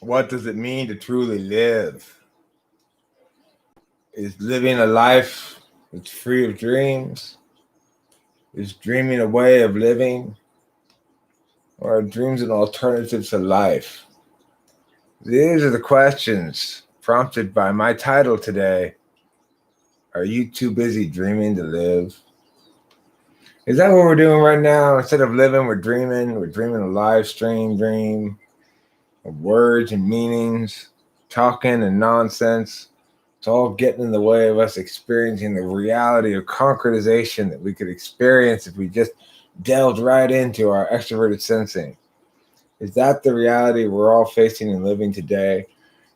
What does it mean to truly live? Is living a life that's free of dreams? Is dreaming a way of living? Or are dreams an alternative to life? These are the questions prompted by my title today. Are you too busy dreaming to live? Is that what we're doing right now? Instead of living, we're dreaming. We're dreaming a live stream dream of words and meanings, talking and nonsense. It's all getting in the way of us experiencing the reality of concretization that we could experience if we just delved right into our extroverted sensing. Is that the reality we're all facing and living today?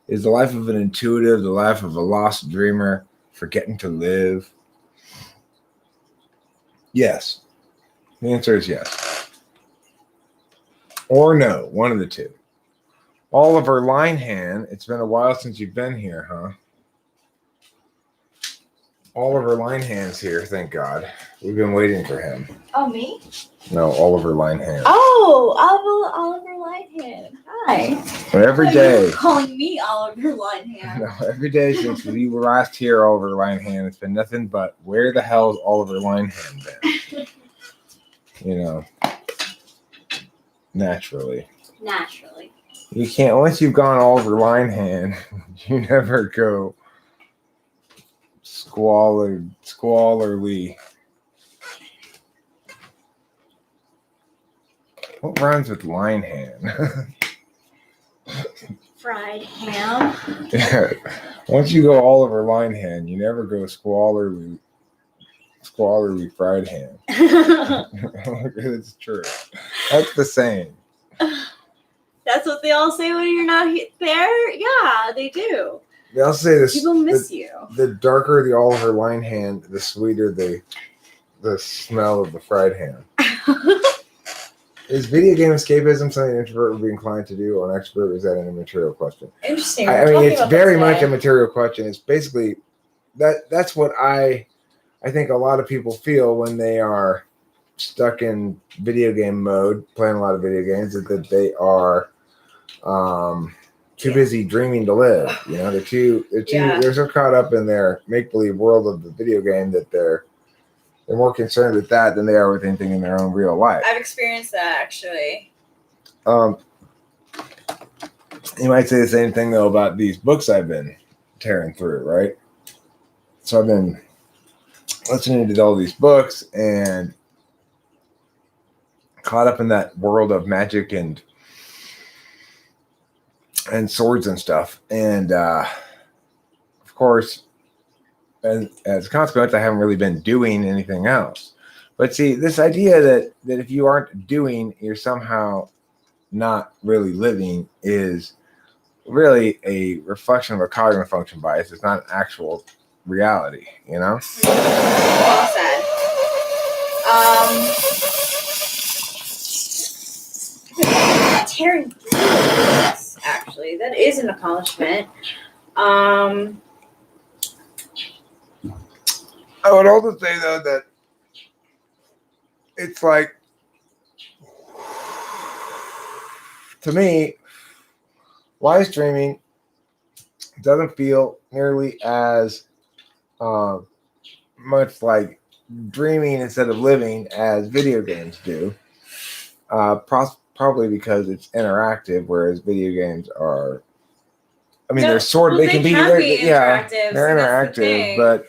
Is the life of an intuitive the life of a lost dreamer forgetting to live? Yes. The answer is yes. Or no, one of the two. Oliver Linehan, it's been a while since you've been here, huh? Oliver Linehan's here, thank God. We've been waiting for him. Oh, me? No, Oliver Linehan. Oh, Oliver Linehan. Hi. Every day. You were calling me Oliver Linehan. No, every day since we were last here, Oliver Linehan, it's been nothing but where the hell's Oliver Linehan been? Naturally. You can't, once you've gone Oliver Linehan, you never go squalorly. What rhymes with Linehan? Fried ham. Yeah. Once you go Oliver Linehan, you never go squalorly fried ham. It's true. That's the saying. That's what they all say when you're not there? Yeah, they do. They also say this. People miss you. The darker the Oliver Linehan, the sweeter the smell of the fried ham. Is video game escapism something an introvert would be inclined to do, or an extrovert? Or is that an immaterial question? Interesting. I mean, it's very much a material question. It's basically that's what I think a lot of people feel when they are stuck in video game mode, playing a lot of video games, is that they are too busy dreaming to live. They're so caught up in their make-believe world of the video game that they're more concerned with that than they are with anything in their own real life. I've experienced that, actually. You might say the same thing, though, about these books I've been tearing through, right? So I've been listening to all these books and caught up in that world of magic and swords and stuff. And, of course, and as a consequence, I haven't really been doing anything else. But see, this idea that if you aren't doing, you're somehow not really living is really a reflection of a cognitive function bias. It's not an actual reality, Well said. Tearing through this, actually. That is an accomplishment. I would also say, though, that it's like, to me, live streaming doesn't feel nearly as much like dreaming instead of living as video games do. Probably because it's interactive, whereas video games are. I mean, they're sort of. They can be interactive. Yeah, they're interactive, but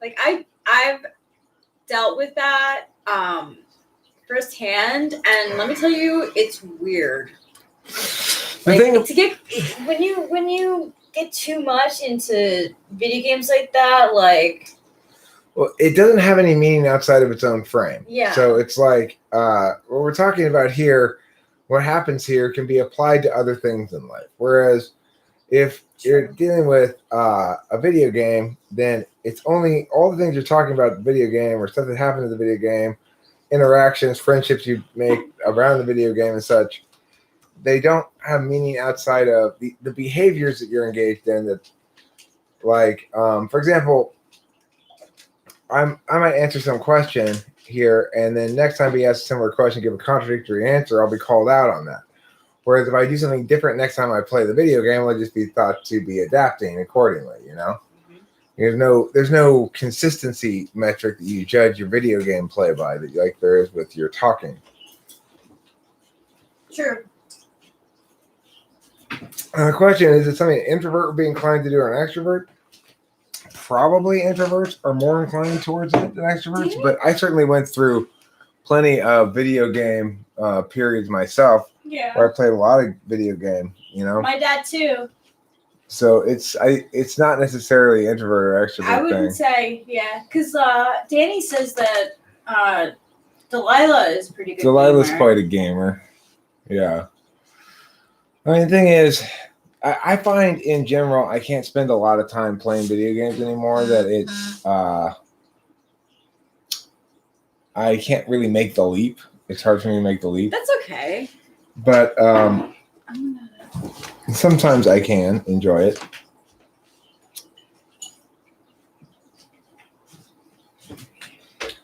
like I've dealt with that firsthand, and let me tell you, it's weird. When you get too much into video games like that, like. Well, it doesn't have any meaning outside of its own frame. Yeah. So it's like what we're talking about here, what happens here can be applied to other things in life. Whereas if you're dealing with a video game, then it's only all the things you're talking about the video game or stuff that happened in the video game, interactions, friendships you make around the video game and such. They don't have meaning outside of the behaviors that you're engaged in. That, like, for example, I might answer some question here, and then next time he asks a similar question, give a contradictory answer, I'll be called out on that. Whereas if I do something different next time I play the video game, it'll just be thought to be adapting accordingly, you know? There's no consistency metric that you judge your video game play by that like there is with your talking. True. The question is something an introvert would be inclined to do or an extrovert? Probably introverts are more inclined towards it than extroverts, but I certainly went through plenty of video game periods myself Yeah. where I played a lot of video game, you know? My dad too. So it's not necessarily introvert or extrovert I wouldn't say, yeah, because Danny says that Delilah is pretty good. Delilah's gamer. quite a gamer. Yeah. I mean, the thing is, I find in general I can't spend a lot of time playing video games anymore. That it's I can't really make the leap. It's hard for me to make the leap. That's okay. But sometimes I can enjoy it.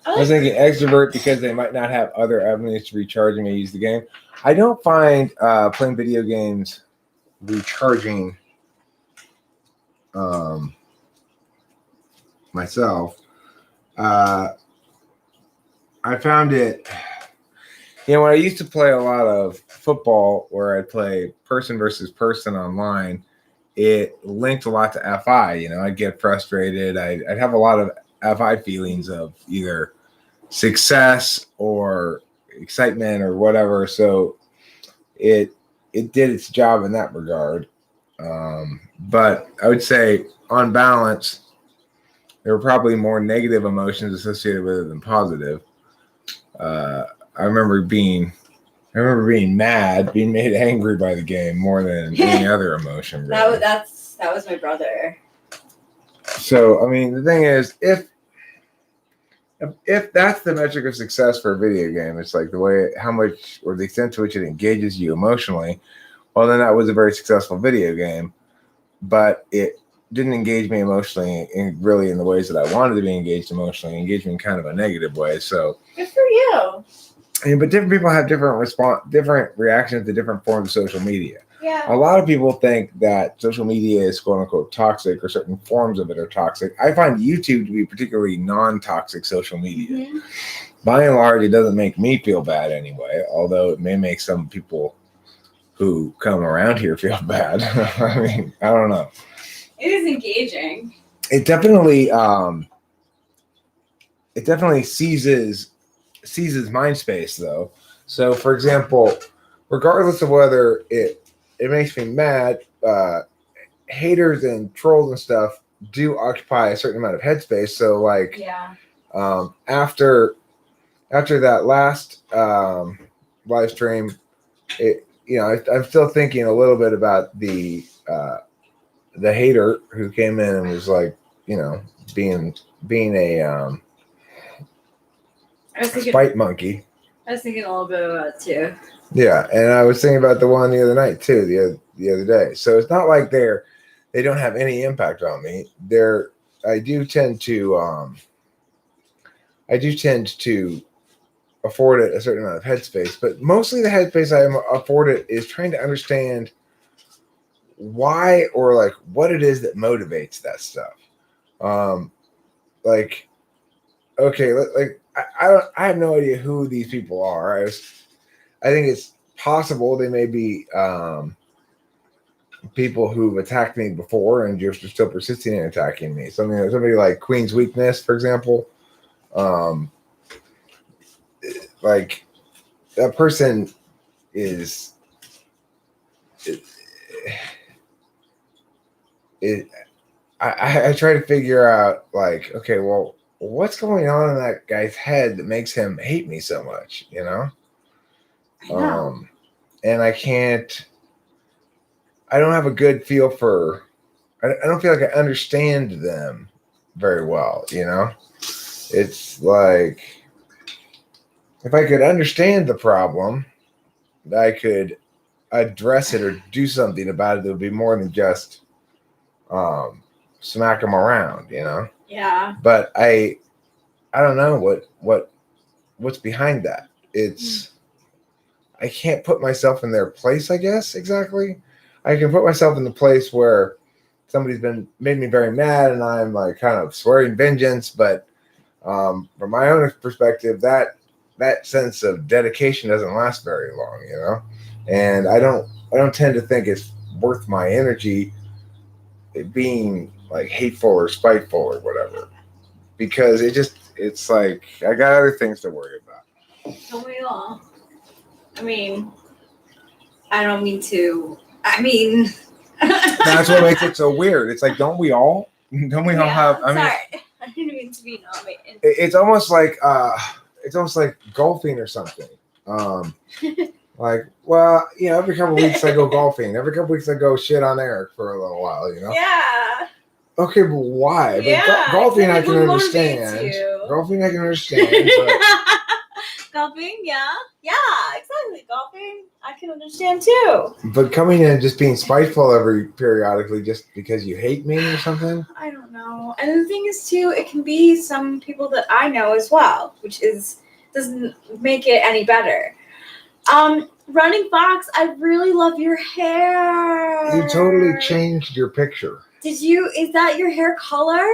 I was thinking extrovert because they might not have other avenues to recharge and may use the game. I don't find playing video games recharging myself. I found it, when I used to play a lot of football where I'd play person versus person online, it linked a lot to FI. I'd get frustrated. I'd have a lot of FI feelings of either success or excitement or whatever. So it did its job in that regard. But I would say on balance, there were probably more negative emotions associated with it than positive. I remember being mad, being made angry by the game more than any other emotion. Really. That was my brother. So I mean, the thing is, if that's the metric of success for a video game, it's like how much or the extent to which it engages you emotionally. Well, then that was a very successful video game, but it didn't engage me emotionally in the ways that I wanted to be engaged emotionally. It engaged me in kind of a negative way. So good for you. But different people have different reactions to different forms of social media. Yeah. A lot of people think that social media is quote unquote toxic or certain forms of it are toxic. I find YouTube to be particularly non-toxic social media. Mm-hmm. By and large, it doesn't make me feel bad anyway, although it may make some people who come around here feel bad. I mean, I don't know. It is engaging. It definitely seizes mind space though. So for example, regardless of whether it makes me mad, haters and trolls and stuff do occupy a certain amount of headspace. So like after that last live stream, I'm still thinking a little bit about the hater who came in and was like, being a spite monkey. I was thinking a little bit about it too. Yeah, and I was thinking about the one the other night too, the other day. So it's not like they don't have any impact on me. I do tend to afford it a certain amount of headspace, but mostly the headspace I afford it is trying to understand why or like what it is that motivates that stuff. I have no idea who these people are. I think it's possible they may be people who've attacked me before and just are still persisting in attacking me. Somebody like Queen's Weakness, for example. Like that person is I try to figure out like, okay, well, what's going on in that guy's head that makes him hate me so much, I know. And I don't have a good feel for, I don't feel like I understand them very well, It's like, if I could understand the problem, I could address it or do something about it that would be more than just smack them around, Yeah. But I don't know what's behind that. I can't put myself in their place, I guess, exactly. I can put myself in the place where somebody's made me very mad and I'm like kind of swearing vengeance, but from my own perspective, that sense of dedication doesn't last very long, you know? And I don't tend to think it's worth my energy it being like hateful or spiteful or whatever. Because it's like I got other things to worry about. Don't we all? I mean, I don't mean to. I mean, That's what makes it so weird. It's like, don't we all? Don't we all have? I mean, sorry. I didn't mean to be nominated. it's almost like golfing or something. Like, well, you know, every couple of weeks I go golfing. Every couple of weeks I go shit on Eric for a little while, you know. Yeah. Okay, but why? Yeah, But golfing I exactly. can What motivates understand. you? Golfing I can understand. But Golfing, yeah, exactly. Golfing, I can understand too. But coming in and just being spiteful periodically just because you hate me or something. I don't know. And the thing is too, it can be some people that I know as well, which doesn't make it any better. Running Fox, I really love your hair. You totally changed your picture. Did you? Is that your hair color?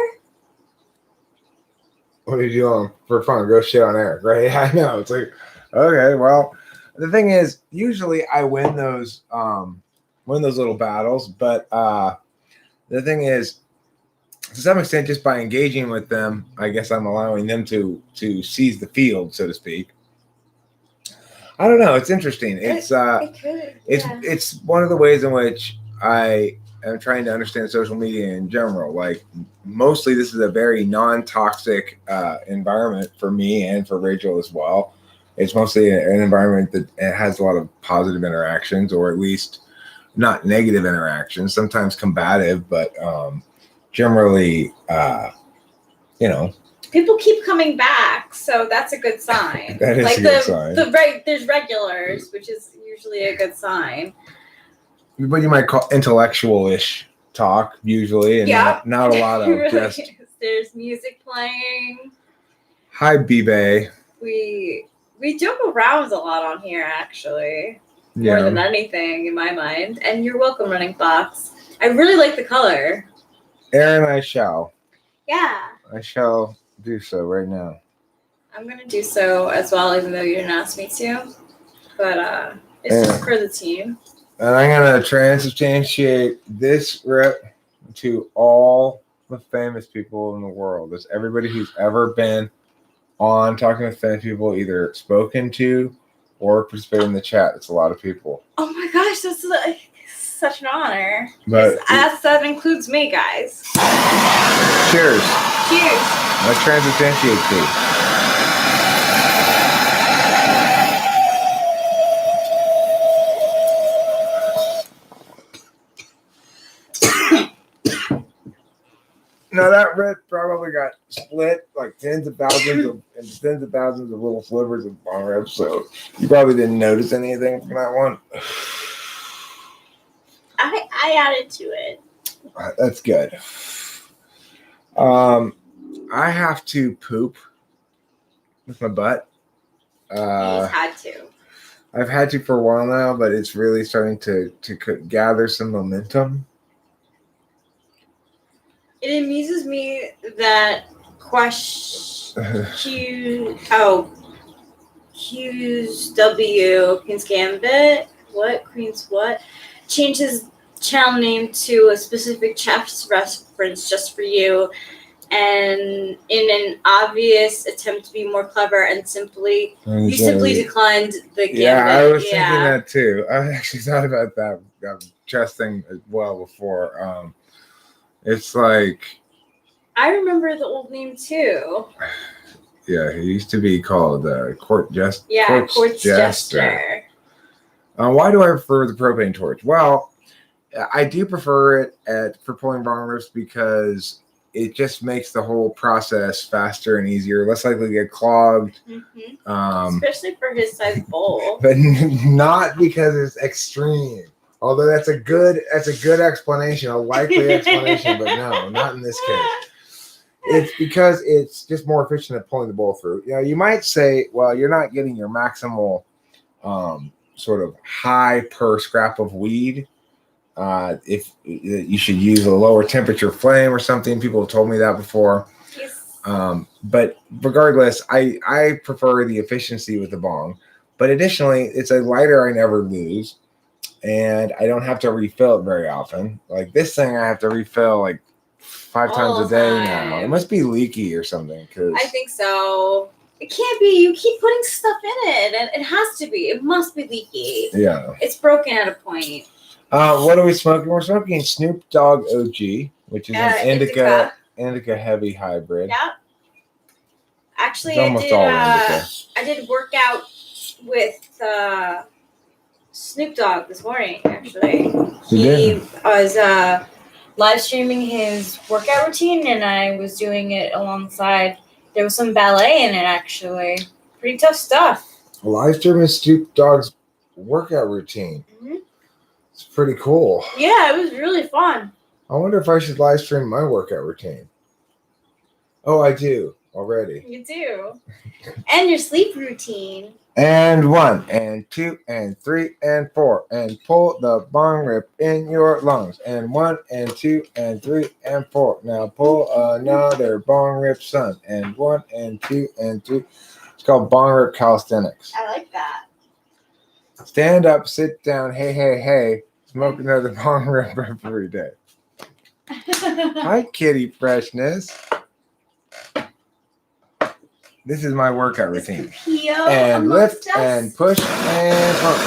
What are you doing for fun? Go shit on Eric, right? I know. It's like, okay, well, the thing is, usually I win those little battles, but the thing is, to some extent, just by engaging with them, I guess I'm allowing them to seize the field, so to speak. I don't know. It's interesting. It's it's one of the ways in which I am trying to understand social media in general. Like, mostly this is a very non-toxic environment for me and for Rachel as well. It's mostly an environment that has a lot of positive interactions, or at least not negative interactions, sometimes combative, but generally, you know. People keep coming back, so that's a good sign. That is like a good sign. There's regulars, which is usually a good sign. What you might call intellectual-ish talk, usually, and not a lot of really just. Is. There's music playing. Hi, B-Bay. We joke around a lot on here, actually, Yeah. more than anything in my mind. And you're welcome, Running Fox. I really like the color. Aaron, I shall do so right now. I'm gonna do so as well, even though you didn't ask me to. But it's just for the team. And I'm gonna transubstantiate this rip to all the famous people in the world. There's everybody who's ever been on Talking with Famous People, either spoken to or participated in the chat. It's a lot of people. Oh my gosh, that's such an honor. But that includes me, guys. Cheers. Cheers. I transubstantiate thee. Now that rip probably got split like tens of thousands of little slivers of bong ribs, so you probably didn't notice anything from that one. I added to it. That's good. I have to poop with my butt. He's had to. I've had to for a while now, but it's really starting to gather some momentum. It amuses me that Q's W Queen's Gambit. What Queen's what? Changed his channel name to a specific chef's reference just for you, and in an obvious attempt to be more clever and simply declined the gambit. Yeah, I was thinking that too. I actually thought about that chess thing as well before. It's like I remember the old name too. Yeah, he used to be called Court Jester. Yeah, Court Jester. Why do I prefer the propane torch? Well, I do prefer it for pulling bong rips because it just makes the whole process faster and easier, less likely to get clogged. Mm-hmm. Especially for his size bowl. But not because it's extreme. Although that's a good explanation, a likely explanation, but no, not in this case. It's because it's just more efficient at pulling the bowl through. You know, you might say, well, you're not getting your maximal sort of high per scrap of weed. If you should use a lower temperature flame or something. People have told me that before. Yes. But regardless, I prefer the efficiency with the bong. But additionally, it's a lighter I never lose, and I don't have to refill it very often. Like this thing, I have to refill like 5 times a day now. It must be leaky or something. Cause I think so. It can't be. You keep putting stuff in it, and it has to be. It must be leaky. yeah. It's broken at a point. What are we smoking? We're smoking Snoop Dogg OG, which is an indica heavy hybrid. Yeah. Actually, It's almost all indica. I did work out with Snoop Dogg this morning. Actually, he was live streaming his workout routine, and I was doing it alongside. There was some ballet in it. Actually, pretty tough stuff. Live streaming Snoop Dogg's workout routine. Mm-hmm. It's pretty cool. Yeah, it was really fun. I wonder if I should live stream my workout routine. Oh, I do already. You do. And your sleep routine. And 1, and 2, and 3, and 4, and pull the bong rip in your lungs. And 1, and 2, and 3, and 4. Now pull another bong rip, son. And 1, and 2, and 3. It's called bong rip calisthenics. I like that. Stand up, sit down, hey, hey, hey. Smoke another bong rip every day. Hi, kitty freshness. This is my workout routine. And lift and push and pump.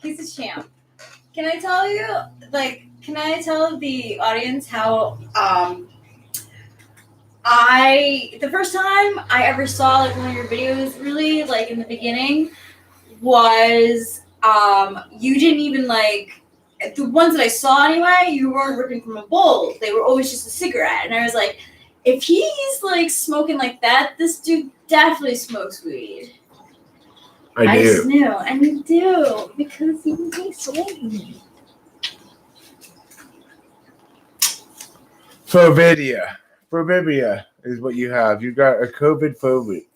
He's a champ. Can I tell you, can I tell the audience how the first time I ever saw one of your videos really in the beginning was you didn't even the ones that I saw anyway, you weren't ripping from a bowl. They were always just a cigarette. And I was like, if he's smoking like that, this dude definitely smokes weed. I just knew, and you do, because you taste weed. Phobia is what you have. You've got a COVID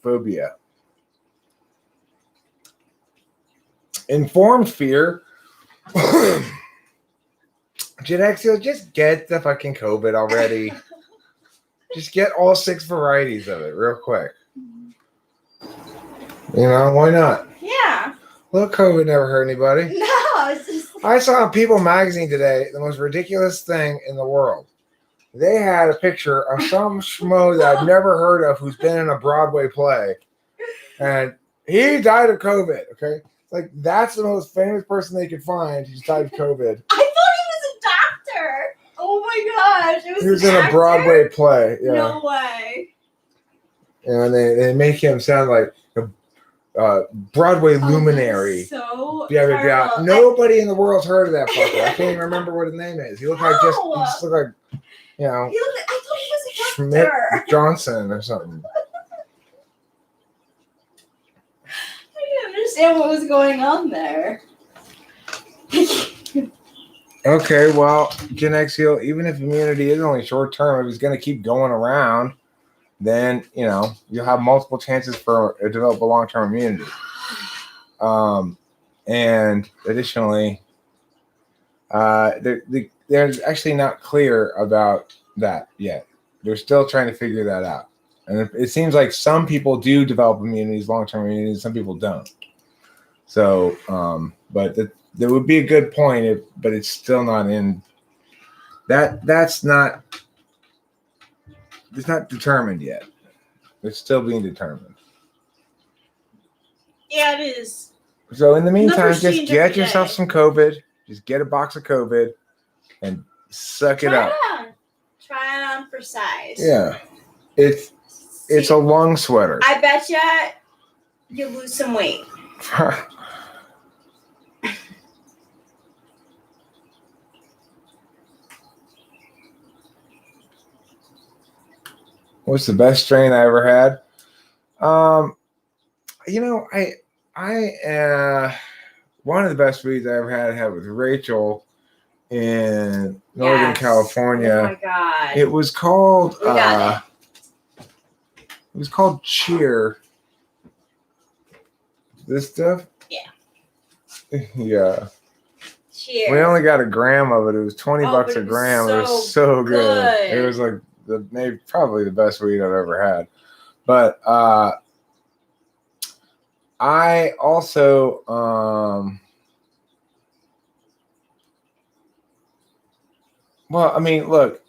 phobia. Informed fear. Genexio, just get the fucking COVID already. Just get all 6 varieties of it real quick. You know, why not? Yeah. Look, COVID never hurt anybody. No, it's just... I saw in People magazine today the most ridiculous thing in the world. They had a picture of some schmo that I've never heard of who's been in a Broadway play. And he died of COVID, okay? That's the most famous person they could find who's died of COVID. I thought he was a doctor. Oh my gosh. He was in a Broadway play. Yeah. No way. And they make him sound like a Broadway luminary. So yeah. Nobody in the world's heard of that fucker. I can't even remember what his name is. He looked he just looked like, you know, I thought he was a Schmidt doctor. Johnson or something. I didn't understand what was going on there. Okay, well, Genexio, even if immunity is only short term, if it's going to keep going around, then, you know, you'll have multiple chances for develop a long-term immunity. And additionally, there's actually not clear about that yet. They're still trying to figure that out. And it seems like some people do develop immunities, long-term immunities, some people don't. So, but that would be a good point, but it's still not in that's not. It's not determined yet. It's still being determined. Yeah, it is. So in the meantime, just get yourself some COVID. Just get a box of COVID and suck it up. Try it on for size. Yeah. It's a lung sweater. I bet you'll lose some weight. What's the best strain I ever had? You know, one of the best reads I ever had with Rachel in Northern Yes. California. Oh my god. It was called We got it was called Cheer. This stuff? Yeah. Yeah. Cheers. We only got a gram of it. It was $20 a gram. It was so good. It was like maybe probably the best weed I've ever had. But I also well, I mean, look,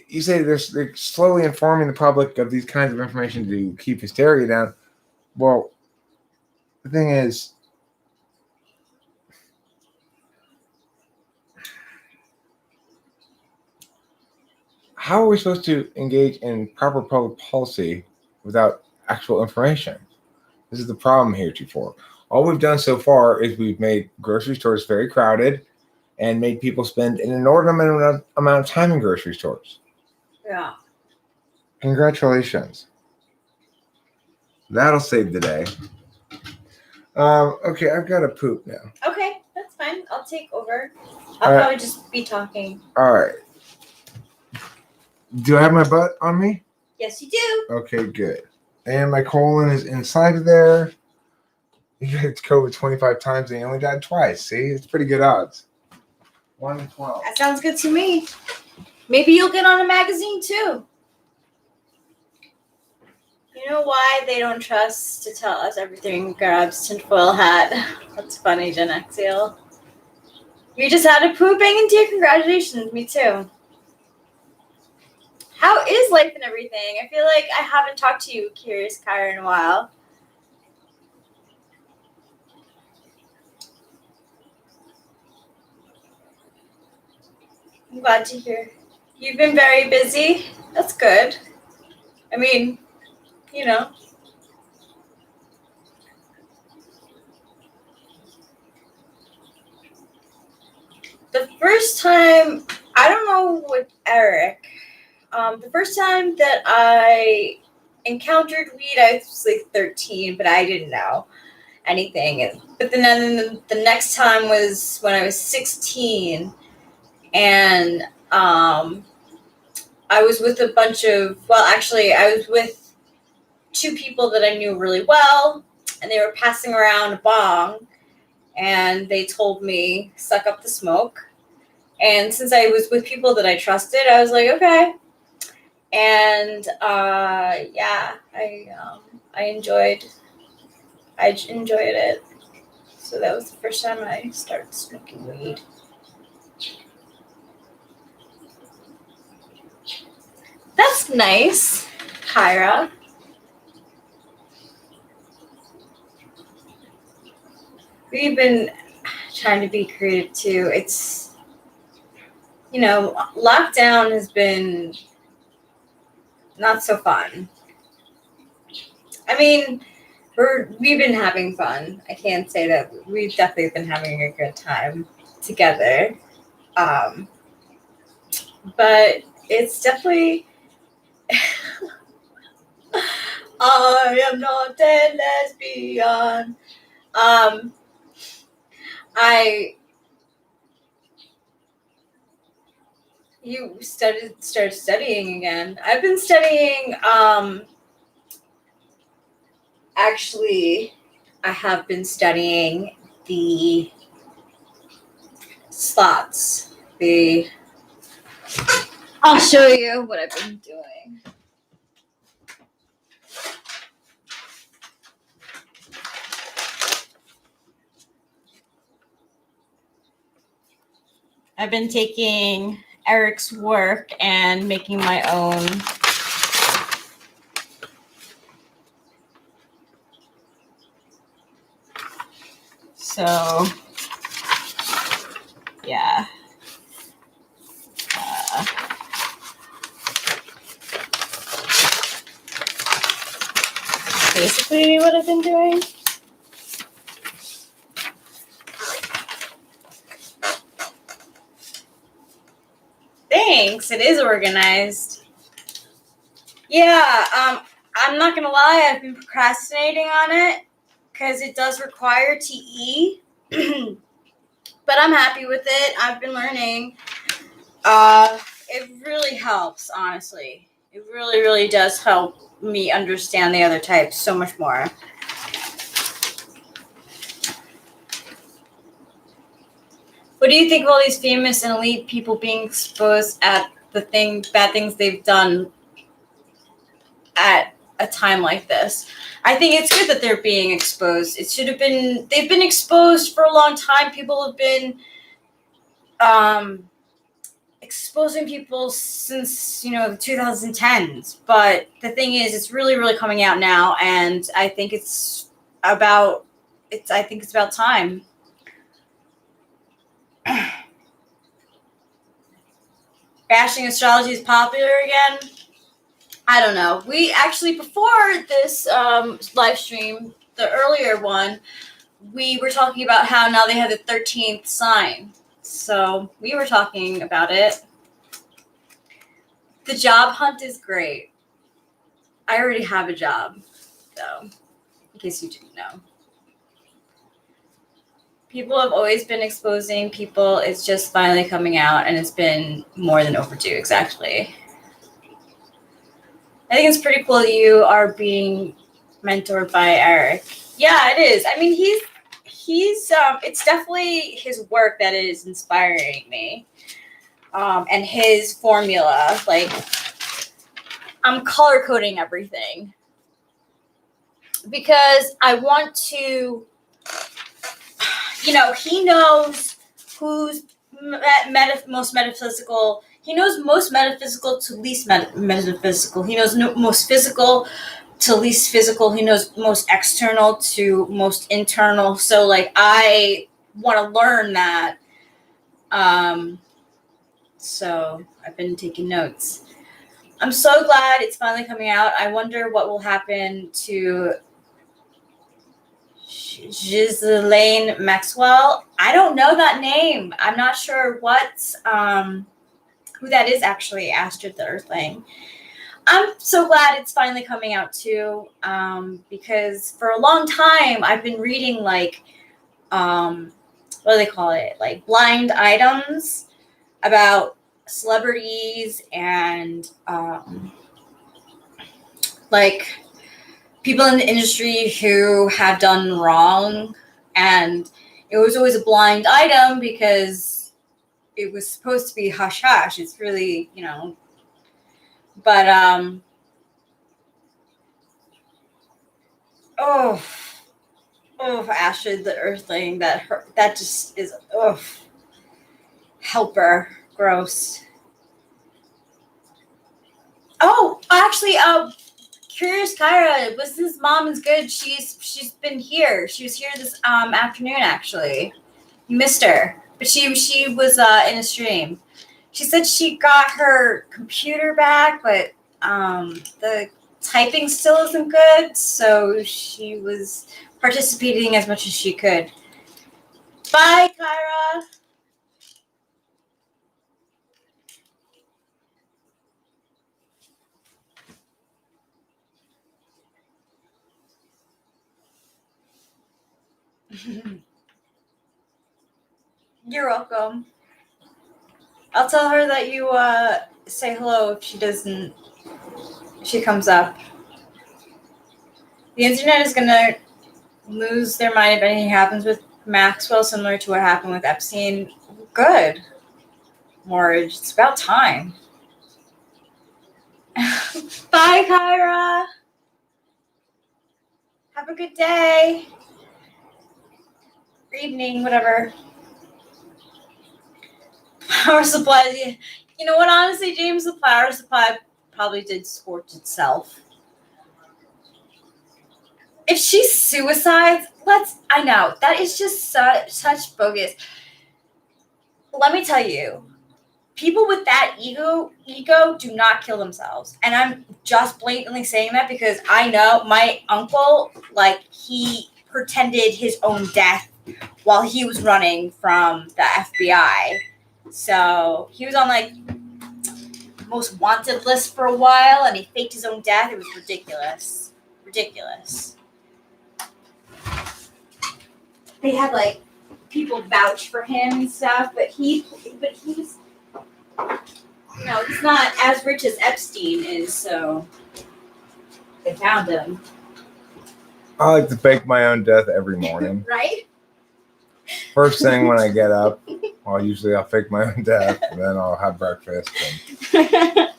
you say they're slowly informing the public of these kinds of information to keep hysteria down. Well, the thing is, how are we supposed to engage in proper public policy without actual information? This is the problem heretofore. All we've done so far is we've made grocery stores very crowded and made people spend an inordinate amount of time in grocery stores. Yeah. Congratulations. That'll save the day. Okay, I've got to poop now. Okay, that's fine. I'll take over. I'll probably just be talking. All right. Do I have my butt on me? Yes, you do. Okay, good. And my colon is inside of there. You got COVID 25 times and you only died twice. See, it's pretty good odds. 1 in 12. That sounds good to me. Maybe you'll get on a magazine too. You know why they don't trust to tell us everything Grab's tinfoil hat? That's funny, Gen Xil. You just had a poop bang into your congratulations. Me too. How is life and everything? I feel like I haven't talked to you, Curious Kyra, in a while. I'm glad to hear. You've been very busy. That's good. I mean, you know. The first time, I don't know with Eric, the first time that I encountered weed, I was like 13, but I didn't know anything. But then the next time was when I was 16, and I was with a bunch of, well, actually, I was with 2 people that I knew really well, and they were passing around a bong, and they told me, suck up the smoke. And since I was with people that I trusted, I was like, okay. And yeah, I enjoyed it. So that was the first time I started smoking weed. That's nice, Kyra. We've been trying to be creative too. It's, you know, lockdown has been not so fun. I mean, we've been having fun. I can't say that we've definitely been having a good time together. But it's definitely I am not a lesbian. You started studying again. I've been studying. Actually, I have been studying the slots. I'll show you what I've been doing. I've been taking Eric's work and making my own. So, yeah. Basically what I've been doing. Thanks. It is organized. Yeah, I'm not gonna lie, I've been procrastinating on it because it does require TE. But I'm happy with it. I've been learning. It really helps, honestly. It really, really does help me understand the other types so much more. What do you think of all these famous and elite people being exposed at bad things they've done at a time like this? I think it's good that they're being exposed. They've been exposed for a long time. People have been exposing people since, the 2010s. But the thing is, it's really, really coming out now, and I think it's about time. Bashing astrology is popular again. I don't know. We actually, before this live stream, the earlier one, we were talking about how now they have the 13th sign. So we were talking about it. The job hunt is great. I already have a job, though, in case you didn't know. People have always been exposing people. It's just finally coming out, and it's been more than overdue, exactly. I think it's pretty cool that you are being mentored by Eric. Yeah, it is. I mean, he's it's definitely his work that is inspiring me. And his formula, like, I'm color coding everything because I want to, he knows who's most metaphysical. He knows most metaphysical to least metaphysical. He knows most physical to least physical. He knows most external to most internal. So, like, I want to learn that. So I've been taking notes. I'm so glad it's finally coming out. I wonder what will happen to Ghislaine Maxwell. I don't know that name. I'm not sure who that is, actually, Astrid the Earthling. I'm so glad it's finally coming out too, because for a long time I've been reading, like, what do they call it? Like, blind items about celebrities and like people in the industry who have done wrong, and it was always a blind item because it was supposed to be hush hush. It's really, but Astrid the Earthling, that just is helper gross. Oh, actually, Curious Kyra, was his mom is good? She's been here. She was here this afternoon, actually. You missed her, but she was in a stream. She said she got her computer back, but the typing still isn't good, so she was participating as much as she could. Bye, Kyra. You're welcome. I'll tell her that you say hello if she comes up. The internet is gonna lose their mind if anything happens with Maxwell, similar to what happened with Epstein. Good. Mortgage. It's about time. Bye, Kyra. Have a good day. Or evening, whatever. Power supply. You know what? Honestly, James, the power supply probably did scorch itself. If she suicides, I know that is just such bogus. Let me tell you, people with that ego do not kill themselves. And I'm just blatantly saying that because I know my uncle, like, he pretended his own death while he was running from the FBI. So he was on, like, most wanted list for a while, and he faked his own death. It was ridiculous. Ridiculous. They had, like, people vouch for him and stuff, but he's he's not as rich as Epstein is, so they found him. I like to fake my own death every morning. Right? First thing when I get up, I'll fake my own death, and then I'll have breakfast. And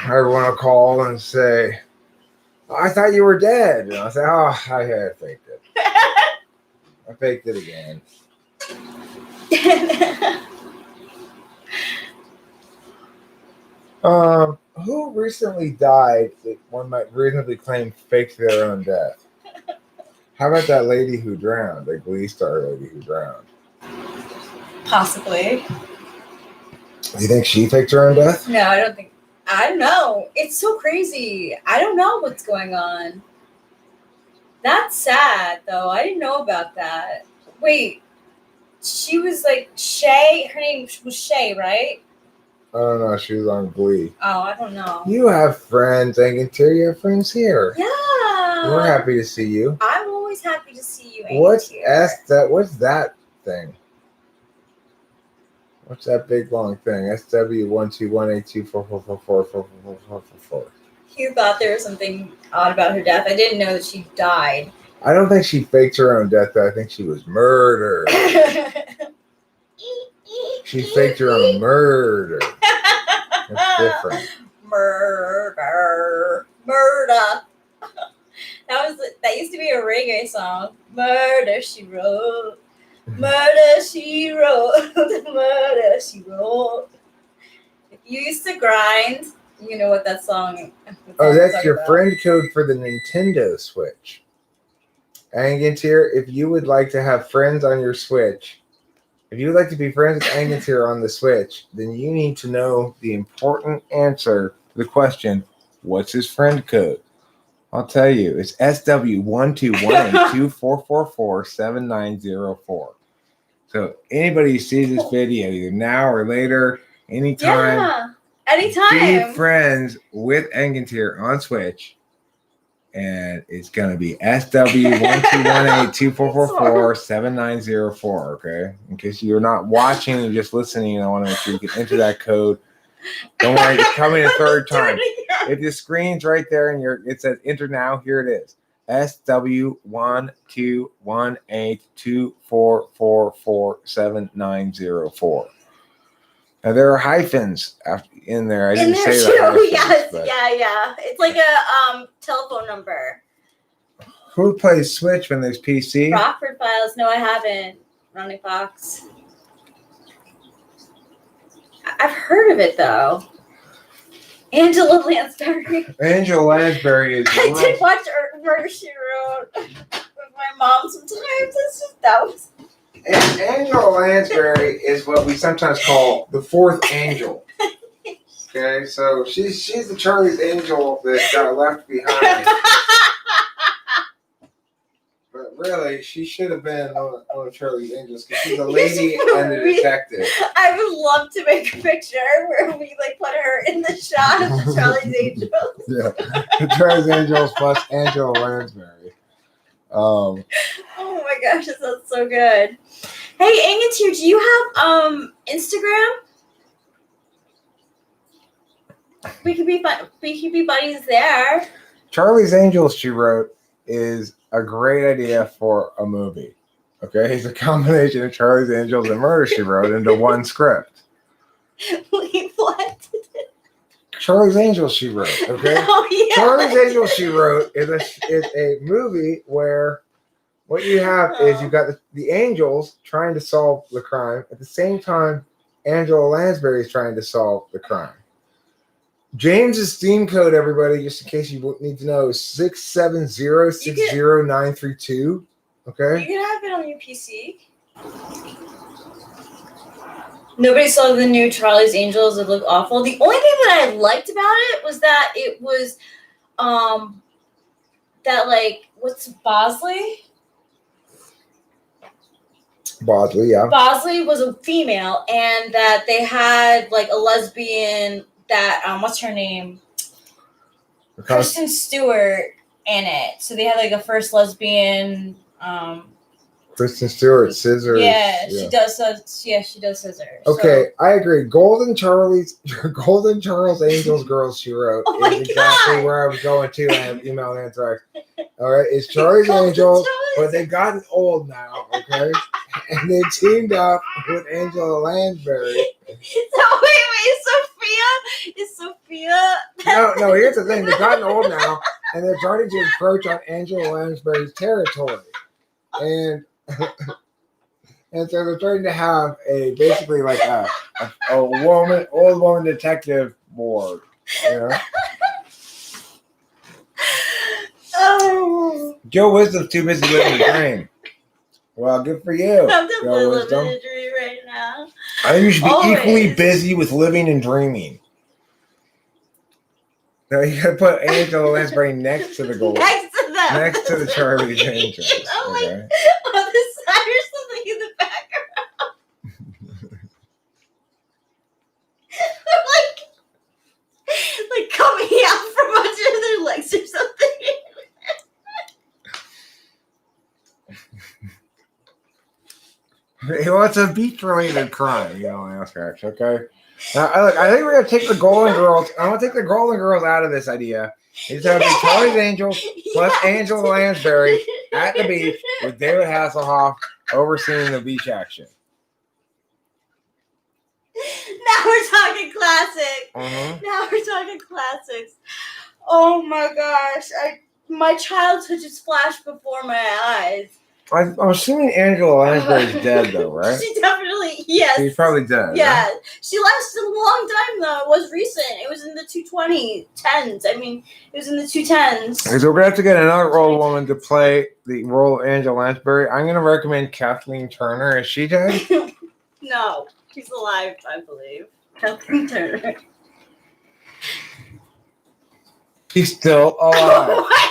everyone will call and say, "Oh, I thought you were dead." And I'll say, "Oh, I had faked it. I faked it again." Who recently died that one might reasonably claim faked their own death? How about that lady who drowned, the Glee star lady who drowned? Possibly. Do you think she faked her own death? No, I don't think. I don't know. It's so crazy. I don't know what's going on. That's sad, though. I didn't know about that. Wait, she was like Shay. Her name was Shay, right? I don't know. She was on Glee. Oh, I don't know. You have friends, Angantyr. You have friends here. Yeah. We're happy to see you. I'm always happy to see you, Angantyr. What's that thing? What's that big long thing? SW1218244444444. You thought there was something odd about her death. I didn't know that she died. I don't think she faked her own death, though. I think she was murdered. She faked her own murder. That's different. Murder. That used to be a reggae song. Murder, she wrote. Murder, she wrote. Murder, she wrote. If you used to grind, you know what that song is. Oh, that's your friend code for the Nintendo Switch. Angantyr, if you would like to have friends on your Switch, if you would like to be friends with Angantyr on the Switch, then you need to know the important answer to the question, what's his friend code? I'll tell you, it's SW12182444790. So anybody who sees this video, either now or later, anytime, Yeah, anytime. be friends with Angantyr on Switch. And it's going to be SW12182444790. Okay? In case you're not watching and just listening, I want to make sure you can enter that code. Don't worry, it's coming a third time. If the screen's right there and it says enter now, here it is. SW12182444790. Now there are hyphens in there. I didn't say that. Yes, yeah. It's like a telephone number. Who plays Switch when there's PC? Rockford Files. No, I haven't. Ronnie Fox. I've heard of it though. Angela Lansbury. Angela Lansbury is. I did watch Murder, She Wrote with my mom sometimes. Angela Lansbury is what we sometimes call the fourth angel. Okay, so she's the Charlie's Angel that got left behind. But really, she should have been on Charlie's Angels because she's a lady and a detective. I would love to make a picture where we put her in the shot of the Charlie's Angels. Yeah, the Charlie's Angels plus Angela Lansbury. Oh my gosh, that sounds so good. Hey, Angantyr, do you have Instagram? We could be buddies there. Charlie's Angels, she wrote, is a great idea for a movie. Okay, it's a combination of Charlie's Angels and Murder, She Wrote into one script. Wait, what? Charlie's Angels, she wrote. Okay, oh, yeah. Charlie's Angels, she wrote is a movie where what you have is you've got the angels trying to solve the crime at the same time Angela Lansbury is trying to solve the crime. James's Steam code, everybody, just in case you need to know, is 670-60932. Okay? You can have it on your PC. Nobody saw the new Charlie's Angels. It looked awful. The only thing that I liked about it was that it was, what's Bosley? Bosley, yeah. Bosley was a female, and that they had a lesbian that what's her name? Kristen Stewart in it. So they had a first lesbian Kristen Stewart, Scissors. Yeah, she does. She does Scissors. Okay, I agree. Golden Charles Angels Girls She Wrote Oh my is exactly God. where I was going to. I have email anthrax. All right, it's Charlie's Angels, but they've gotten old now. Okay, and they teamed up with Angela Lansbury. So wait, Sophia is Sophia. No. Here's the thing: they've gotten old now, and they're starting to encroach on Angela Lansbury's territory, and and so they're starting to have basically like a old woman detective board. You know? Oh. Joe Wisdom's too busy living the dream. Well, good for you. I'm Joe definitely Wisdom. living a dream right now. I think you should be Always. equally busy with living and dreaming. No, you gotta put Angela Lansbury next to the goal. Next to them. Next to the Charlie's Angels. Oh, Okay. like on the side or something in the background. like coming out from under their legs or something. Well, it's a beach-related crime, you know, Anthrax, okay? Now, I think we're going to take the Golden Girls. I'm going to take the Golden Girls out of this idea. It's going to be Charlie's Angels plus Angela Lansbury at the beach with David Hasselhoff overseeing the beach action. Now we're talking classic. Mm-hmm. Now we're talking classics. Oh my gosh. My childhood just flashed before my eyes. I'm assuming Angela Lansbury's dead, though, right? She definitely, yes. She's probably dead. Yeah. Right? She lasted a long time, though. It was recent. It was in the 10s. I mean, it was in the 210s. Okay, so we're going to have to get another old woman to play the role of Angela Lansbury. I'm going to recommend Kathleen Turner. Is she dead? No. She's alive, I believe. Kathleen Turner. She's still alive. Oh my God!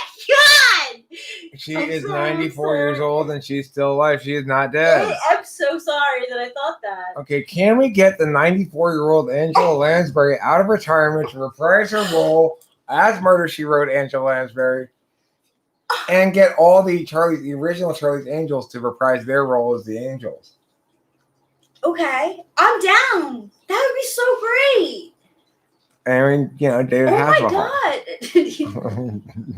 She I'm is so 94 years sorry. old and she's still alive. She is not dead. I'm so sorry that I thought that. Okay, can we get the 94-year-old Angela Lansbury out of retirement to reprise her role as Murder, She Wrote Angela Lansbury and get all the original Charlie's Angels to reprise their role as the Angels? Okay, I'm down. That would be so great. I mean, you know, David Oh my Hasselhoff.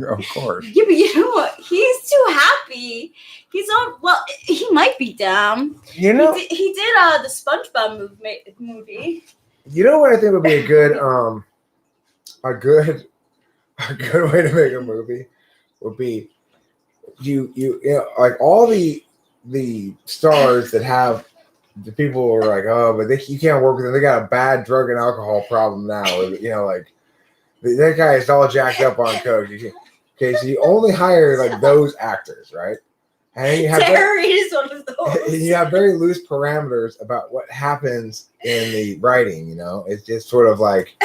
God. Of course. Yeah, but you know what? He's too happy. He's on. Well, he might be down. You know, He did the SpongeBob movie. You know what I think would be a good way to make a movie would be you know, like all the stars that have the people who are like, oh, but you can't work with them. They got a bad drug and alcohol problem now. You know, like that guy is all jacked up on coke. Okay, so you only hire like those actors, right? And you have Terry is one of those. you have very loose parameters about what happens in the writing. You know, it's just sort of like,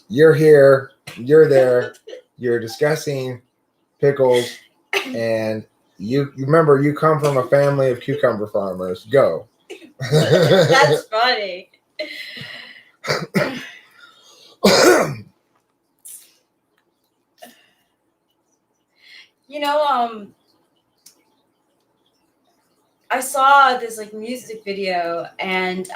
you're here, you're there, you're discussing pickles, and you remember you come from a family of cucumber farmers. Go. That's funny. You know, I saw this like music video, and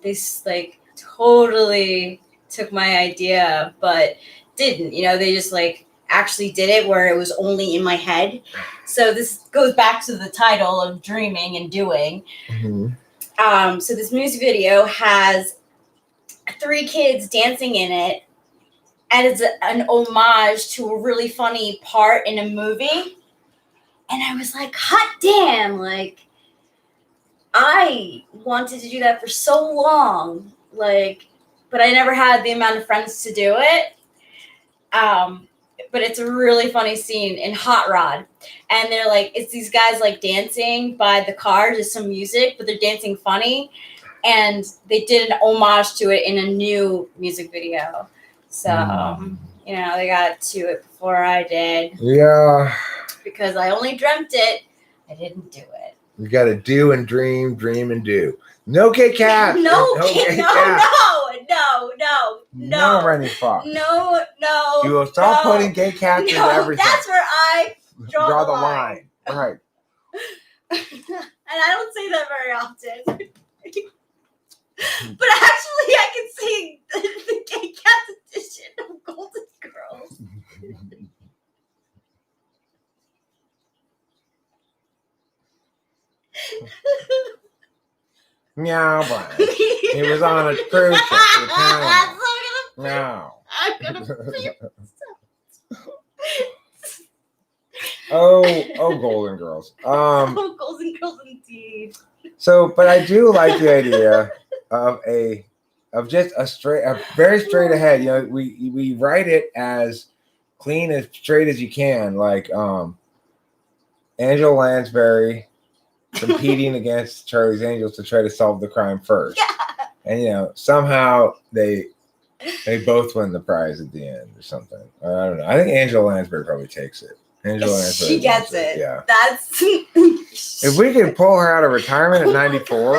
this like totally took my idea, but didn't. You know, they just like actually did it where it was only in my head. So this goes back to the title of dreaming and doing. Mm-hmm. So this music video has 3 kids dancing in it, and it's an homage to a really funny part in a movie. And I was like, hot damn, like, I wanted to do that for so long, like, but I never had the amount of friends to do it. But it's a really funny scene in Hot Rod. And they're like, it's these guys like dancing by the car, just some music, but they're dancing funny. And they did an homage to it in a new music video. So, you know, they got to it before I did. Yeah. Because I only dreamt it, I didn't do it. You got to do and dream, dream and do. No Kit Kat. No, No Rennie Fox. No. You will stop putting Kit Kats into everything. That's where I draw the line. Right. And I don't say that very often. But actually, I can say the Gay Cats edition of Golden Girls. Meow, Brian. He was on a cruise ship. to Thailand. Meow. I'm gonna Oh, Golden Girls. Oh, Golden Girls indeed. So, but I do like the idea of just a very straight ahead. You know, we write it as clean as straight as you can, like Angela Lansbury competing against Charlie's Angels to try to solve the crime first. Yeah. And you know, somehow they both win the prize at the end or something. I don't know. I think Angela Lansbury probably takes it. Angela Lansbury She gets wins it. Yeah. That's If we could pull her out of retirement at 94,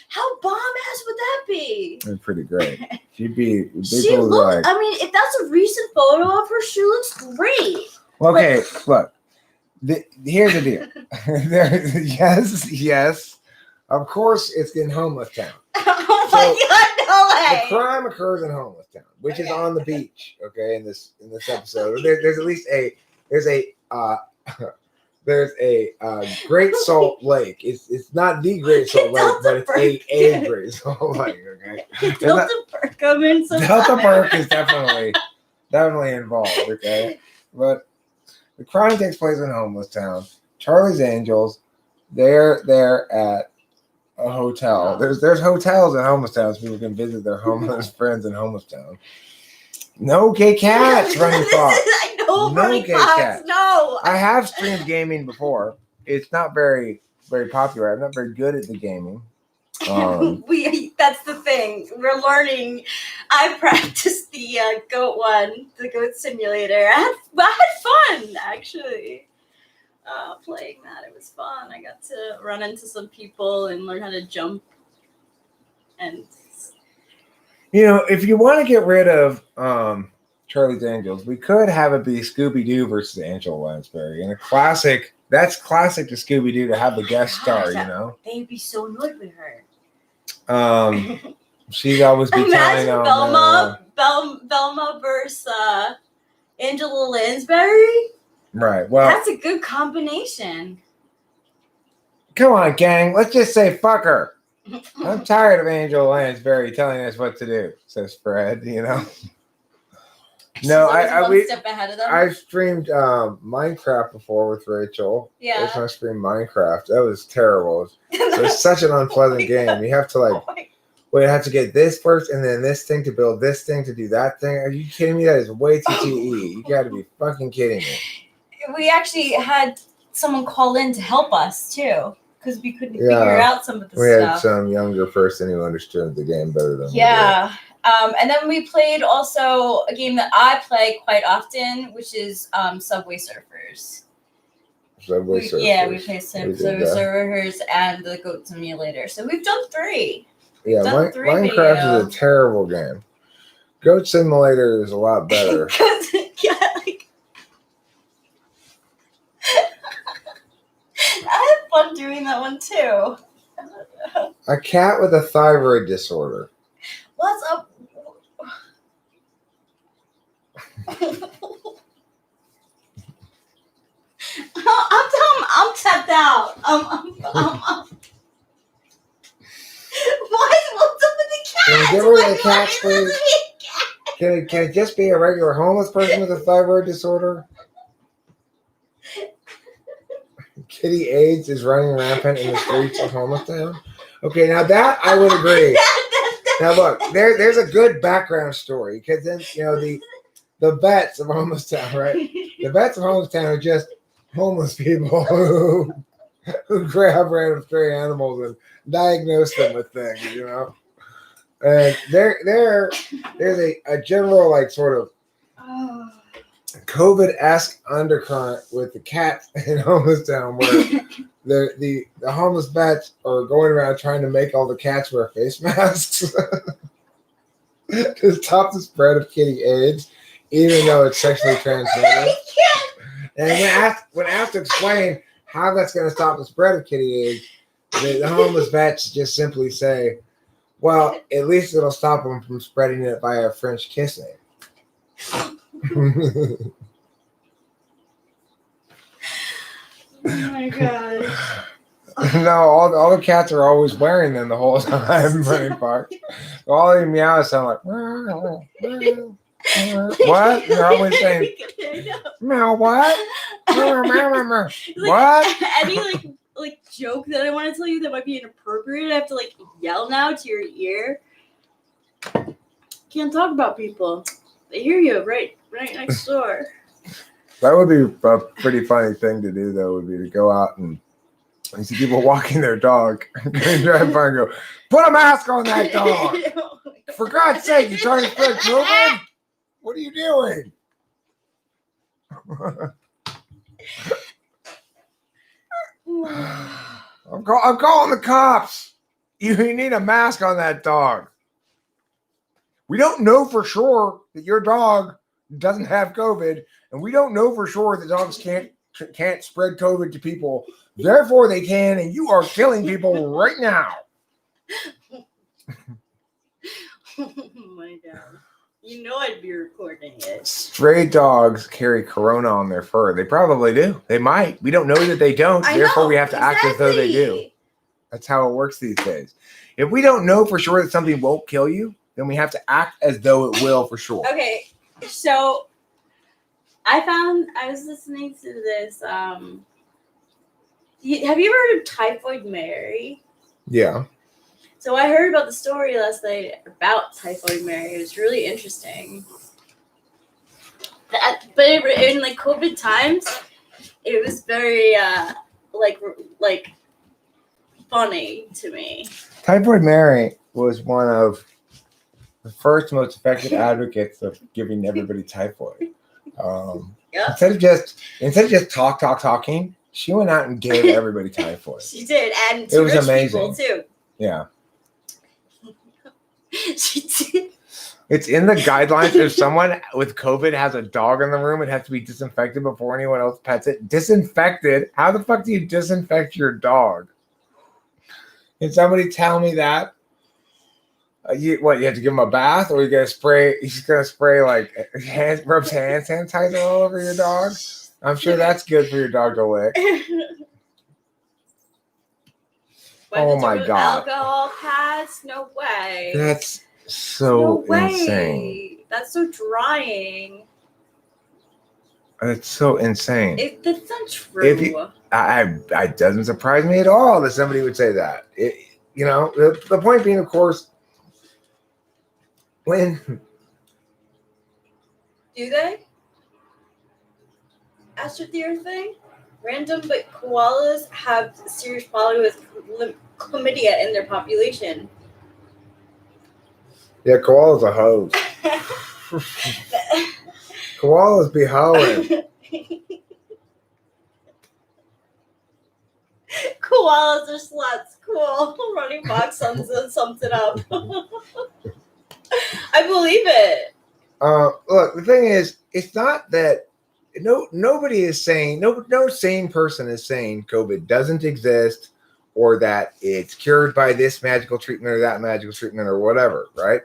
how bomb ass would that be? it'd be pretty great. She'd be She people would be looks. like, I mean, if that's a recent photo of her, she looks great. well, okay, look. Here's the deal. Yes. Of course, it's in Homeless Town. Oh my god, no The way! crime occurs in Homeless Town, which is on the beach. Okay, in this episode, there's at least there's a Great Salt Lake. It's not the Great Salt Lake, but it's a Great Salt Lake. Okay, Delta Burke come in some Delta Burke is definitely involved. Okay, but the crime takes place in Homeless Town. Charlie's Angels, they're at a hotel. There's hotels in Homeless Town so people can visit their homeless friends in Homeless Town. No gay cats running fox. I know, No running gay fox. cats. No. I have streamed gaming before. It's not very popular. I'm not very good at the gaming. That's the thing. We're learning. I practiced the goat one, the goat simulator. I had fun actually. Playing that, it was fun. I got to run into some people and learn how to jump. And you know, if you want to get rid of Charlie's Angels, we could have it be Scooby Doo versus Angela Lansbury, and that's classic to Scooby Doo to have the guest star. You know, they'd be so annoyed with her. She'd always be telling Imagine them Velma versus Angela Lansbury. right. Well, That's a good combination. come on, gang. Let's just say fuck her. I'm tired of Angela Lansbury telling us what to do, says Fred, you know. No, one step ahead of them. I've streamed Minecraft before with Rachel. Yeah. That's when I streamed Minecraft. That was terrible. It was such an unpleasant game. You have to I have to get this first and then this thing to build this thing to do that thing. Are you kidding me? That is way too TE. You gotta be fucking kidding me. We actually had someone call in to help us too, because we couldn't figure out some of the We stuff. had some younger person who understood the game better than we did. Yeah. And then we played also a game that I play quite often, which is Subway Surfers. Subway Surfers. Yeah, we play Subway did that. Surfers and the Goat Simulator. So we've done 3. Yeah, done 3 Minecraft videos. is a terrible game. Goat Simulator is a lot better. I had fun doing that one too. A cat with a thyroid disorder. What's up? I'm tapped out. What's up with the cat? Can we get rid of the cats, please? Can it just be a regular homeless person with a thyroid disorder? Kitty AIDS is running rampant in the streets of Homeless Town. Okay, now that I would agree. Now look, there's a good background story because then the vets of Homeless Town, right? The vets of Homeless Town are just homeless people who grab random stray animals and diagnose them with things, you know. And there's a general sort of COVID-esque undercurrent with the cats in Homeless Town where the homeless vets are going around trying to make all the cats wear face masks to stop the spread of kitty AIDS, even though it's sexually transmitted. And when asked to explain how that's going to stop the spread of kitty is the homeless vets just simply say, well, at least it'll stop them from spreading it via French kissing. Oh my gosh. No, all the cats are always wearing them the whole time in Bunny Park. All the meows sound like what? They're always saying meow what? What? Any like joke that I want to tell you that might be inappropriate, I have to like yell now to your ear. Can't talk about people. They hear you right next door. That would be a pretty funny thing to do, though, would be to go out and you see people walking their dog and drive by and go, put a mask on that dog. For God's sake, you trying to spread COVID? What are you doing? I'm calling the cops. You need a mask on that dog. We don't know for sure that your dog doesn't have COVID, and we don't know for sure that dogs can't spread COVID to people. Therefore, they can, and you are killing people right now. Oh my God. You know I'd be recording it. Stray dogs carry corona on their fur. They probably do. They might. We don't know that they don't. Therefore, we have to act as though they do. That's how it works these days. If we don't know for sure that something won't kill you, then we have to act as though it will for sure. Okay, so I was listening to this. Have you ever heard of Typhoid Mary? Yeah. So I heard about the story last night about Typhoid Mary. It was really interesting. But in like COVID times, it was very like funny to me. Typhoid Mary was one of the first most effective advocates of giving everybody typhoid. Yeah. Instead of just talking, she went out and gave everybody typhoid. She did, and it was rich amazing people too. Yeah. She did. It's in the guidelines. If someone with COVID has a dog in the room, it has to be disinfected before anyone else pets it. Disinfected? How the fuck do you disinfect your dog? Can somebody tell me that? You have to give him a bath, or you gotta spray? He's gonna spray like rubs hand sanitizer all over your dog. I'm sure that's good for your dog to lick. Oh my God! Alcohol pads? No way. That's so insane. That's so drying. It's so insane. That's not true. It doesn't surprise me at all that somebody would say that. The point being, of course, when do they? Astrotheer thing? Random, but koalas have serious problem with chlamydia in their population. Yeah, koalas are hoes. Koalas be hoeing. Koalas are sluts. Cool. Running Fox sums it up. I believe it. Look, the thing is, it's not that nobody is saying, no sane person is saying COVID doesn't exist or that it's cured by this magical treatment or that magical treatment or whatever, right?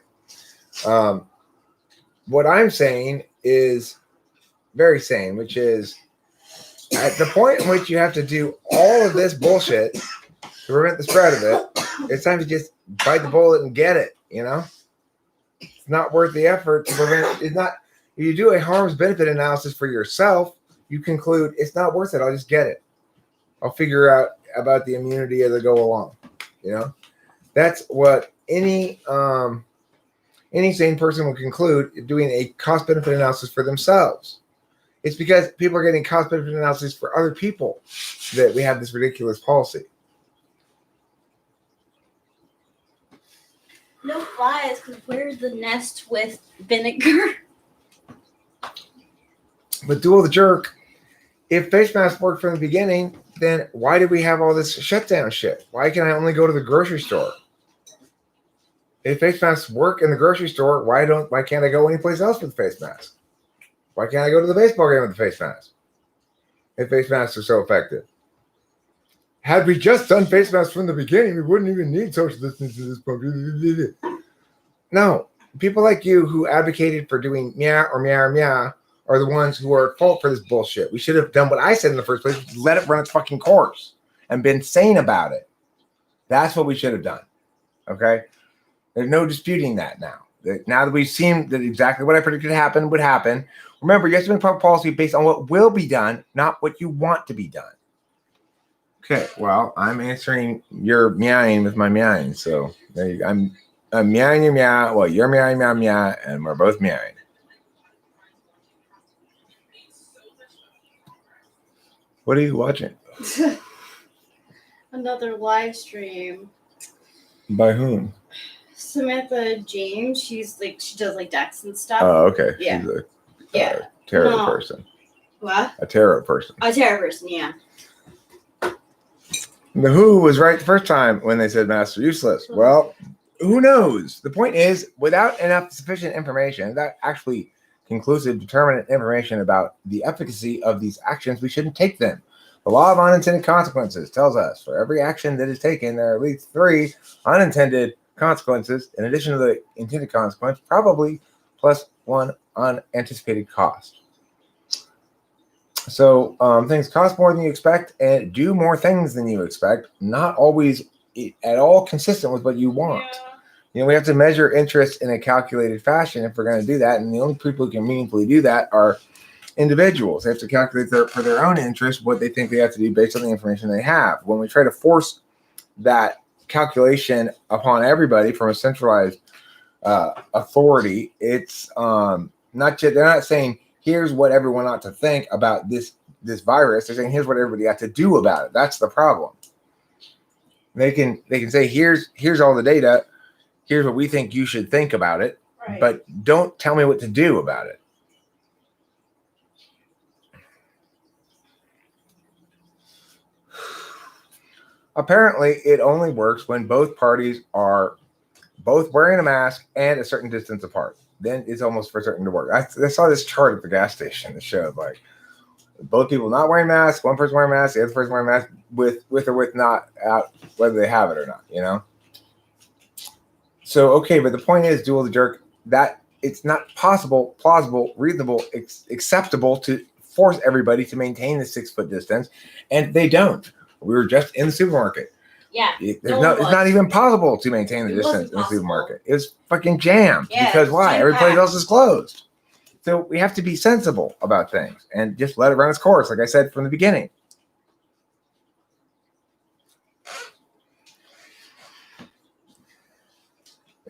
What I'm saying is very sane, which is at the point in which you have to do all of this bullshit to prevent the spread of it, it's time to just bite the bullet and get it, It's not worth the effort to prevent. It's not. If you do a harms benefit analysis for yourself, you conclude it's not worth it. I'll just get it. I'll figure out about the immunity as I go along. That's what any sane person will conclude doing a cost benefit analysis for themselves. It's because people are getting cost benefit analysis for other people that we have this ridiculous policy. No flies could wear the nest with vinegar. But dual the jerk, if face masks worked from the beginning, then why did we have all this shutdown shit? Why can I only go to the grocery store? If face masks work in the grocery store, why can't I go anyplace else with a face mask? Why can't I go to the baseball game with a face mask? If face masks are so effective. Had we just done face masks from the beginning, we wouldn't even need social distancing at this point. No, people like you who advocated for doing meow or meow or meow are the ones who are at fault for this bullshit. We should have done what I said in the first place, which is let it run its fucking course and been sane about it. That's what we should have done. Okay? There's no disputing that now. Now that we've seen that exactly what I predicted would happen, remember, you have to make public policy based on what will be done, not what you want to be done. Okay, well, I'm answering your meowing with my meowing. So I'm meowing your meow. Well, you're meowing meow meow, and we're both meowing. What are you watching? Another live stream. By whom? Samantha James. She does like decks and stuff. Oh, okay. Yeah. She's a tarot person. What? A tarot person. A tarot person, yeah. The WHO was right the first time when they said masks are useless. Well, who knows? The point is, without enough sufficient information, that actually conclusive, determinate information about the efficacy of these actions, we shouldn't take them. The law of unintended consequences tells us for every action that is taken, there are at least 3 unintended consequences in addition to the intended consequence, probably plus 1 unanticipated cost. So things cost more than you expect and do more things than you expect, not always at all consistent with what you want. Yeah. You know, we have to measure interest in a calculated fashion if we're going to do that. And the only people who can meaningfully do that are individuals. They have to calculate for their own interest what they think they have to do based on the information they have. When we try to force that calculation upon everybody from a centralized authority, it's not just, they're not saying, here's what everyone ought to think about this virus. They're saying, here's what everybody ought to do about it. That's the problem. They can say, here's all the data. Here's what we think you should think about it. Right. But don't tell me what to do about it. Apparently, it only works when both parties are both wearing a mask and a certain distance apart. Then it's almost for certain to work. I saw this chart at the gas station that showed like both people not wearing masks, one person wearing a mask, the other person wearing a mask with or with not out, whether they have it or not, you know? So, okay, but the point is, Duel the Jerk, that it's not possible, plausible, reasonable, acceptable to force everybody to maintain the 6-foot distance, and they don't. We were just in the supermarket. Yeah. It's not even possible to maintain the distance in the supermarket. It's fucking jammed. Yeah, because why? Every place else is closed. So we have to be sensible about things and just let it run its course, like I said from the beginning.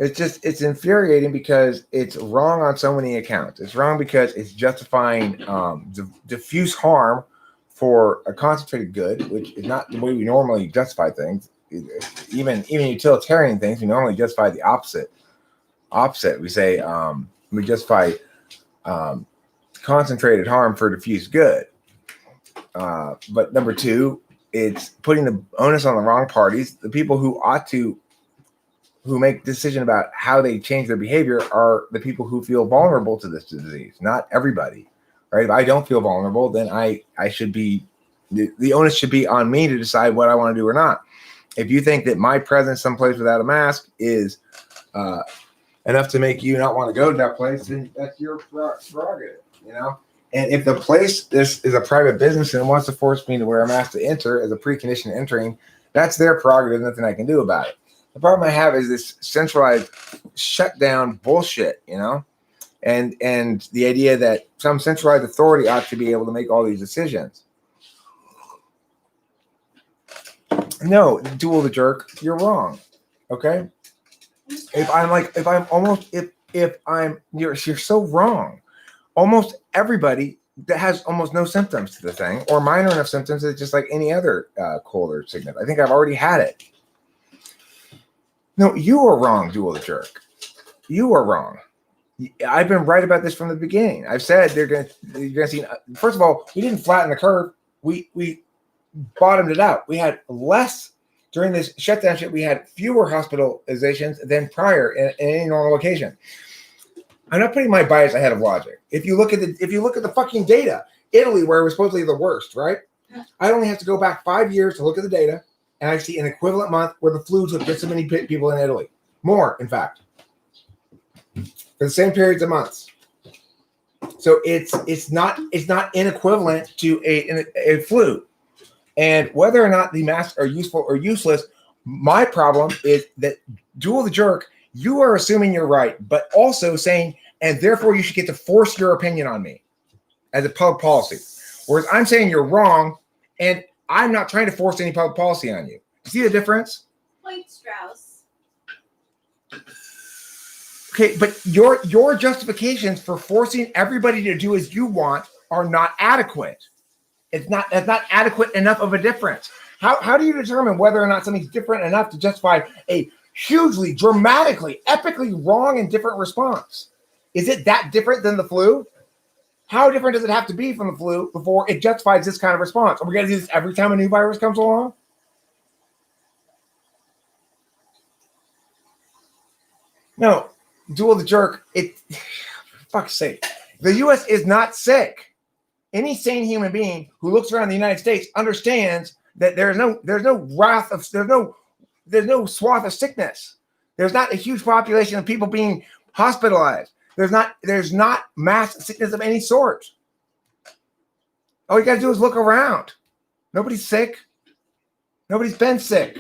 It's infuriating because it's wrong on so many accounts. It's wrong because it's justifying diffuse harm for a concentrated good, which is not the way we normally justify things. Even utilitarian things, we normally justify the opposite. We say we justify concentrated harm for diffuse good. But number 2, it's putting the onus on the wrong parties. The people who make decision about how they change their behavior are the people who feel vulnerable to this disease, not everybody. Right? If I don't feel vulnerable, then I should be, the onus should be on me to decide what I want to do or not. If you think that my presence someplace without a mask is enough to make you not want to go to that place, then that's your prerogative, you know? And if the place this is a private business and wants to force me to wear a mask to enter as a precondition to entering, that's their prerogative, nothing I can do about it. The problem I have is this centralized shutdown bullshit, you know? And the idea that some centralized authority ought to be able to make all these decisions. No, Duel the Jerk, you're wrong. Okay? You're so wrong. Almost everybody that has almost no symptoms to the thing, or minor enough symptoms, it's just like any other cold or sickness. I think I've already had it. No, you are wrong, Duel the Jerk. You are wrong. I've been right about this from the beginning. I've said you're gonna see. First of all, we didn't flatten the curve. We bottomed it out. We had less during this shutdown shit. We had fewer hospitalizations than prior in any normal occasion. I'm not putting my bias ahead of logic. If you look at the fucking data, Italy, where it was supposedly the worst, right? I only have to go back 5 years to look at the data, and I see an equivalent month where the flu took just as many people in Italy. More, in fact, for the same periods of months. So it's not inequivalent to a flu. And whether or not the masks are useful or useless, my problem is that Duel the Jerk, you are assuming you're right, but also saying, and therefore you should get to force your opinion on me as a public policy. Whereas I'm saying you're wrong, and I'm not trying to force any public policy on you. See the difference? Point, Strauss. Okay, but your justifications for forcing everybody to do as you want are not adequate. It's not adequate enough of a difference. How do you determine whether or not something's different enough to justify a hugely, dramatically, epically wrong and different response? Is it that different than the flu? How different does it have to be from the flu before it justifies this kind of response? Are we going to do this every time a new virus comes along? No, Duel the Jerk, for fuck's sake. The U.S. is not sick. Any sane human being who looks around the United States understands that there's no swath of sickness. There's not a huge population of people being hospitalized. There's not mass sickness of any sort. All you got to do is look around. Nobody's sick. Nobody's been sick,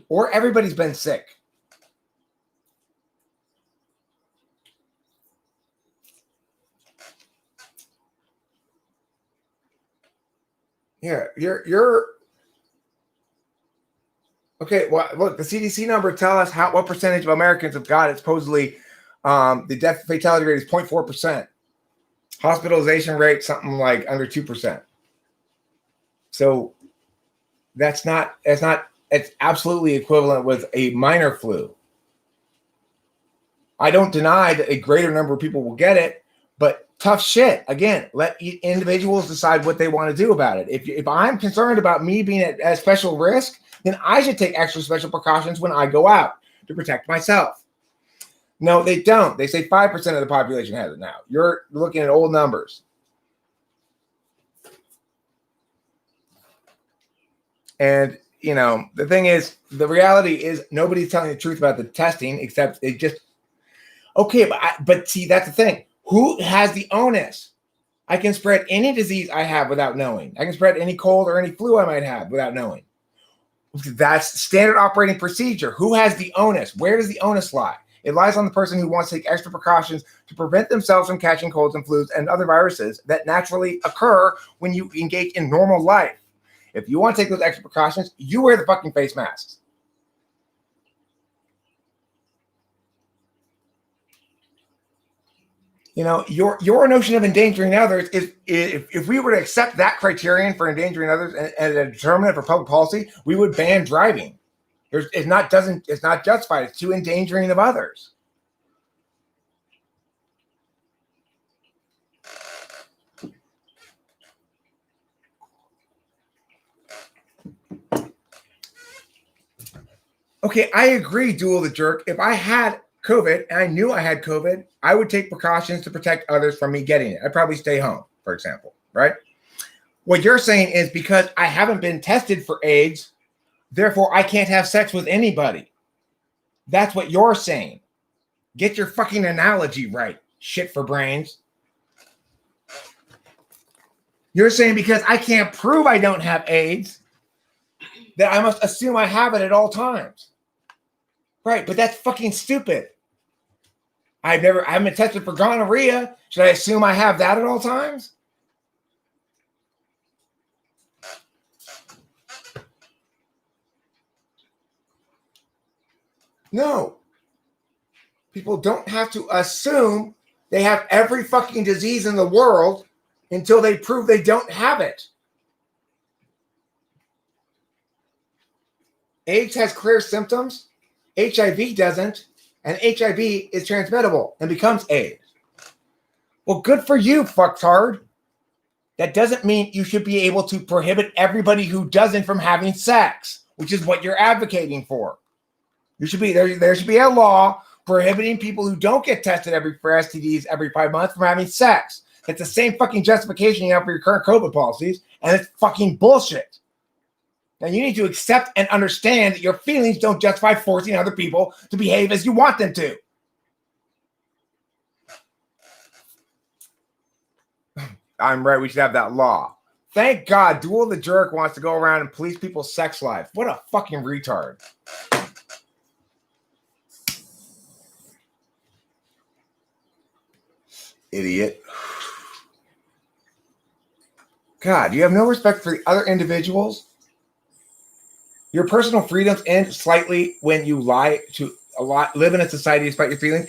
or everybody's been sick. Yeah, you're okay. Well, look, the CDC number tell us what percentage of Americans have got it. Supposedly, the death fatality rate is 0.4%. Hospitalization rate something like under 2%. So it's absolutely equivalent with a minor flu. I don't deny that a greater number of people will get it, but tough shit. Again, let individuals decide what they want to do about it. If I'm concerned about me being at special risk, then I should take extra special precautions when I go out to protect myself. No, they don't. They say 5% of the population has it now. You're looking at old numbers. And, the thing is, the reality is nobody's telling the truth about the testing, except it just, okay, but see, that's the thing. Who has the onus? I can spread any disease I have without knowing. I can spread any cold or any flu I might have without knowing. That's standard operating procedure. Who has the onus? Where does the onus lie? It lies on the person who wants to take extra precautions to prevent themselves from catching colds and flus and other viruses that naturally occur when you engage in normal life. If you want to take those extra precautions, you wear the fucking face masks. Your notion of endangering others is if we were to accept that criterion for endangering others and determine it for public policy, we would ban driving. It's not justified. It's too endangering of others. Okay, I agree, Duel the Jerk. If I had COVID and I knew I had COVID, I would take precautions to protect others from me getting it. I'd probably stay home, for example, right? What you're saying is because I haven't been tested for AIDS, therefore I can't have sex with anybody. That's what you're saying. Get your fucking analogy right, shit for brains. You're saying because I can't prove I don't have AIDS, that I must assume I have it at all times. Right, but that's fucking stupid. I haven't been tested for gonorrhea. Should I assume I have that at all times? No. People don't have to assume they have every fucking disease in the world until they prove they don't have it. AIDS has clear symptoms. HIV doesn't, and HIV is transmittable and becomes AIDS. Well, good for you, fucktard. That doesn't mean you should be able to prohibit everybody who doesn't from having sex, which is what you're advocating for. There should be a law prohibiting people who don't get tested for STDs every 5 months from having sex. It's the same fucking justification you have for your current COVID policies, And it's fucking bullshit. Now you need to accept and understand that your feelings don't justify forcing other people to behave as you want them to. I'm right, we should have that law. Thank God Duel the Jerk wants to go around and police people's sex life. What a fucking retard. Idiot. God, you have no respect for the other individuals. Your personal freedoms end slightly when you lie to a lot, live in a society despite your feelings.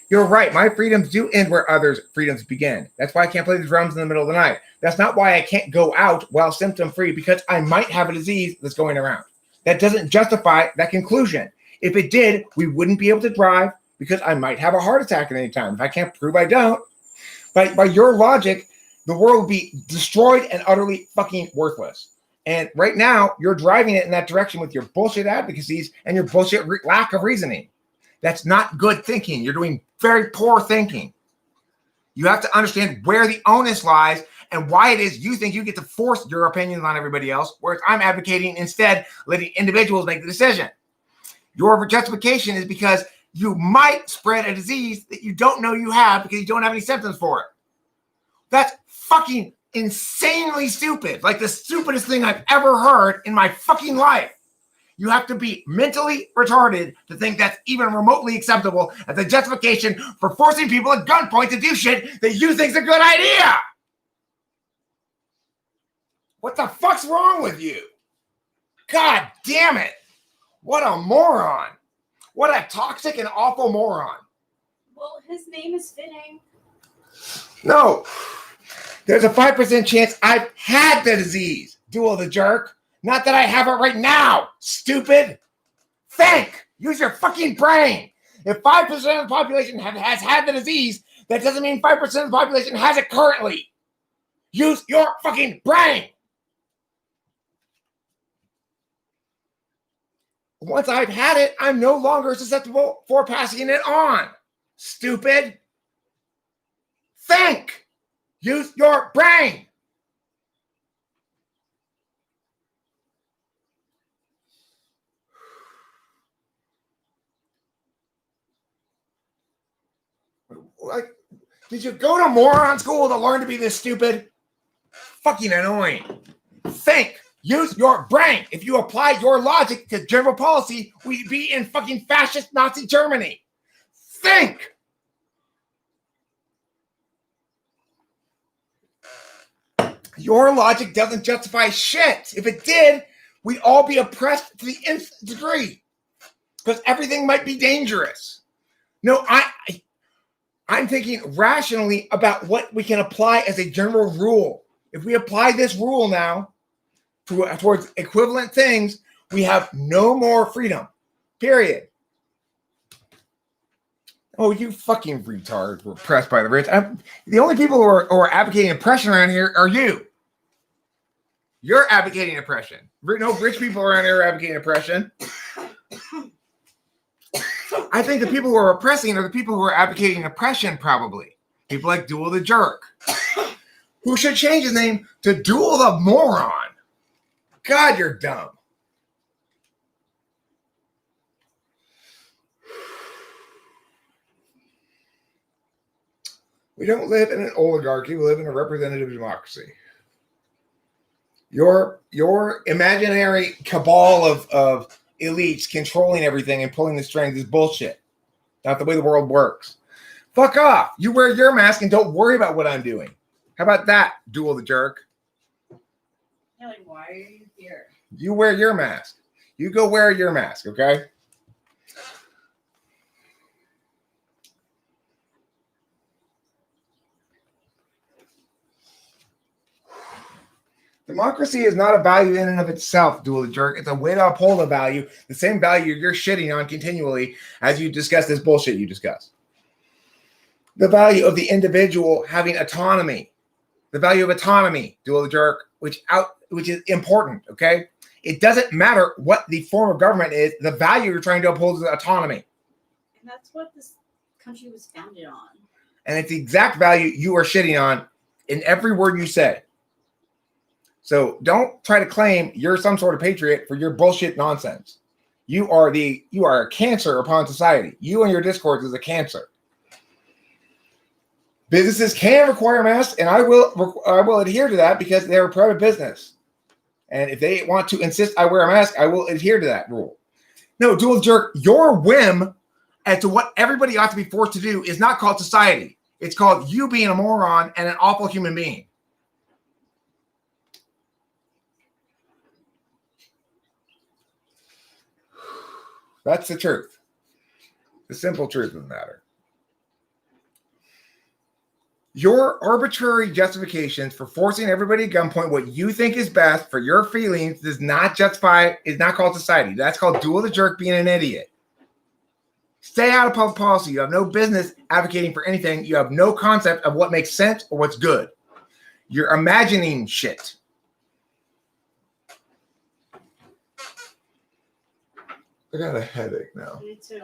You're right. My freedoms do end where others' freedoms begin. That's why I can't play the drums in the middle of the night. That's not why I can't go out while symptom-free, because I might have a disease that's going around. That doesn't justify that conclusion. If it did, we wouldn't be able to drive because I might have a heart attack at any time. If I can't prove I don't, by your logic, the world would be destroyed and utterly fucking worthless. And right now, you're driving it in that direction with your bullshit advocacies and your bullshit lack of reasoning. That's not good thinking. You're doing very poor thinking. You have to understand where the onus lies and why it is you think you get to force your opinions on everybody else, whereas I'm advocating instead letting individuals make the decision. Your justification is because you might spread a disease that you don't know you have because you don't have any symptoms for it. That's fucking insanely stupid. Like the stupidest thing I've ever heard in my fucking life. You have to be mentally retarded to think that's even remotely acceptable as a justification for forcing people at gunpoint to do shit that you think's a good idea. What the fuck's wrong with you? God damn it. What a moron. What a toxic and awful moron. Well, his name is fitting. No. There's a 5% chance I've had the disease, Duel the Jerk. Not that I have it right now, stupid. Think. Use your fucking brain. If 5% of the population has had the disease, that doesn't mean 5% of the population has it currently. Use your fucking brain. Once I've had it, I'm no longer susceptible for passing it on. Stupid. Think. Use your brain. Like, did you go to moron school to learn to be this stupid? Fucking annoying. Think. Use your brain. If you apply your logic to general policy, we'd be in fucking fascist Nazi Germany. Think. Your logic doesn't justify shit. If it did, we'd all be oppressed to the nth degree. Because everything might be dangerous. No, I'm thinking rationally about what we can apply as a general rule. If we apply this rule now towards equivalent things, we have no more freedom. Period. Oh, you fucking retard. We're oppressed by the rich. The only people who are advocating oppression around here are you. You're advocating oppression. No rich people around here are advocating oppression. I think the people who are oppressing are the people who are advocating oppression, probably. People like Duel the Jerk, who should change his name to Duel the Moron. God, you're dumb. We don't live in an oligarchy. We live in a representative democracy. Your imaginary cabal of elites controlling everything and pulling the strings is bullshit. Not the way the world works. Fuck off. You wear your mask and don't worry about what I'm doing. How about that, Duel the Jerk? Yeah, like, why are you here? You wear your mask. You go wear your mask, okay? Democracy is not a value in and of itself, Duel the Jerk. It's a way to uphold a value, the same value you're shitting on continually as you discuss this bullshit you discuss. The value of the individual having autonomy. The value of autonomy, Duel the Jerk, which is important, okay? It doesn't matter what the form of government is. The value you're trying to uphold is autonomy. And that's what this country was founded on. And it's the exact value you are shitting on in every word you say. So don't try to claim you're some sort of patriot for your bullshit nonsense. You are a cancer upon society. You and your discourse is a cancer. Businesses can require masks, and I will adhere to that because they're a private business. And if they want to insist I wear a mask, I will adhere to that rule. No, Duel Jerk, your whim as to what everybody ought to be forced to do is not called society. It's called you being a moron and an awful human being. That's the truth. The simple truth of the matter. Your arbitrary justifications for forcing everybody at gunpoint what you think is best for your feelings does not justify, is not called society. That's called Duel the Jerk being an idiot. Stay out of public policy. You have no business advocating for anything. You have no concept of what makes sense or what's good. You're imagining shit. I got a headache now. Me too.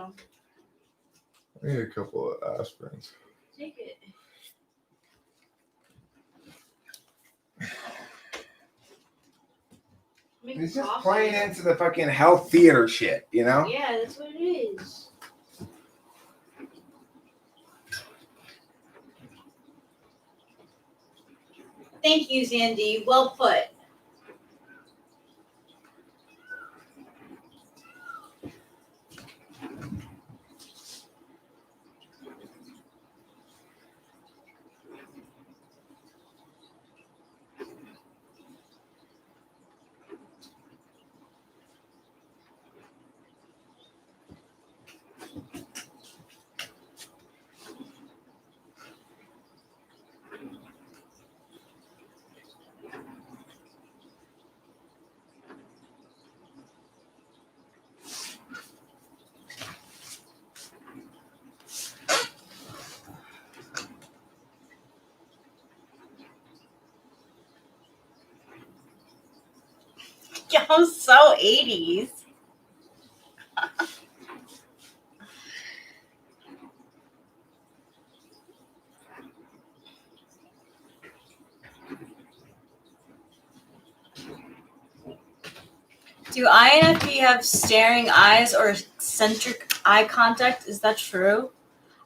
I need a couple of aspirins. Take it. It's just playing into the fucking health theater shit, you know? Yeah, that's what it is. Thank you, Zandy. Well put. Yo, so 80s. Do INFP have staring eyes or eccentric eye contact? Is that true?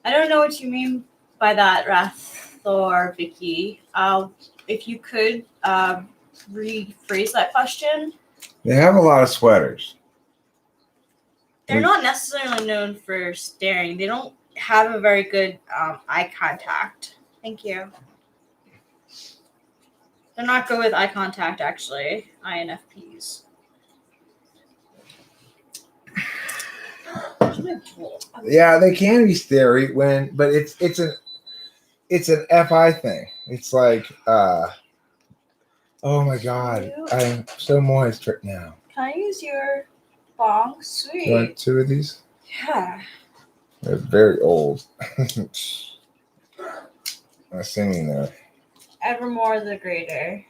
I don't know what you mean by that, Wrath or Vicky. If you could rephrase that question. They have a lot of sweaters. They're not necessarily known for staring. They don't have a very good eye contact. Thank you. They're not good with eye contact, actually, INFPs. Yeah, they can be scary but it's an FI thing. It's like oh my god, I'm so moist right now. Can I use your bong? Sweet. You want two of these? Yeah. They're very old. Assuming that. Evermore the Greater.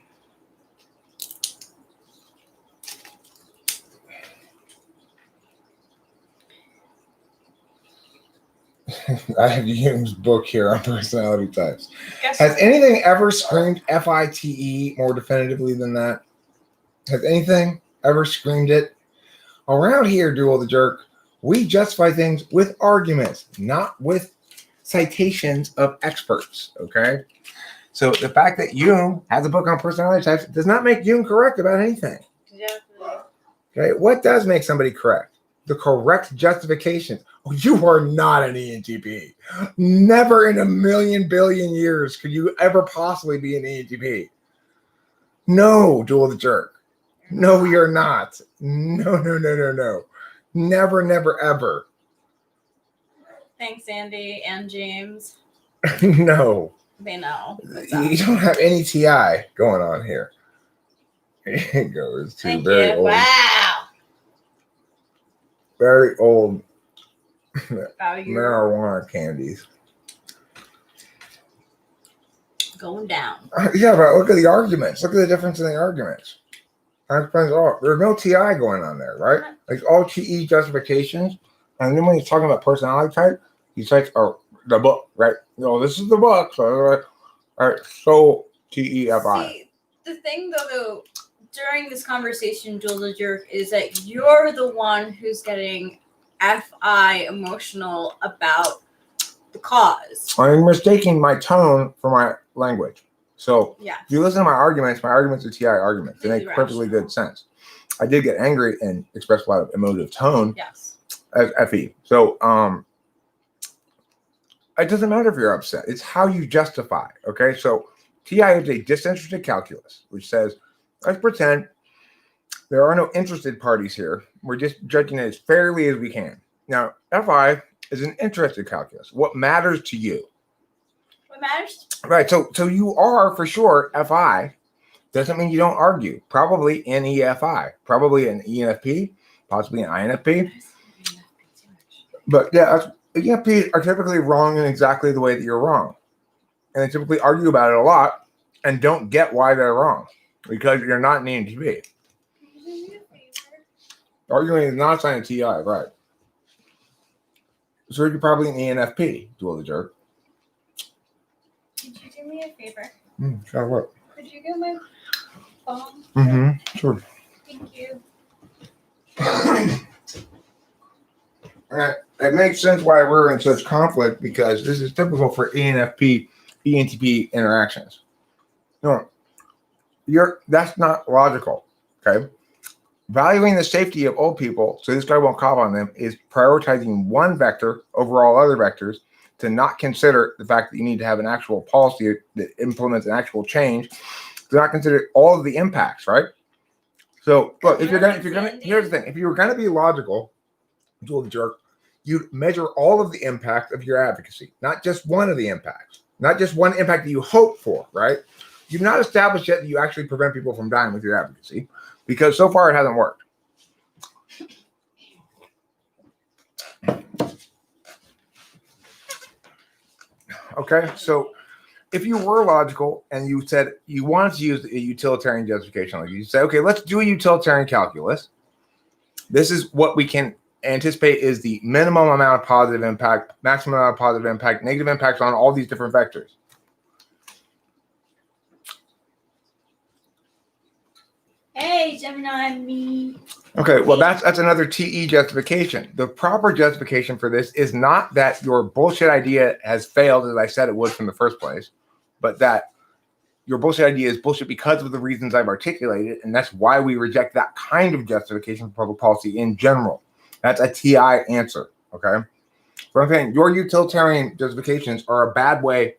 I have Jung's book here on personality types. Guess Has anything ever screamed FITE more definitively than that? Has anything ever screamed it? Around here, Duel the Jerk, we justify things with arguments, not with citations of experts, okay? So the fact that Jung has a book on personality types does not make Jung correct about anything. Exactly. Okay, what does make somebody correct? The correct justification. Oh, you are not an ENTP. Never in a million billion years could you ever possibly be an ENTP. No, Duel the Jerk. No, you're not. No. Never, never, ever. Thanks, Andy and James. No. They know. You don't have any TI going on here. It goes to Thank very you. old. Wow. Very old Value marijuana candies. going down. Yeah, but look at the arguments. Look at the difference in the arguments. There's no TI going on there, right? Like all TE justifications. And then when he's talking about personality type, he cites the book, right? No, this is the book. So, all right, so TEFI. See, the thing though, during this conversation, Joel the Jerk, is that you're the one who's getting FI emotional about the cause. I'm mistaking my tone for my language. So Yeah. if you listen to my arguments are TI arguments. They make Completely perfectly rational. good sense. I did get angry and express a lot of emotive tone Yes. as FE. So it doesn't matter if you're upset. It's how you justify. Okay. So TI is a disinterested calculus, which says, let's pretend there are no interested parties here. We're just judging it as fairly as we can. Now, FI is an interested calculus. What matters to you? What matters? Right. So you are for sure FI. Doesn't mean you don't argue. Probably NEFI, probably an ENFP, possibly an INFP. But yeah, ENFPs are typically wrong in exactly the way that you're wrong. And they typically argue about it a lot and don't get why they're wrong because you're not an ENTP. Arguing is not a sign of TI, right? So you're probably an ENFP, Duel the Jerk. Could you do me a favor? Sure, what? Could you get my phone? Mm-hmm, sure. Thank you. It makes sense why we're in such conflict because this is typical for ENFP, ENTP interactions. No, that's not logical, okay? Valuing the safety of old people so this guy won't cop on them is prioritizing one vector over all other vectors to not consider the fact that you need to have an actual policy that implements an actual change, to not consider all of the impacts, right? So look, if you're gonna here's the thing, if you were gonna be logical, Duel the Jerk, you'd measure all of the impact of your advocacy, not just one of the impacts, not just one impact that you hope for, right? You've not established yet that you actually prevent people from dying with your advocacy because so far it hasn't worked. Okay, so if you were logical and you said you wanted to use a utilitarian justification, like you say, okay, let's do a utilitarian calculus. This is what we can anticipate is the minimum amount of positive impact, maximum amount of positive impact, negative impacts on all these different vectors. Hey, Gemini, me. Okay, well, that's another TE justification. The proper justification for this is not that your bullshit idea has failed, as I said it would from the first place, but that your bullshit idea is bullshit because of the reasons I've articulated, and that's why we reject that kind of justification for public policy in general. That's a TI answer, okay? But I'm saying your utilitarian justifications are a bad way.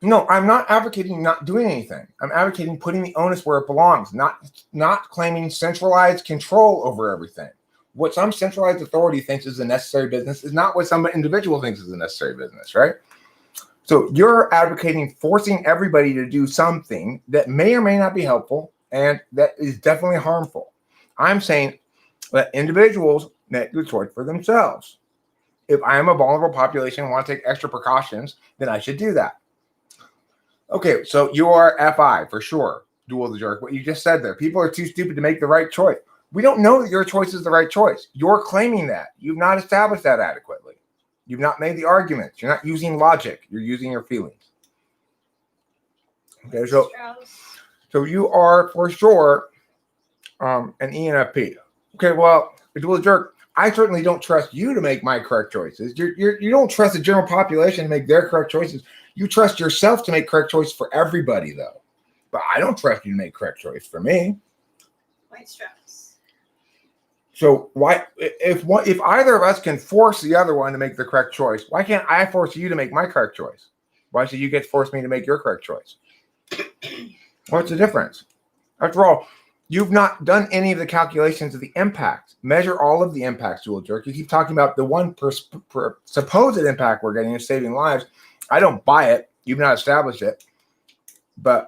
No, I'm not advocating not doing anything. I'm advocating putting the onus where it belongs, not claiming centralized control over everything. What some centralized authority thinks is a necessary business is not what some individual thinks is a necessary business, right? So you're advocating forcing everybody to do something that may or may not be helpful and that is definitely harmful. I'm saying let individuals make the choice for themselves. If I am a vulnerable population and want to take extra precautions, then I should do that. Okay, so you are FI for sure, Duel the Jerk. What you just said there, people are too stupid to make the right choice. We don't know that your choice is the right choice. You're claiming that. You've not established that adequately. You've not made the arguments. You're not using logic. You're using your feelings. Okay, so you are for sure an ENFP. Okay, well, Duel the Jerk, I certainly don't trust you to make my correct choices. You don't trust the general population to make their correct choices. You trust yourself to make correct choice for everybody, though. But I don't trust you to make correct choice for me. White stress. So why, if either of us can force the other one to make the correct choice, why can't I force you to make my correct choice? Why should you get to force me to make your correct choice? What's the difference? After all, you've not done any of the calculations of the impact. Measure all of the impacts, Duel Jerk. You keep talking about the one per supposed impact we're getting is saving lives. I don't buy it. You've not established it. But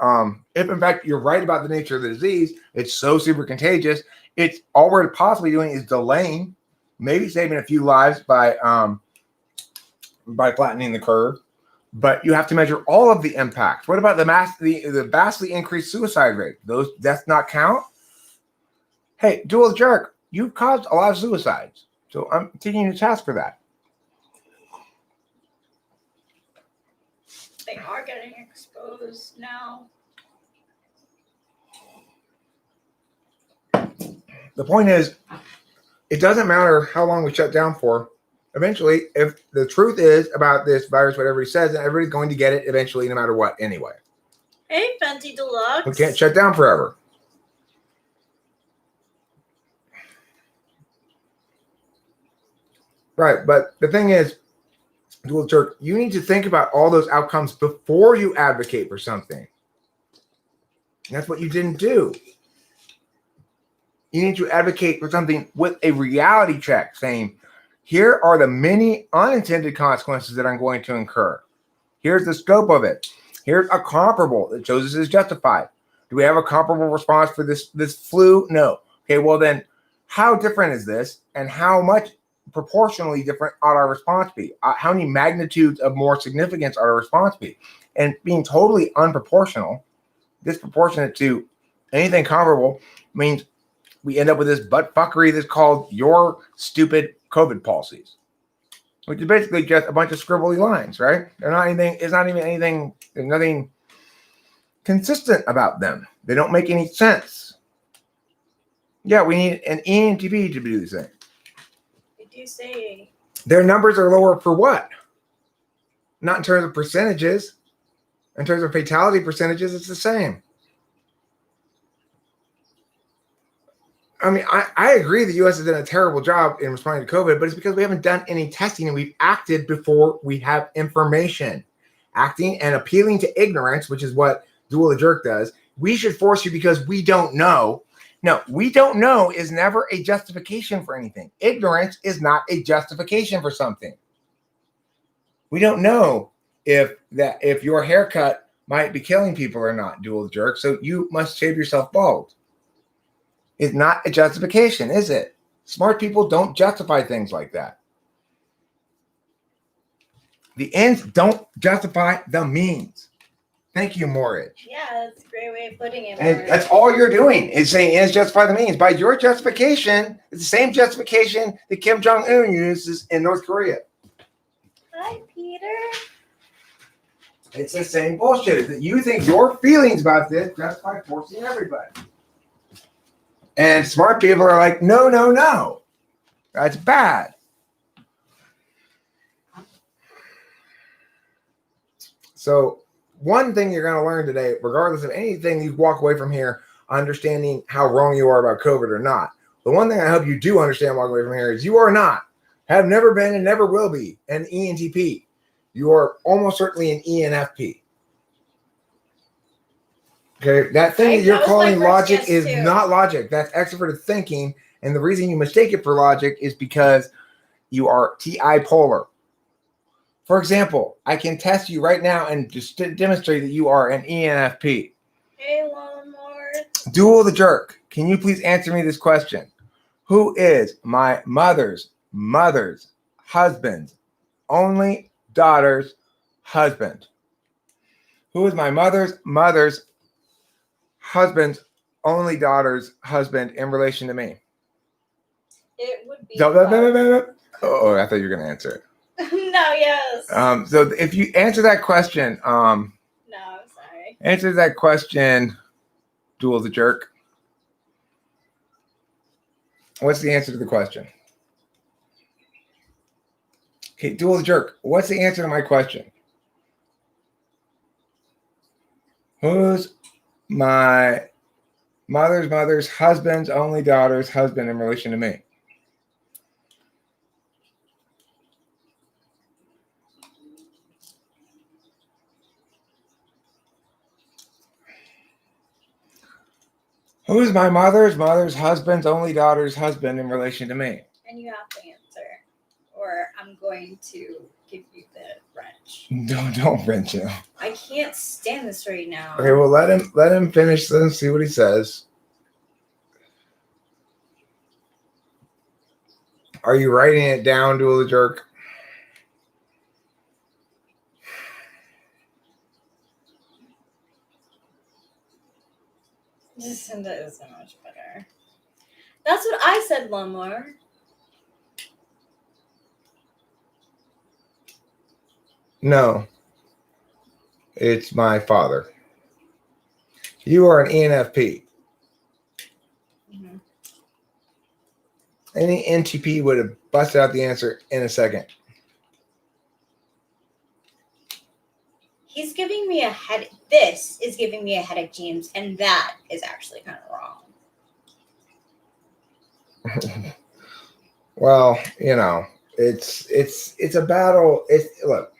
if in fact you're right about the nature of the disease, it's so super contagious. It's all we're possibly doing is delaying, maybe saving a few lives by flattening the curve. But you have to measure all of the impacts. What about the vastly increased suicide rate? Those deaths not count? Hey, Duel Jerk, you've caused a lot of suicides. So I'm taking you to task for that. They are getting exposed now. the point is, it doesn't matter how long we shut down for. Eventually, if the truth is about this virus, what everybody says, then everybody's going to get it eventually, no matter what, anyway. Hey, Fenty Deluxe. We can't shut down forever. Right, but the thing is, Dual Jerk, you need to think about all those outcomes before you advocate for something. That's what you didn't do. You need to advocate for something with a reality check, saying, here are the many unintended consequences that I'm going to incur. Here's the scope of it. Here's a comparable that shows this is justified. Do we have a comparable response for this flu? No. Okay, well then, how different is this, and how much proportionally different ought our response be? How many magnitudes of more significance ought our response be? And being totally unproportional, disproportionate to anything comparable, means we end up with this butt fuckery that's called your stupid COVID policies, which is basically just a bunch of scribbly lines, right? They're not anything. It's not even anything. There's nothing consistent about them. They don't make any sense. Yeah, we need an ENTP to do this thing. Did you say Their numbers are lower for what? Not in terms of percentages. In terms of fatality percentages, it's the same. I mean, I agree the U.S. has done a terrible job in responding to COVID, but it's because we haven't done any testing and we've acted before we have information. Acting and appealing to ignorance, which is what Duel the Jerk does. We should force you because we don't know. No, we don't know is never a justification for anything. Ignorance is not a justification for something. We don't know if your haircut might be killing people or not, Duel the Jerk, so you must shave yourself bald. It's not a justification, is it? Smart people don't justify things like that. The ends don't justify the means. Thank you, Morridge. Yeah, that's a great way of putting it. And that's all you're doing is saying ends justify the means. By your justification, it's the same justification that Kim Jong-un uses in North Korea. Hi, Peter. It's the same bullshit. That you think your feelings about this justify forcing everybody. And smart people are like, no, no, no. That's bad. So one thing you're going to learn today, regardless of anything you walk away from here, understanding how wrong you are about COVID or not. The one thing I hope you do understand walking away from here is you are not, have never been, and never will be an ENTP. You are almost certainly an ENFP. Okay, that thing that you're calling logic is not logic. That's extroverted thinking. And the reason you mistake it for logic is because you are TI polar. For example, I can test you right now and just demonstrate that you are an ENFP. Hey, Lawnmower. Duel the Jerk, can you please answer me this question? Who is my mother's husband's only daughter's husband? Who is my mother's husband's only daughter's husband in relation to me? It would be. Oh, I thought you were going to answer it. No, yes. So if you answer that question, no, I'm sorry. Answer that question, Duel the Jerk. What's the answer to the question? Okay, Duel the Jerk. What's the answer to my question? Who's my mother's husband's only daughter's husband in relation to me? Who's my mother's husband's only daughter's husband in relation to me? And you have to answer, or I'm going to give you the wrench. Don't wrench him. I can't stand this right now. Okay, well let him finish. Let him see what he says. Are you writing it down, Duel the Jerk? That is so much better. That's what I said, Lawnmower. No. It's my father. You are an ENFP. Mm-hmm. Any NTP would have busted out the answer in a second. He's giving me a head. This is giving me a headache, James, and that is actually kind of wrong. Well, it's a battle. Look,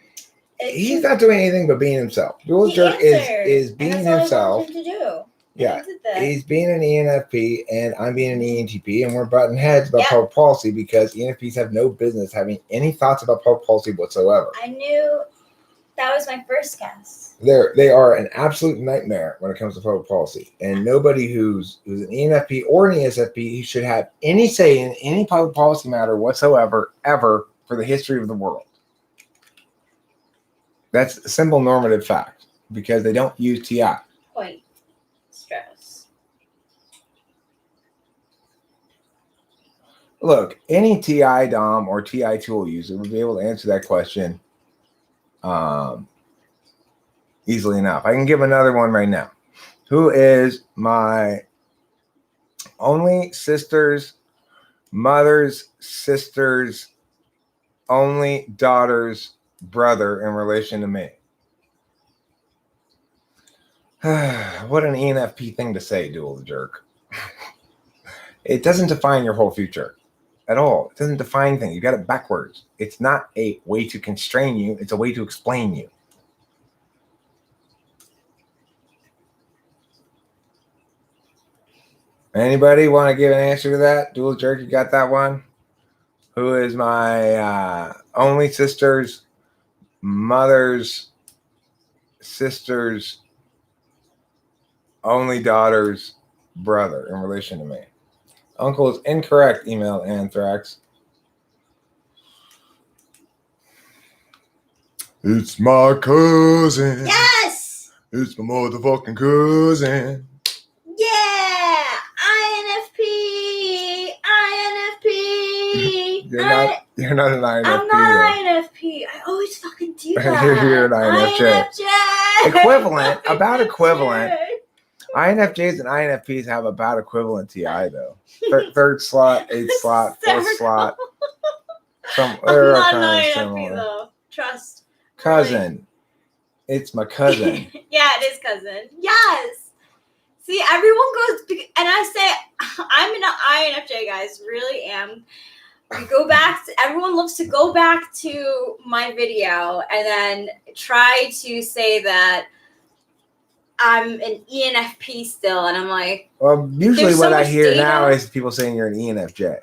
he's not doing anything but being himself. Dual Jerk is being himself. To do. Yeah, he's being an ENFP, and I'm being an ENTP, and we're butting heads about public policy because ENFPs have no business having any thoughts about public policy whatsoever. I knew that was my first guess. They are an absolute nightmare when it comes to public policy, and nobody who's an ENFP or an ESFP should have any say in any public policy matter whatsoever, ever, for the history of the world. That's a simple normative fact because they don't use TI. Point. Stress. Look, any TI DOM or TI tool user would be able to answer that question easily enough. I can give another one right now. Who is my only sister's mother's sister's only daughter's brother in relation to me? What an ENFP thing to say, Dual Jerk. It doesn't define your whole future at all. It doesn't define things. You got it backwards. It's not a way to constrain you. It's a way to explain you. Anybody want to give an answer to that? Dual Jerk, you got that one? Who is my only sister's mother's sister's only daughter's brother in relation to me? Uncle is incorrect, email Anthrax. It's my cousin. Yes! It's my motherfucking cousin. Yeah! INFP! INFP! You're not an INFP. I'm not an INFP. I always fucking do that. You're an INFJ. INFJ! Equivalent. About equivalent. INFJs and INFPs have about equivalent TI though. Third slot, eighth slot, fourth slot. I'm not an INFP though. Trust. Cousin. It's my cousin. Yeah, it is cousin. Yes. See, everyone goes, and I say, I'm an INFJ, guys. Really am. We go back to, everyone loves to go back to my video and then try to say that I'm an ENFP still, and I'm like, well, usually what I hear now is people saying you're an ENFJ.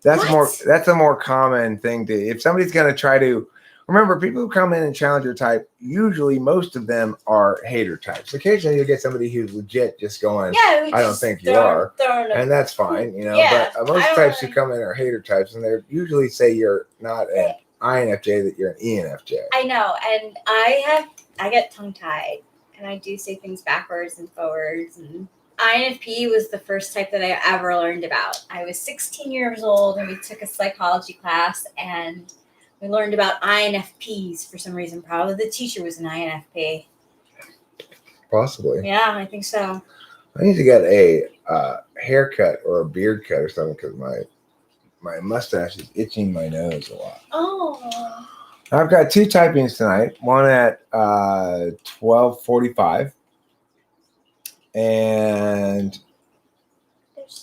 That's a more common thing to, if somebody's going to try to, remember, people who come in and challenge your type, usually most of them are hater types. Occasionally you'll get somebody who's legit just going, I don't think you are. And that's fine, but most types who come in are hater types, and they usually say you're not an INFJ, that you're an ENFJ. I know, and I get tongue-tied, and I do say things backwards and forwards, and INFP was the first type that I ever learned about. I was 16 years old, and we took a psychology class, and we learned about INFPs for some reason. Probably the teacher was an INFP. Possibly. Yeah, I think so. I need to get a haircut or a beard cut or something because my mustache is itching my nose a lot. Oh. I've got two typings tonight. One at 12:45, and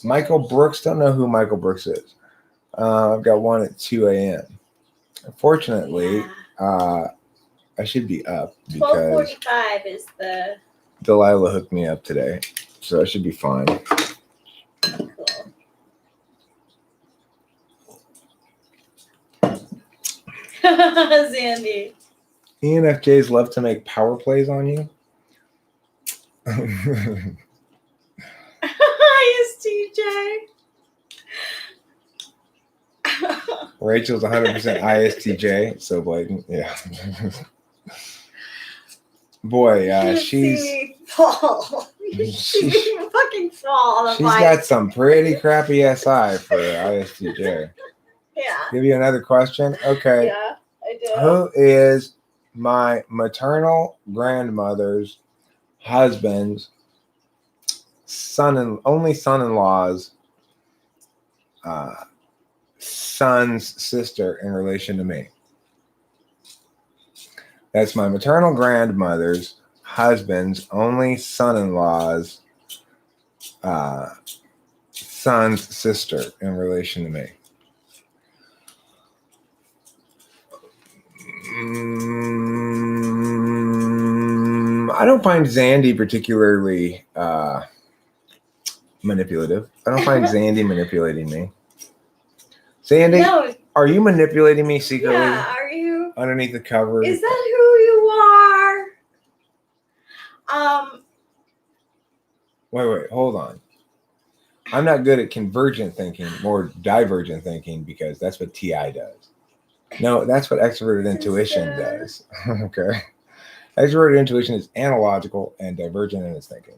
Michael Brooks. Don't know who Michael Brooks is. I've got one at 2 a.m. Unfortunately, I should be up because 12:45 is the Delilah hooked me up today, so I should be fine. Cool. Zandy. ENFJs love to make power plays on you. ISTJ. Rachel's 100% ISTJ, so blatant. Yeah. Boy, she's fall. She fucking fall. She's got some pretty crappy SI for ISTJ. Yeah. Give you another question? Okay. Yeah, I do. Who is my maternal grandmother's husband's only son-in-law's son's sister in relation to me. That's my maternal grandmother's husband's only son-in-law's son's sister in relation to me. I don't find Zandy particularly manipulative. I don't find Zandy manipulating me. Zandy, No, are you manipulating me secretly yeah, are you? underneath the cover? Is that who you are? Wait, hold on. I'm not good at convergent thinking, more divergent thinking, because that's what TI does. No, that's what extroverted intuition does. Okay. Extroverted intuition is analogical and divergent in its thinking.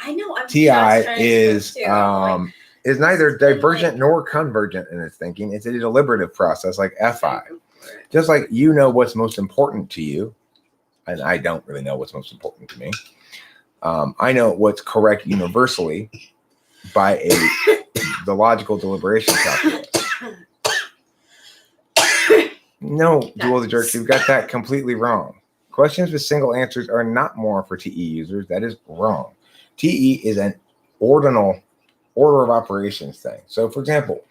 I know. I'm TI just trying to is too. I'm like, is neither this has been divergent like- nor convergent in its thinking. It's a deliberative process like FI. go for it. Just like you know what's most important to you, and I don't really know what's most important to me. I know what's correct universally by the logical deliberation calculus. No, Dual the Jerk, you've got that completely wrong. Questions with single answers are not more for TE users. That is wrong. TE is an ordinal order of operations thing. So, for example,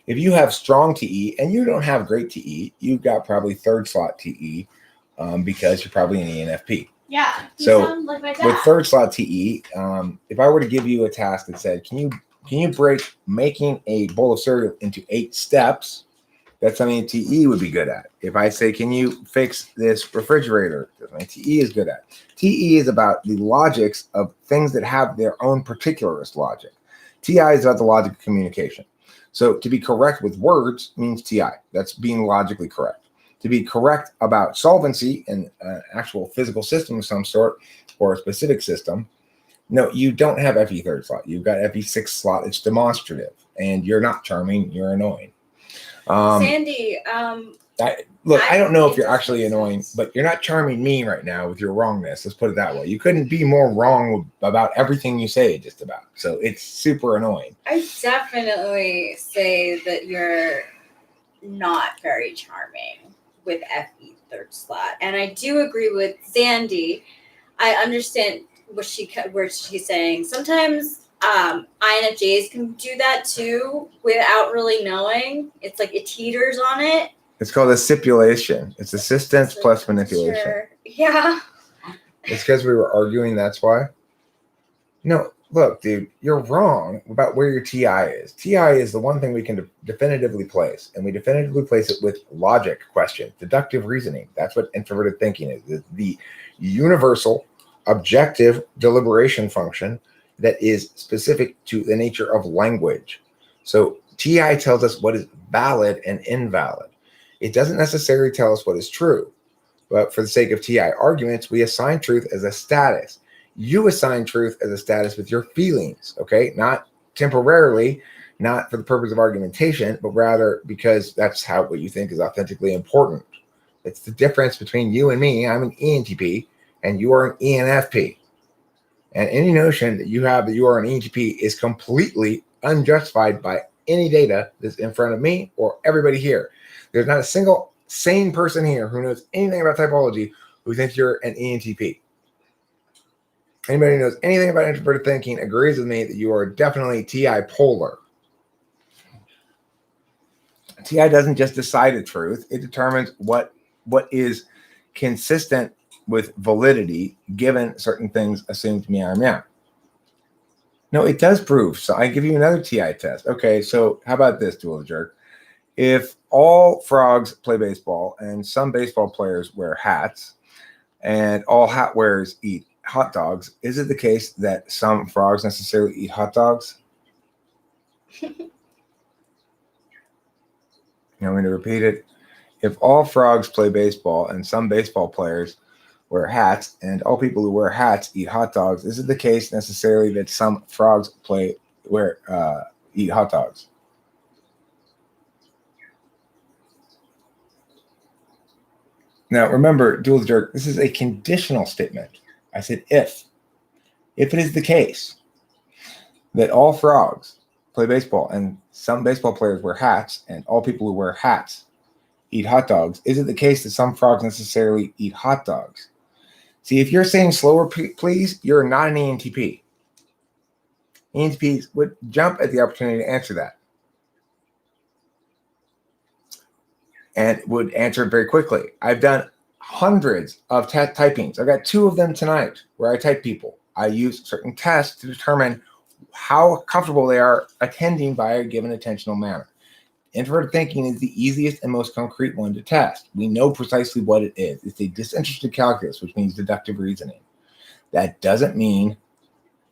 if you have strong TE and you don't have great TE, you've got probably third slot TE because you're probably an ENFP. Yeah. You So, sound like my dad. With third slot TE, if I were to give you a task that said, can you break making a bowl of cereal into 8 steps? That's something TE would be good at. If I say, can you fix this refrigerator? That's something TE is good at. TE is about the logics of things that have their own particularist logic. TI is about the logic of communication. So to be correct with words means TI. That's being logically correct. To be correct about solvency in an actual physical system of some sort or a specific system, no, you don't have FE third slot. You've got FE sixth slot. It's demonstrative. And you're not charming. You're annoying. Sandy, I don't know if you're actually annoying, but you're not charming me right now with your wrongness. Let's put it that way. You couldn't be more wrong about everything you say, just about. So it's super annoying. I definitely say that you're not very charming with FE third slot, and I do agree with Sandy. I understand where she's saying. Sometimes INFJs can do that too without really knowing. It's like it teeters on it. It's called assipulation. It's assistance plus manipulation. Sure. Yeah. It's because we were arguing, that's why. No, look, dude, you're wrong about where your TI is. TI is the one thing we can definitively place, and we definitively place it with logic questions, deductive reasoning. That's what introverted thinking is. It's the universal, objective deliberation function that is specific to the nature of language. So TI tells us what is valid and invalid. It doesn't necessarily tell us what is true. But for the sake of TI arguments, we assign truth as a status. You assign truth as a status with your feelings, okay? Not temporarily, not for the purpose of argumentation, but rather because that's what you think is authentically important. It's the difference between you and me. I'm an ENTP, and you are an ENFP. And any notion that you have that you are an ENTP is completely unjustified by any data that's in front of me or everybody here. There's not a single sane person here who knows anything about typology who thinks you're an ENTP. Anybody who knows anything about introverted thinking agrees with me that you are definitely TI polar. TI doesn't just decide a truth. It determines what is consistent with validity given certain things assumed meow. No, it does prove. So I give you another TI test. Okay, so how about this, Dual the Jerk? If all frogs play baseball and some baseball players wear hats and all hat wearers eat hot dogs, is it the case that some frogs necessarily eat hot dogs? You want me to repeat it? If all frogs play baseball and some baseball players wear hats and all people who wear hats eat hot dogs, is it the case necessarily that some frogs eat hot dogs? Now, remember, Dual the Jerk, this is a conditional statement. I said if. If it is the case that all frogs play baseball, and some baseball players wear hats, and all people who wear hats eat hot dogs. Is it the case that some frogs necessarily eat hot dogs? See, if you're saying slower, please, you're not an ENTP. ENTPs would jump at the opportunity to answer that and would answer it very quickly. I've done hundreds of typings. I've got 2 of them tonight where I type people. I use certain tests to determine how comfortable they are attending by a given attentional manner. Introverted thinking is the easiest and most concrete one to test. We know precisely what it is. It's a disinterested calculus, which means deductive reasoning. That doesn't mean,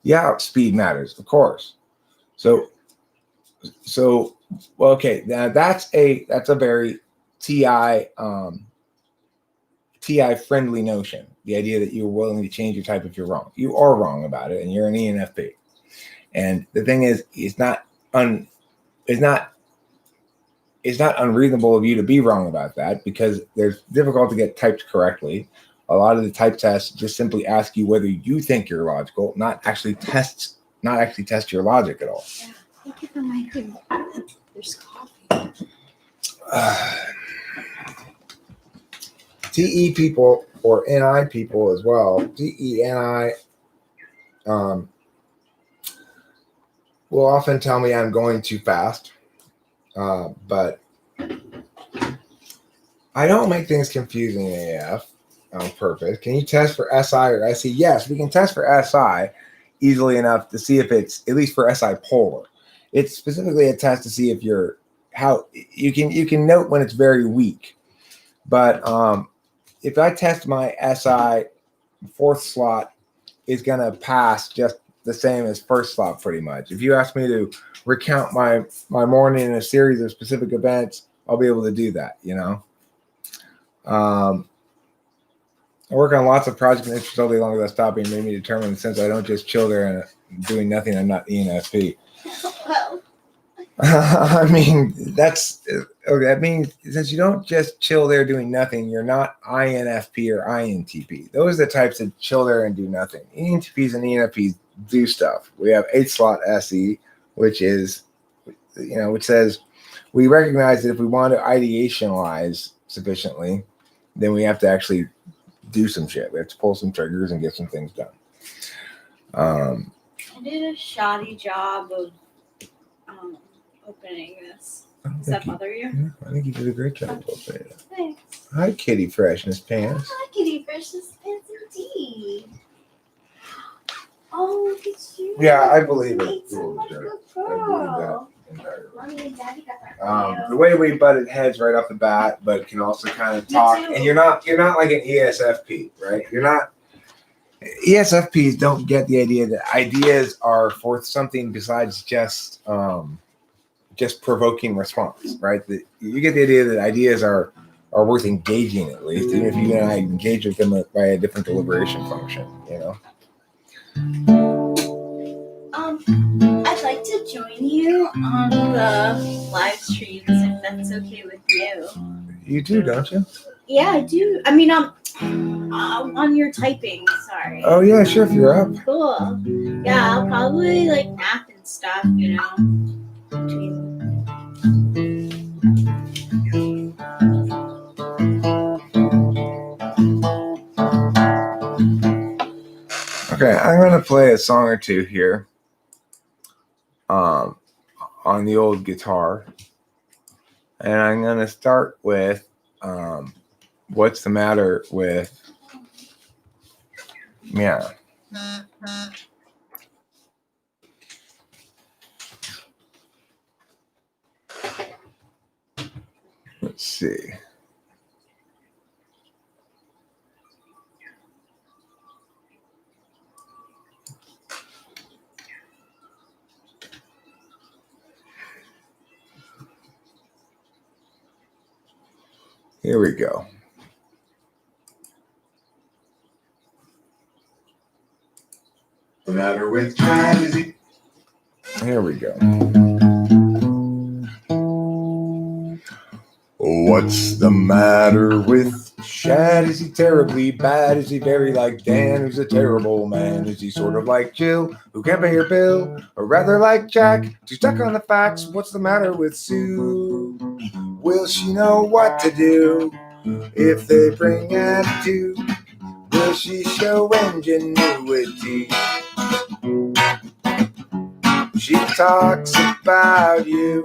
yeah, speed matters, of course. So well, okay, now that's a very TI friendly notion. The idea that you're willing to change your type if you're wrong. You are wrong about it, and you're an ENFP. And the thing is, it's not unreasonable of you to be wrong about that, because there's difficult to get typed correctly. A lot of the type tests just simply ask you whether you think you're logical, not actually test your logic at all. Yeah. Thank you for my food. There's coffee. TE people, or NI people as well, TE, NI, will often tell me I'm going too fast. But I don't make things confusing AF on purpose. Can you test for SI or SE? Yes, we can test for SI easily enough to see if it's, at least for SI polar. It's specifically a test to see if you're, how you can note when it's very weak. But if I test my SI, 4th slot is going to pass just the same as 1st slot pretty much. If you ask me to recount my morning in a series of specific events, I'll be able to do that, you know. I work on lots of projects and interests all day long without stopping, made me determine, since I don't just chill there and doing nothing, I'm not ENFP. Well, I mean, that's okay. That means since you don't just chill there doing nothing, you're not INFP or INTP. Those are the types that chill there and do nothing. ENTPs and ENFPs do stuff. We have 8 slot SE, which is, which says we recognize that if we want to ideationalize sufficiently, then we have to actually do some shit. We have to pull some triggers and get some things done. I did a shoddy job of opening this. Does that bother you? Yeah, I think you did a great job opening it. Thanks. Hi, Kitty Freshness Pants. Hi, Kitty Freshness Pants indeed. Oh, look at you. Yeah, I believe it. It's so much good I believe that girl. entirely. Mommy and Daddy got that for you. The way we butted heads right off the bat, but can also kind of talk. too. And you're not like an ESFP, right? You're not. ESFPs don't get the idea that ideas are for something besides just provoking response, right? You get the idea that ideas are worth engaging, at least, even if you and I engage with them by a different deliberation function, you know. I'd like to join you on the live streams if that's okay with you. You do, don't you? Yeah, I do. I mean, on your typing. Sorry. Oh yeah, sure. If you're up. Cool. Yeah, I'll probably like nap and stuff, you know. Okay, I'm gonna play a song or two here. On the old guitar, and I'm gonna start with "What's the Matter with." Yeah. Let's see. Here we go. The matter with Chad is he? Here we go. What's the matter with Shad, is he terribly bad? Is he very like Dan, who's a terrible man? Is he sort of like Jill, who can't pay her bill? Or rather like Jack, too stuck on the facts? What's the matter with Sue? Will she know what to do if they bring attitude? Will she show ingenuity? She talks about you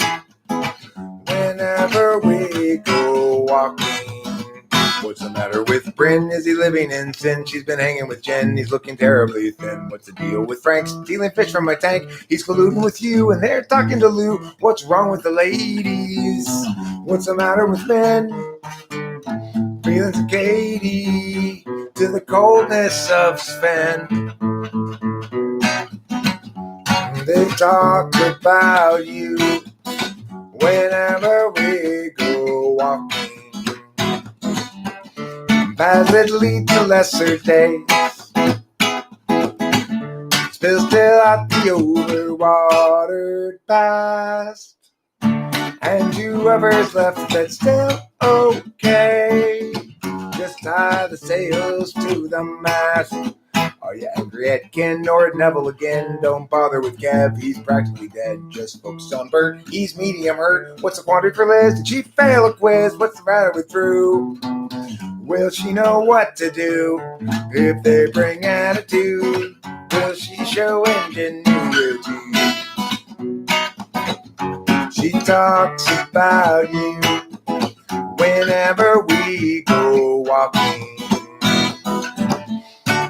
whenever we go walking. What's the matter with Bryn? Is he living in sin? She's been hanging with Jen. He's looking terribly thin. What's the deal with Frank stealing fish from my tank? He's colluding with you and they're talking to Lou. What's wrong with the ladies? What's the matter with Ben? Feelings of Katie to the coldness of Sven. They talk about you whenever we go walking. Paths that lead to lesser days. Spill still out the overwatered past. And whoever's left that's still okay, just tie the sails to the mast. Are you angry at Ken or at Neville again? Don't bother with Kev, he's practically dead. Just focus on Bert, he's medium hurt. What's the quandary for Liz? Did she fail a quiz? What's the matter with Drew? Will she know what to do if they bring attitude? Will she show ingenuity? She talks about you whenever we go walking.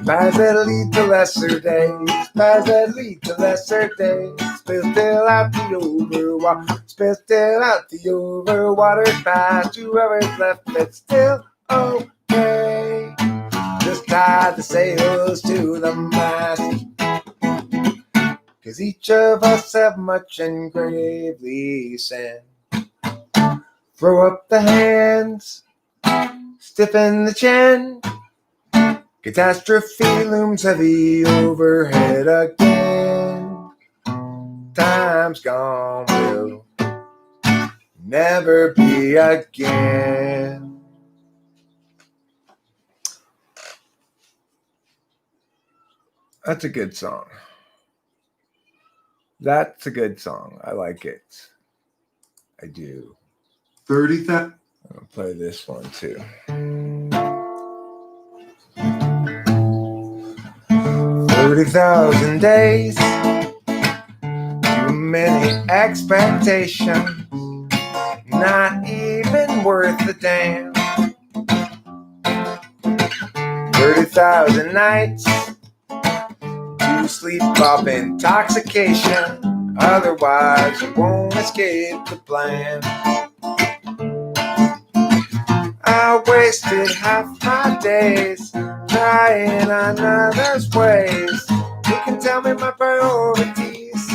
Paths that lead to lesser days, paths that lead to lesser days. Spill still out the overwatered past. Whoever's left that's still okay, just tie the sails to the mast. 'Cause each of us have much and gravely sinned. Throw up the hands, stiffen the chin. Catastrophe looms heavy overhead again. Time's gone will never be again. That's a good song. That's a good song. I like it. I do. 30,000. I'll play this one too. 30,000 days, too many expectations, not even worth a damn. 30,000 nights, to sleep off intoxication, otherwise you won't escape the plan. I wasted half my days trying another's ways. You can tell me my priorities.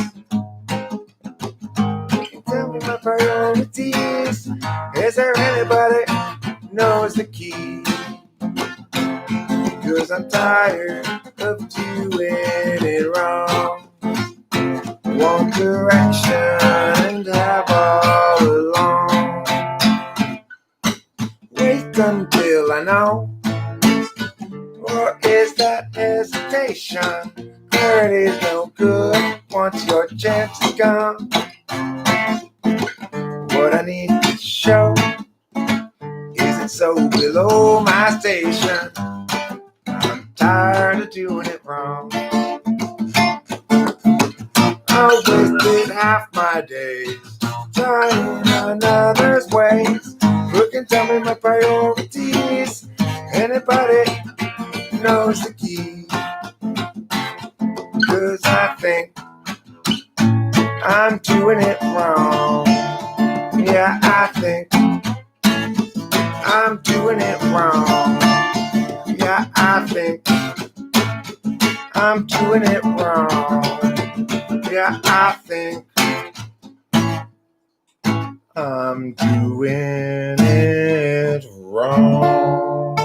You can tell me my priorities. Is there anybody who knows the key? 'Cause I'm tired of doing it wrong. One direction and have all along. Wait until I know. Or is that hesitation? Clarity is no good once your chance is gone. What I need to show isn't so below my station. I'm tired of doing it wrong. I wasted half my days trying another's ways. Who can tell me my priorities? Anybody knows the key? 'Cause I think I'm doing it wrong. Yeah, I think I'm doing it wrong. Yeah, I think I'm doing it wrong. Yeah, I think I'm doing it wrong.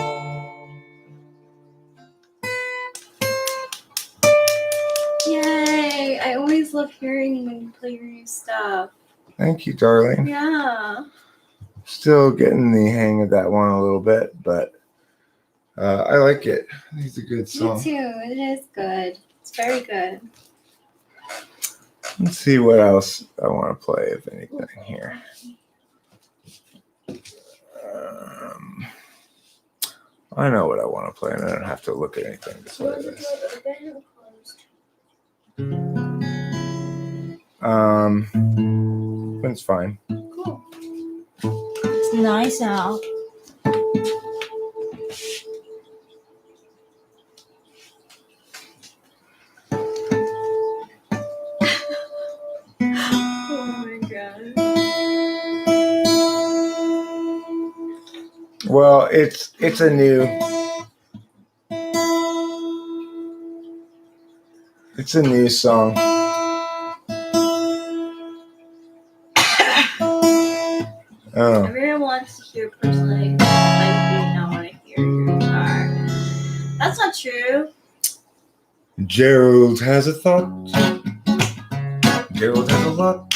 Yay! I always love hearing when you play your new stuff. Thank you, darling. Yeah. Still getting the hang of that one a little bit, but I like it. I think it's a good Me song. too. It is good. It's very good. Let's see what else I want to play, if anything, here. I know what I want to play, and I don't have to look at anything to play this. It's fine. Cool. It's nice out. Oh my god. Well, it's a new song. Oh, Everyone wants to hear personally, like you don't want to hear your guitar. That's not true. Gerald has a thought. Gerald has a lot.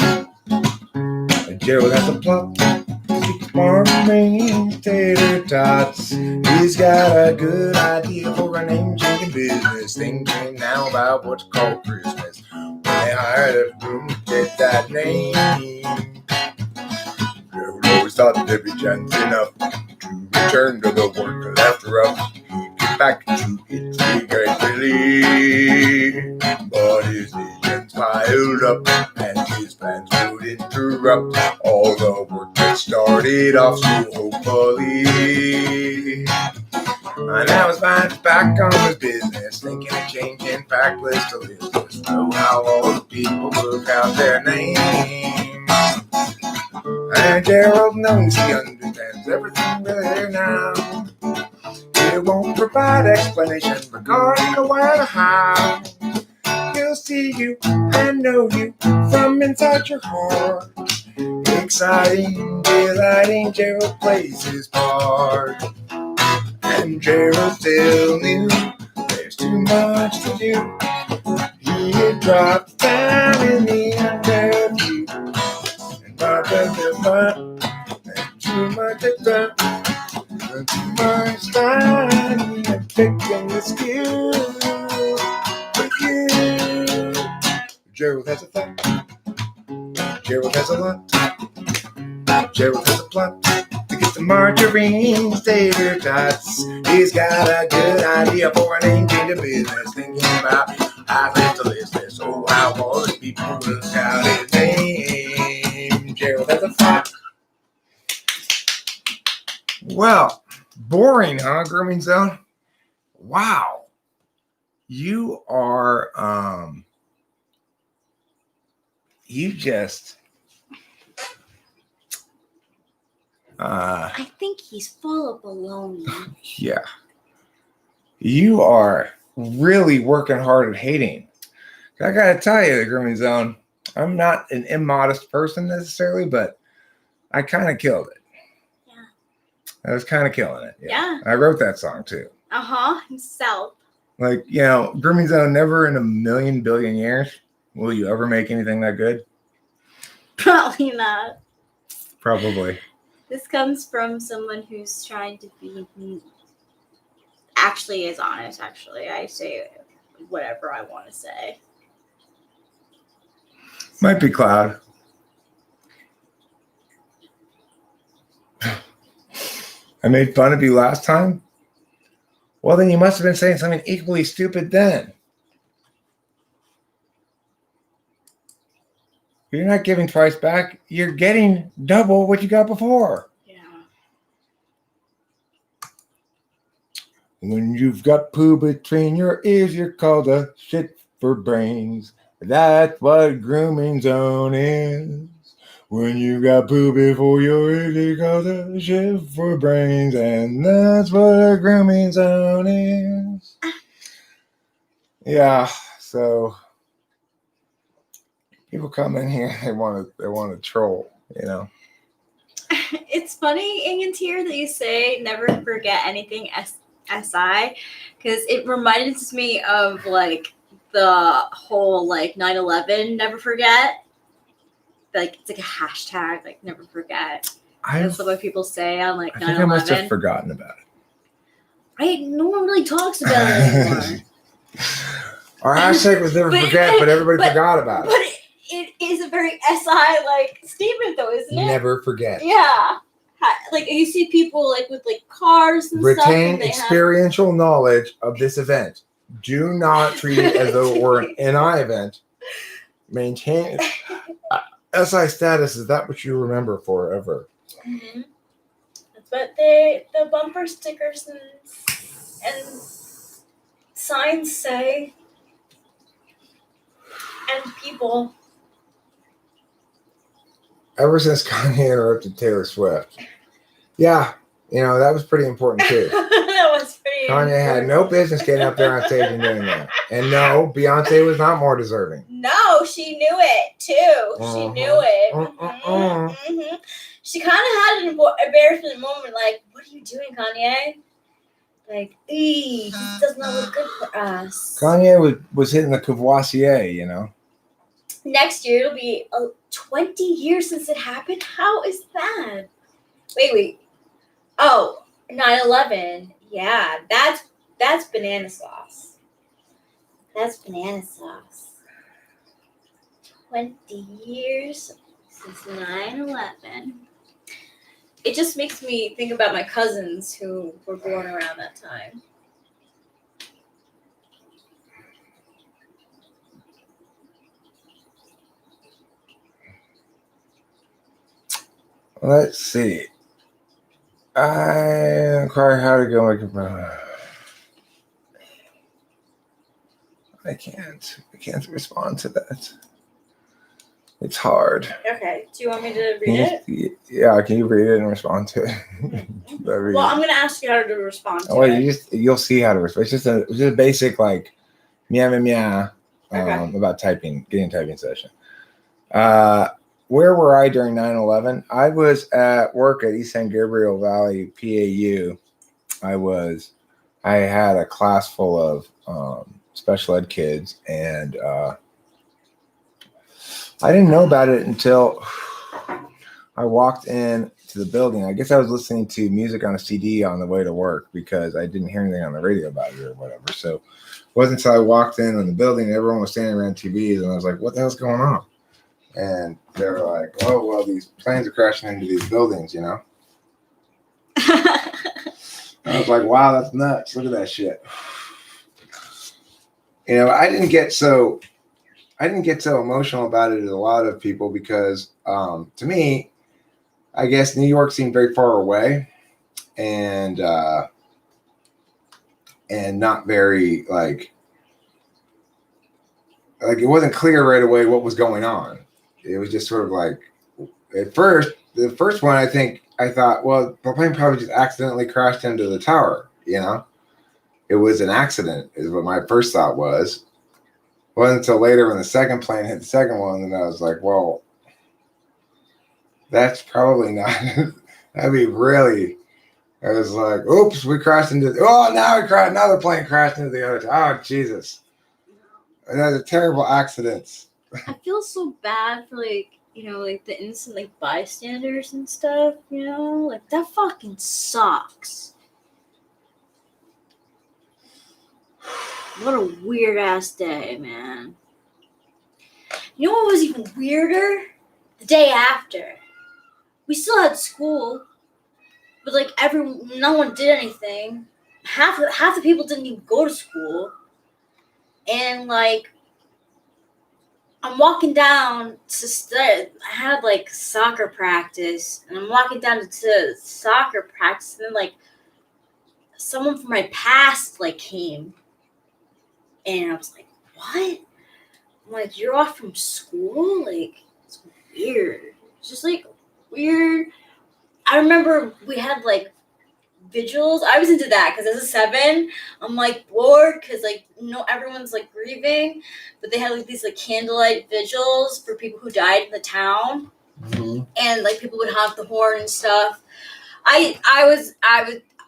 Gerald has a plot. Farming tater tots. He's got a good idea for a name changing business. Thinking now about what's called Christmas. When they hired a groom to get that name. Gerald always thought there'd be chance enough to return to the work after us. He'd get back to it gratefully. But his agents piled up and his plans would interrupt all the work that started off so hopefully. And now his mind's back on his business, thinking of changing fact list to list. Just know how all the people look out their names. And Gerald knows he understands everything really there now. He won't provide explanation regarding the why or how. He'll see you and know you from inside your heart. Exciting, delighting, Gerald plays his part. And Gerald still knew there's too much to do. He had dropped down in the interview. And too much at that. Too much time picking the skill for you. Gerald has a thought. Gerald has a lot. Gerald has a plot to get the margarine tater tots. He's got a good idea for an name change of business. Thinking about how to list this. Oh, how all the people look out his name. Gerald has a thought. Well, boring, huh, Grooming Zone? Wow. You are, you just, I think he's full of baloney. yeah. You are really working hard at hating. I gotta tell you, the Grooming Zone, I'm not an immodest person necessarily, but I kind of killed it. I was kind of killing it. Yeah. I wrote that song too. Himself. Like, you know, Grooming Zone, never in a million billion years will you ever make anything that good. Probably not. Probably. This comes from someone who's trying to be actually is honest. Actually, I say whatever I want to say. Might be Cloud. I made fun of you last time? Well, then you must have been saying something equally stupid then. You're not giving twice back. You're getting double what you got before. Yeah. When you've got poo between your ears, you're called a shit for brains. That's what Grooming Zone is. When you got poo before your ears, you're called a shit for brains. And that's what a Grooming Zone is. Yeah, so people come in here, they want to troll, you know. It's funny, Ingantier, that you say never forget anything SI, because it reminded me of like the whole like 9/11 never forget. Like it's like a hashtag, like never forget. That's what people say on like 9/11. I think I must have forgotten about it. Right? No one really talks about it anymore. Our hashtag was never forget, but everybody forgot about But it. it is a very SI like statement, though, isn't it? Never forget. Yeah. Like you see people like with like cars and stuff. Retain And they experiential knowledge of this event. Do not treat it as though it were an NI event. Maintain SI status is that what you remember forever. Mm-hmm. But the bumper stickers and signs say, and people. Ever since Kanye interrupted Taylor Swift. Yeah, that was pretty important too. That was pretty Kanye had no business getting up there on stage and doing that. And no, Beyonce was not more deserving. No, she knew it too. She knew it. Mm-hmm. She kind of had an embarrassment moment, like, "What are you doing, Kanye? Like, this does not look good for us." Kanye was hitting the Courvoisier, Next year it'll be 20 years since it happened. How is that? Wait. Oh, 9/11. Yeah, that's banana sauce. That's banana sauce. 20 years since 9/11. It just makes me think about my cousins who were born around that time. Let's see. I inquire how to go make a. I can't respond to that. It's hard. Okay. Do you want me to read it? Yeah, can you read it and respond to it? Well, I'm gonna ask you how to respond to it. You'll see how to respond. It's just a basic like meow about typing, getting a typing session. Where were I during 9/11? I was at work at East San Gabriel Valley PAU. I had a class full of special ed kids, and I didn't know about it until I walked in to the building. I guess I was listening to music on a CD on the way to work because I didn't hear anything on the radio about it or whatever. So it wasn't until I walked in the building, everyone was standing around TVs, and I was like, what the hell's going on? And they were like, oh, well, these planes are crashing into these buildings, I was like, wow, that's nuts. Look at that shit. I didn't get so emotional about it as a lot of people because to me, I guess New York seemed very far away and not very like it wasn't clear right away what was going on. It was just sort of like at first, the first one, I thought, well, the plane probably just accidentally crashed into the tower, It was an accident is what my first thought was. It wasn't until later when the second plane hit the second one, and I was like, well, that's probably not, that'd be really, I was like, oops, we crashed into, another plane crashed into the other, oh, Jesus. And that's a terrible accident. I feel so bad for like the innocent like bystanders and stuff, like that fucking sucks. What a weird ass day, man. You know what was even weirder? The day after. We still had school, but like no one did anything. Half the people didn't even go to school. And like I'm walking down to I had like soccer practice, and I'm walking down to soccer practice, and then like someone from my past like came, and I was like, "What?" I'm like, "You're off from school?" Like, it's weird. It's just like weird. I remember we had like vigils. I was into that because as a 7, I'm like bored because like everyone's like grieving, but they had like these like candlelight vigils for people who died in the town, and like people would honk the horn and stuff. I was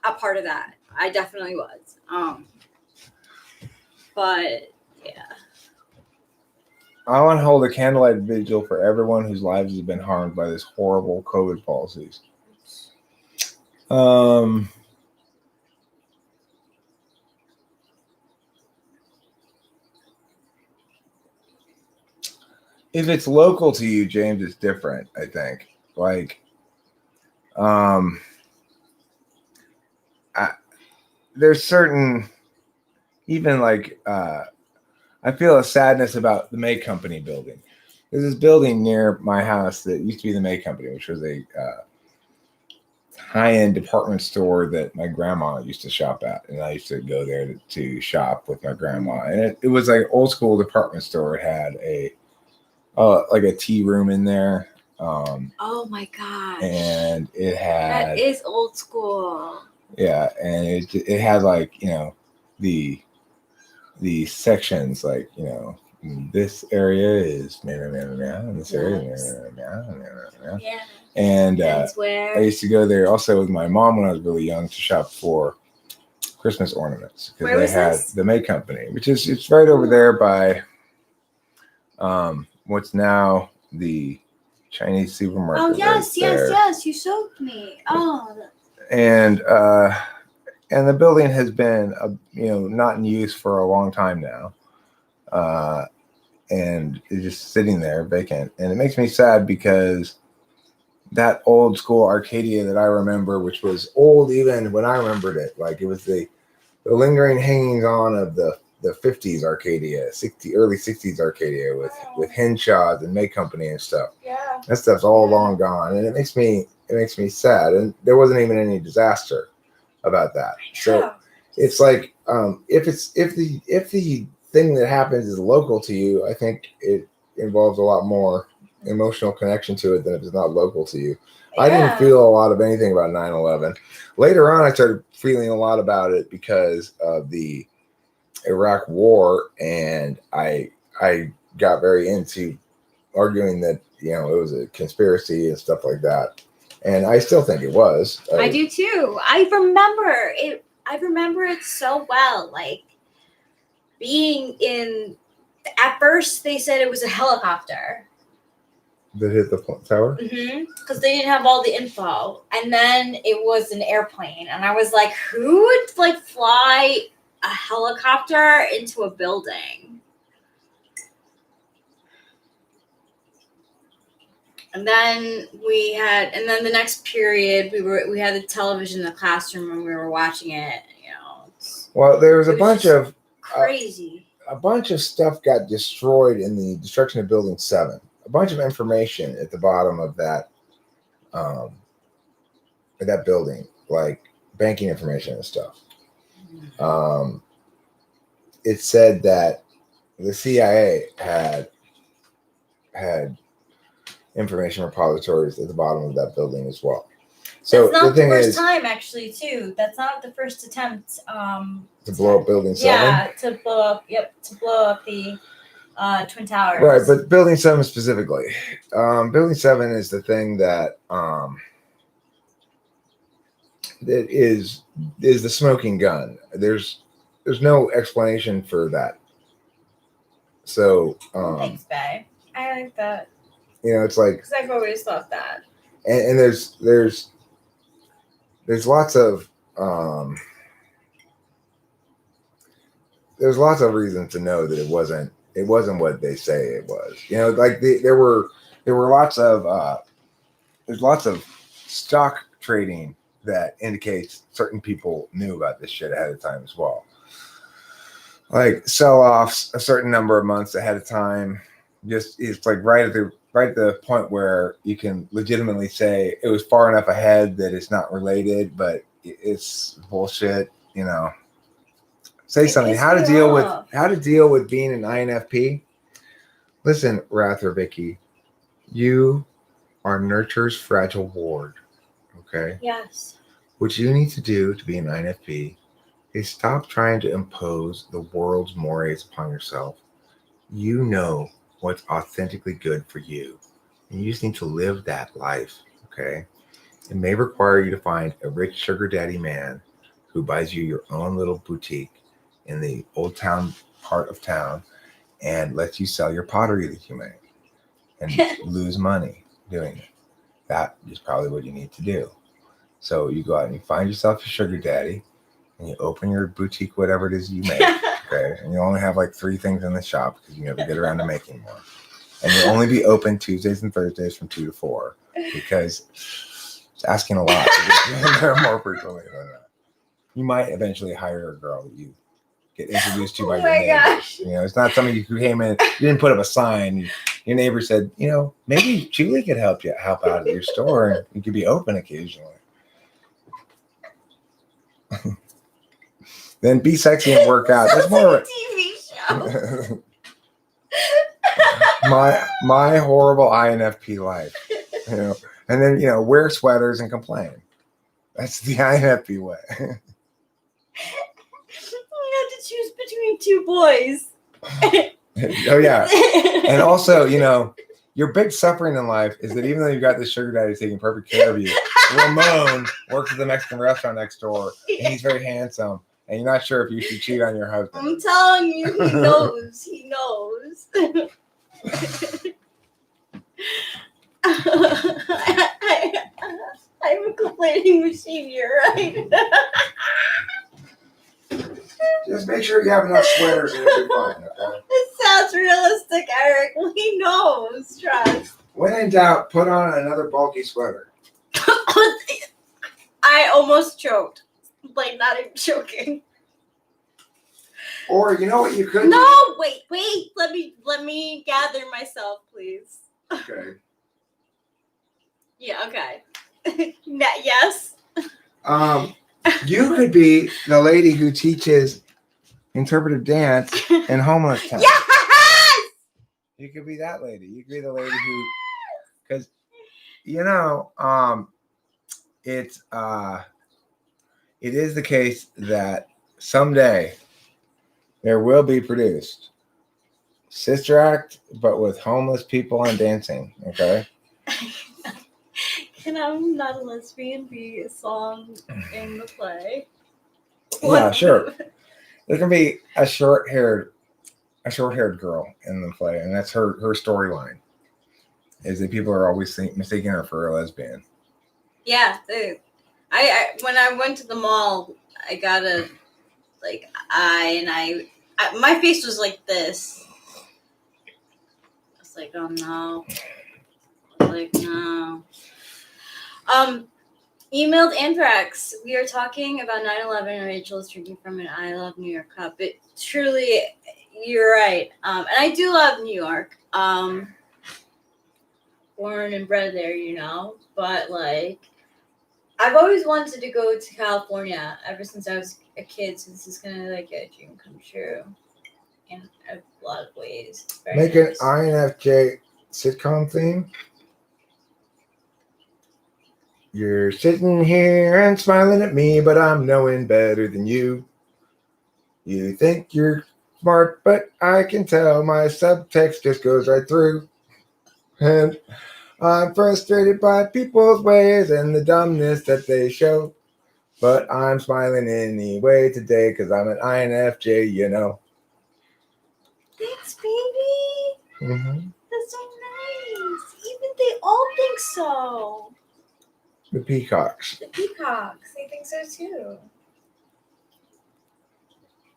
a part of that. I definitely was. But yeah. I want to hold a candlelight vigil for everyone whose lives have been harmed by this horrible COVID policies. if it's local to you, James, it's different. I think like um, there's certain even like I feel a sadness about the May Company building. There's this building near my house that used to be the May Company, which was a high-end department store that my grandma used to shop at, and I used to go there to shop with my grandma. And it was like old school department store. It had a like a tea room in there. Oh my gosh. And it had that is old school. Yeah, and it had like the sections like this area is and this area Yeah. and Menswear. I used to go there also with my mom when I was really young to shop for Christmas ornaments Where because was they had this? the May Company, which is it's right over there by what's now the Chinese supermarket. Oh yes, right there. yes. You showed me. Oh. And the building has been not in use for a long time now, and it's just sitting there vacant, and it makes me sad because that old school Arcadia that I remember, which was old even when I remembered it, like it was the lingering hangings on of the 50s Arcadia, early 60s Arcadia with Henshaw's and May Company and stuff. Yeah. That stuff's all long gone, and it makes me sad. And there wasn't even any disaster about that. So it's like if the thing that happens is local to you, I think it involves a lot more emotional connection to it than if it's not local to you. I didn't feel a lot of anything about 9/11. Later on, I started feeling a lot about it because of the Iraq War, and I got very into arguing that it was a conspiracy and stuff like that, and I still think it was. I do too. I remember it so well. Like being in. At first, they said it was a helicopter that hit the tower. Because they didn't have all the info, and then it was an airplane, and I was like, "Who would like fly a helicopter into a building?" And then the next period we had the television in the classroom and we were watching it. Well, there was a bunch of crazy. A bunch of stuff got destroyed in the destruction of Building 7. A bunch of information at the bottom of that building, like banking information and stuff. It said that the CIA had information repositories at the bottom of that building as well. So that's not the thing first is, time, actually, too. That's not the first attempt to blow up Building 7. Yeah, to blow up the Twin Towers. Right, but Building 7 specifically. Building 7 is the thing that is the smoking gun. There's no explanation for that. So thanks, babe. I like that. It's like because I've always thought that. And there's lots of reasons to know that it wasn't what they say it was. Like there were lots of there's lots of stock trading that indicates certain people knew about this shit ahead of time as well. Like sell-offs a certain number of months ahead of time. Just it's like right at the point where you can legitimately say it was far enough ahead that it's not related, but it's bullshit. Say something. How to deal with being an INFP? Listen, Rather Vicky, you are nurture's fragile ward. Okay. Yes. What you need to do to be an INFP is stop trying to impose the world's mores upon yourself. You know what's authentically good for you, and you just need to live that life. Okay. It may require you to find a rich sugar daddy man who buys you your own little boutique in the old town part of town and lets you sell your pottery that you make and lose money doing it. That is probably what you need to do. So you go out and you find yourself a sugar daddy and you open your boutique, whatever it is you make. Okay. And you only have like 3 things in the shop because you never get around to making more. and you'll only be open Tuesdays and Thursdays from 2 to 4 because it's asking a lot to get there more frequently than that. You might eventually hire a girl that you get introduced to by your neighbors. You know, it's not something you came in, you didn't put up a sign. Your neighbor said, you know, maybe Julie could help out at your store and you could be open occasionally. Then be sexy and work out. That's more like a TV show. my horrible INFP life. You know, and then wear sweaters and complain. That's the INFP way. You have to choose between two boys. Oh yeah, and also your big suffering in life is that even though you've got this sugar daddy taking perfect care of you, Ramon works at the Mexican restaurant next door, and he's very handsome, and you're not sure if you should cheat on your husband. I'm telling you, he knows. He knows. I'm a complaining machine. You're right. Just make sure you have enough sweaters and it'll be fine, okay? It sounds realistic, Eric. He knows. Trust. When in doubt, put on another bulky sweater. I almost choked. Like, not even joking. Or you know what you could do? No, wait. Let me gather myself, please. Okay. Yeah, okay. Yes. You could be the lady who teaches interpretive dance in homeless town. Yes! You could be that lady. You could be the lady who, because it is the case that someday there will be produced Sister Act, but with homeless people and dancing. Okay. Can I'm Not a Lesbian be a song in the play? Yeah, sure. There can be a short-haired girl in the play, and that's her storyline. Is that people are always mistaking her for a lesbian? Yeah, I when I went to the mall, I got a eye, and my face was like this. I was like, oh no. I was like, no. Emailed Anthrax. We are talking about 9/11 and Rachel is drinking from an I Love New York cup. It truly, you're right. And I do love New York. Born and bred there, but I've always wanted to go to California ever since I was a kid. So this is kind of like a dream come true in a lot of ways. Make an INFJ sitcom theme. You're sitting here and smiling at me, but I'm knowing better than you. You think you're smart, but I can tell my subtext just goes right through. And I'm frustrated by people's ways and the dumbness that they show. But I'm smiling anyway today because I'm an INFJ, Thanks, baby. Mm-hmm. That's so nice. Even they all think so. The peacocks. The peacocks, they think so too.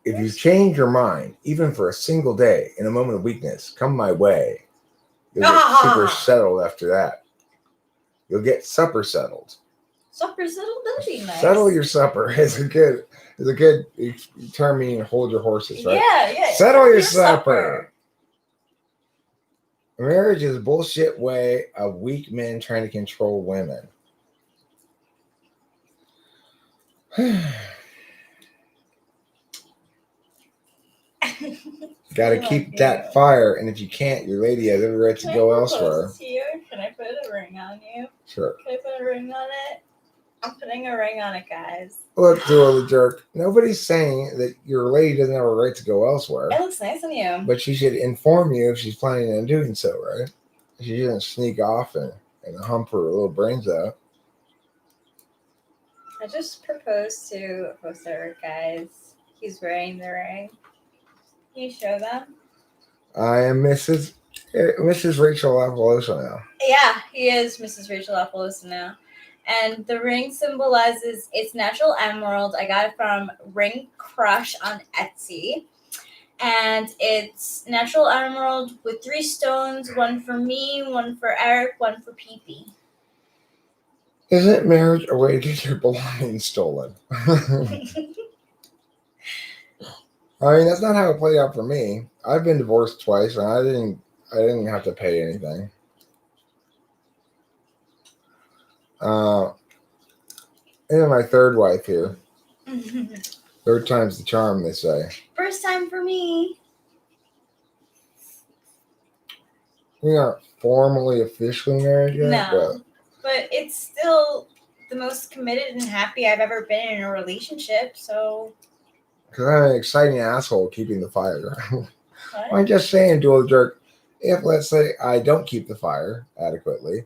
If you change your mind, even for a single day, in a moment of weakness, come my way. You'll get super settled after that. You'll get supper settled. Supper settled? That'd be nice. Settle your supper is a good term meaning hold your horses, right? Yeah. Settle your supper. Marriage is a bullshit way of weak men trying to control women. Got to keep that fire, and if you can't, your lady has every right to go elsewhere. Can I put a ring on you? Sure. Can I put a ring on it? I'm putting a ring on it, guys. Look, Dula the jerk. Nobody's saying that your lady doesn't have a right to go elsewhere. It looks nice on you. But she should inform you if she's planning on doing so, right? She shouldn't sneak off and hump her little brains out. I just proposed to a poster, guys. He's wearing the ring. Can you show them? I am Mrs. Rachel Appaloosa now. Yeah, he is Mrs. Rachel Appaloosa now. And the ring symbolizes it's natural emerald. I got it from Ring Crush on Etsy. And it's natural emerald with 3 stones, one for me, one for Eric, one for Pee-Pee. Isn't marriage a way to get your belongings stolen? I mean, that's not how it played out for me. I've been divorced twice, and I didn't have to pay anything. And my third wife here. Third time's the charm, they say. First time for me. We aren't formally, officially married yet, No. But it's still the most committed and happy I've ever been in a relationship, so. because I'm an exciting asshole keeping the fire. What? I'm just saying, dual jerk, if let's say I don't keep the fire adequately,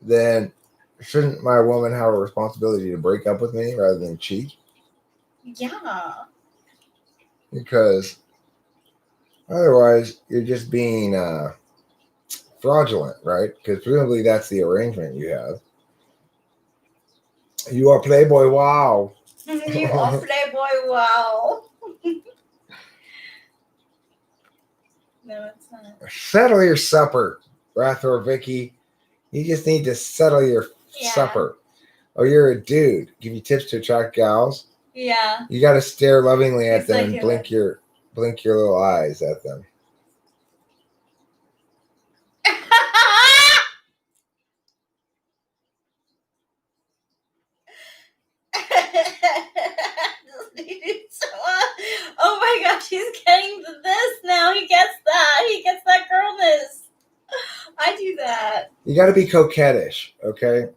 then shouldn't my woman have a responsibility to break up with me rather than cheat? Yeah. Because otherwise you're just being fraudulent, right? Because presumably that's the arrangement you have. You are Playboy, wow. You are Playboy, wow. No, it's not. Settle your supper, Rathor Vicky. You just need to settle your supper. Oh, you're a dude. Give you tips to attract gals. Yeah. You got to stare lovingly at He's them like, and yeah. blink your little eyes at them. Oh my gosh, he's getting this now. He gets that. He gets that girlness. I do that. You got to be coquettish, okay?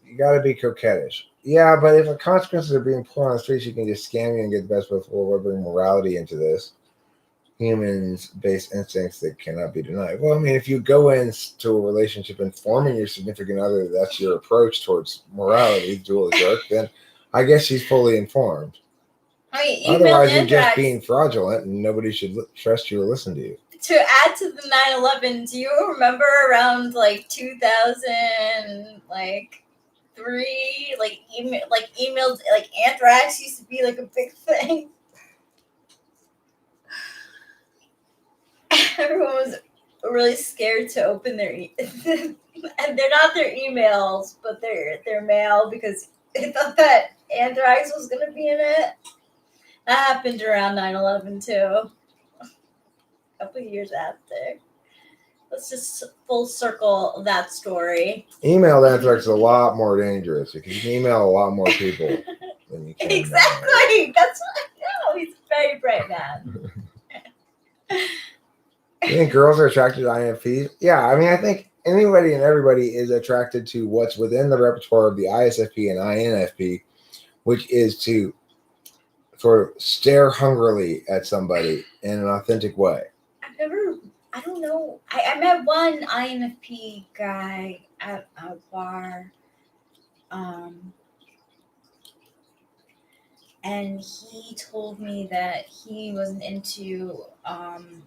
You got to be coquettish. Yeah, but if the consequences are being put on the streets, you can just scam you and get the best before we're bringing morality into this. Humans-based instincts that cannot be denied. Well, I mean, if you go into a relationship informing your significant other that's your approach towards morality, dual jerk, then I guess she's fully informed. I mean, Otherwise, you're just being fraudulent, and nobody should trust you or listen to you. To add to the 9/11, do you remember around like 2000, like 3, emails, like anthrax used to be like a big thing. Everyone was really scared to open their and they're not their emails, but their mail because they thought that anthrax was gonna be in it. That happened around 9/11 too. A couple of years after. Let's just full circle that story. Email anthrax is a lot more dangerous because you can email a lot more people than you can. Exactly. That's what I know. He's a very bright man. You think girls are attracted to INFPs? Yeah, I mean, I think anybody and everybody is attracted to what's within the repertoire of the ISFP and INFP, which is to sort of stare hungrily at somebody in an authentic way. I don't know. I met one INFP guy at a bar. And he told me that he wasn't into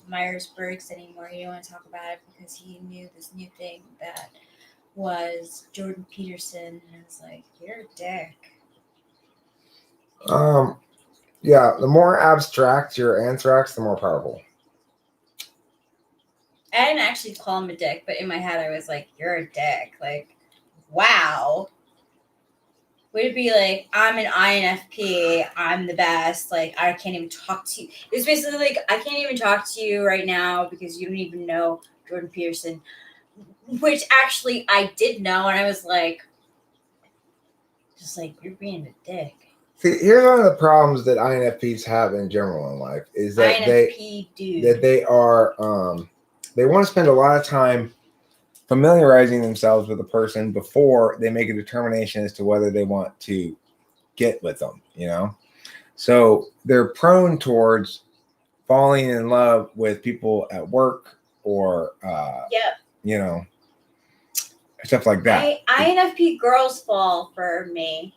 Myers-Briggs anymore. He didn't want to talk about it because he knew this new thing that was Jordan Peterson. And it's like, you're a dick. Yeah, the more abstract your anthrax, the more powerful. I didn't actually call him a dick, but in my head I was like, you're a dick. Like, wow. Would it be like, I'm an INFP, I'm the best, like, I can't even talk to you. It was basically like, I can't even talk to you right now because you don't even know Jordan Peterson, which actually I did know, and I was like, just like, you're being a dick. See, here's one of the problems that INFPs have in general in life is that they are they want to spend a lot of time familiarizing themselves with a person before they make a determination as to whether they want to get with them, you know? So they're prone towards falling in love with people at work or, you know, stuff like that. INFP girls fall for me.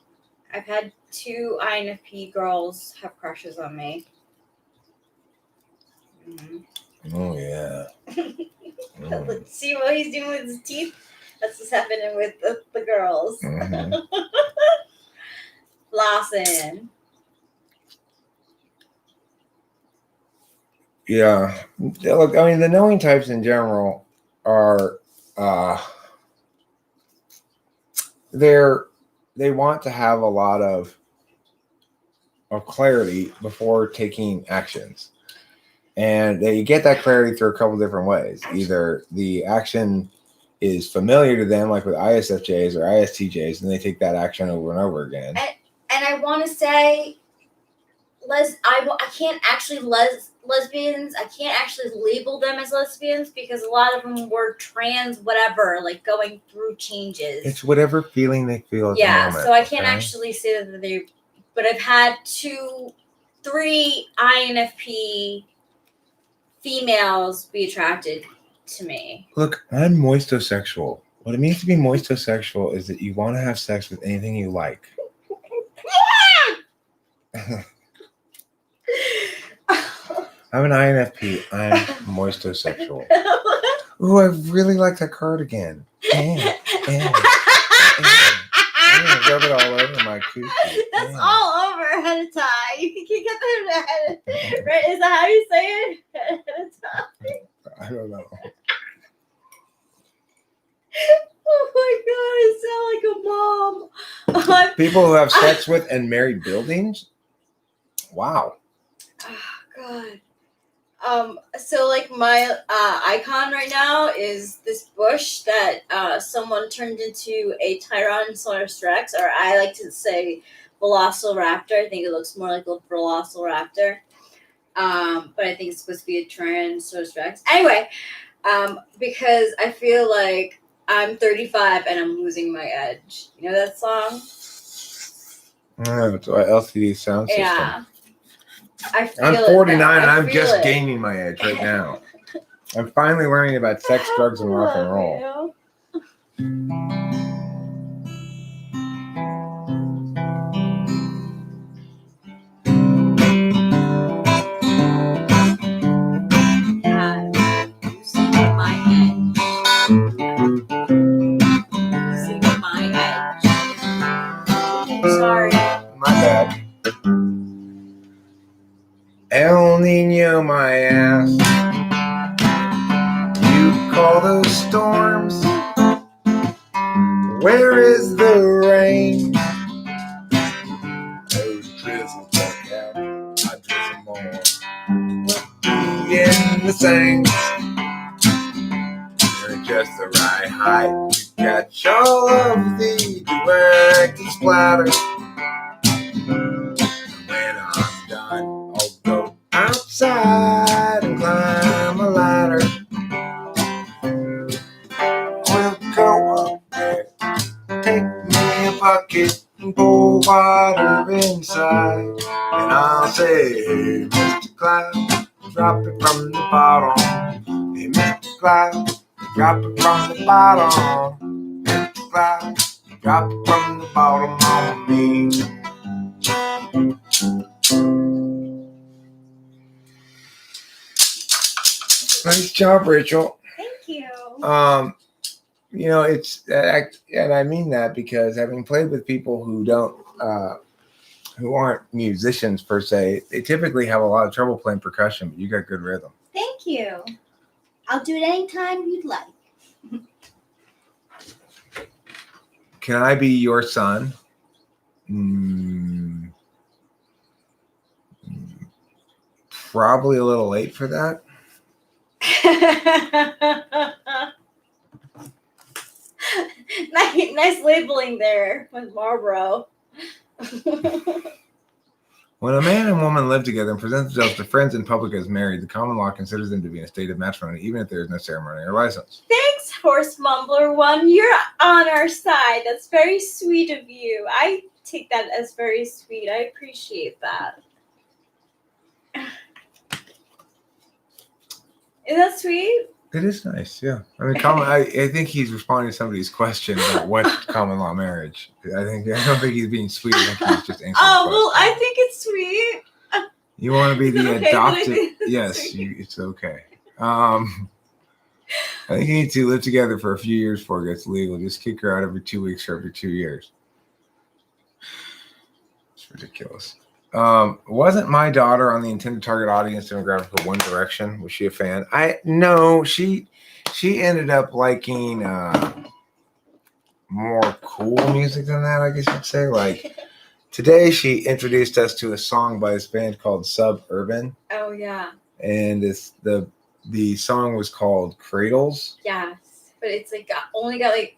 I've had 2 INFP girls have crushes on me. Mm-hmm. Oh, yeah. Let's see what he's doing with his teeth. That's what's happening with the girls. Mm-hmm. Lawson. Yeah. Look, I mean, the knowing types in general are they want to have a lot of clarity before taking actions. And they get that clarity through a couple different ways. Either the action is familiar to them, like with ISFJs or ISTJs, and they take that action over and over again. And I want to say, I can't actually lesbians. I can't actually label them as lesbians because a lot of them were trans, whatever, like going through changes. It's whatever feeling they feel at the moment. So I can't actually say that they. But I've had 3 INFP females be attracted to me. Look, I'm moistosexual. What it means to be moistosexual is that you want to have sex with anything you like. I'm an INFP. I'm moistosexual. Ooh, I really like that cardigan. Rub it all over my coochie. That's all over head of tie. You can get that head. Right? Is that how you say it? Head of tie. I don't know. Oh my god, I sound like a mom. People who have sex with and married buildings? Wow. Oh god. So like my icon right now is this bush that someone turned into a Tyrannosaurus Rex, or I like to say Velociraptor. I think it looks more like a Velociraptor. But I think it's supposed to be a Tyrannosaurus Rex. Anyway, because I feel like I'm 35 and I'm losing my edge. You know that song? It's LCD sound system. Yeah. I'm 49 and I'm just gaining my edge right now. I'm finally learning about sex, drugs, and rock and roll. Sorry. My bad. El Nino, my ass. You call those storms? Where is the rain? Those drizzles back out. I drizzle more. We'll be in the same. You're just the right height to catch all of the direct splatter. When I'm done, I'll go outside and climb a ladder. We'll go up there, take me a bucket and pour water inside. And I'll say, hey, Mr. Cloud, drop it from the bottom. Hey, Mr. Cloud, drop it from the bottom. Mr. Cloud, drop it from the bottom on me. Nice job, Rachel. Thank you. You know, it's and I mean that because having played with people who don't who aren't musicians per se, they typically have a lot of trouble playing percussion, but you got good rhythm. Thank you. I'll do it anytime you'd like. Can I be your son? Probably a little late for that. Nice labeling there with Marlboro. When a man and woman live together and present themselves to friends in public as married, the common law considers them to be in a state of matrimony, even if there is no ceremony or license. Thanks, Horse Mumbler One. You're on our side. That's very sweet of you. I take that as very sweet. I appreciate that. Is that sweet? It is nice, yeah. I mean, I think he's responding to somebody's question about what common law marriage. I don't think he's being sweet. I think he's just answering. Oh well, I think it's sweet. You want to be the okay, adopted? Yes, it's okay. I think you need to live together for a few years before it gets legal. Just kick her out every 2 weeks or every 2 years. It's ridiculous. Wasn't my daughter on the intended target audience demographic for One Direction? Was she a fan? No, she ended up liking more cool music than that, I guess you'd say. Like today she introduced us to a song by this band called Suburban. Oh yeah. And it's the song was called Cradles. Yes, but it's like only got like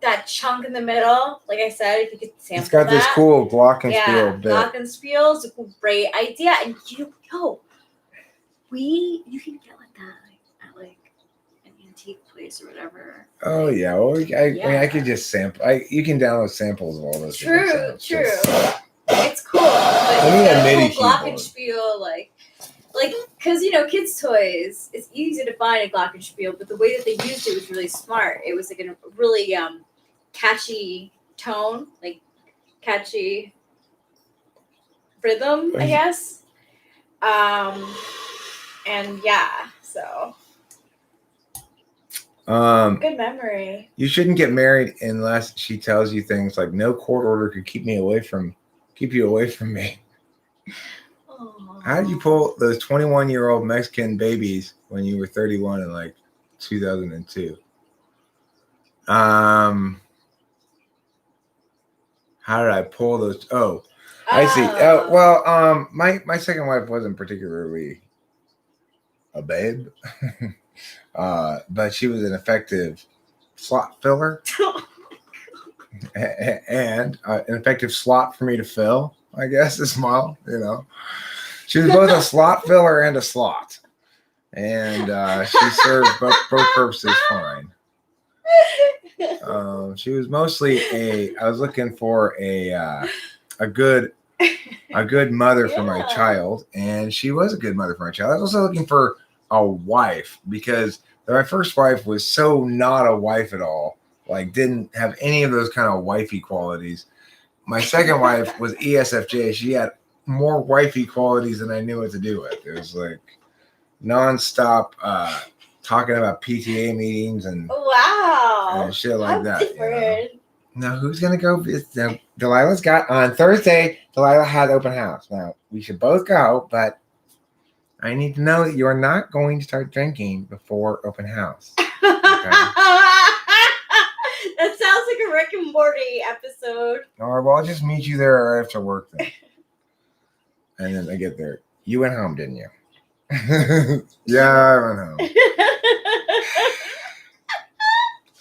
that chunk in the middle. Like I said, if you could sample It's got that. this cool glockenspiel bit. Glockenspiel is a great idea, and you can get like that at like an antique place or whatever. Oh yeah, well, I mean, I could just sample. You can download samples of all those. True. It's cool. But I need a MIDI keyboard. Glockenspiel, like, because kids' toys, it's easy to find a glockenspiel, but the way that they used it was really smart. It was like a really catchy tone, like catchy rhythm, I guess. And yeah, so good memory. You shouldn't get married unless she tells you things like no court order could keep you away from me. Aww. How did you pull those 21-year-old Mexican babies when you were 31 in like 2002? How did I pull those? Oh, I see. Oh, well, my second wife wasn't particularly a babe, but she was an effective slot filler and an effective slot for me to fill, I guess, as well, She was both a slot filler and a slot. And she served both purposes fine. She was mostly I was looking for a good mother for my child, and she was a good mother for my child. I was also looking for a wife because my first wife was so not a wife at all, like didn't have any of those kind of wifey qualities. My second wife was ESFJ. She had more wifey qualities than I knew what to do with. It was like nonstop talking about PTA meetings and shit like that. Now, who's gonna go? Delilah's got on Thursday. Delilah had open house. Now we should both go, but I need to know that you are not going to start drinking before open house. Okay? That sounds like a Rick and Morty episode. Or well, I'll just meet you there after work then. And then I get there. You went home, didn't you? Yeah, I went home.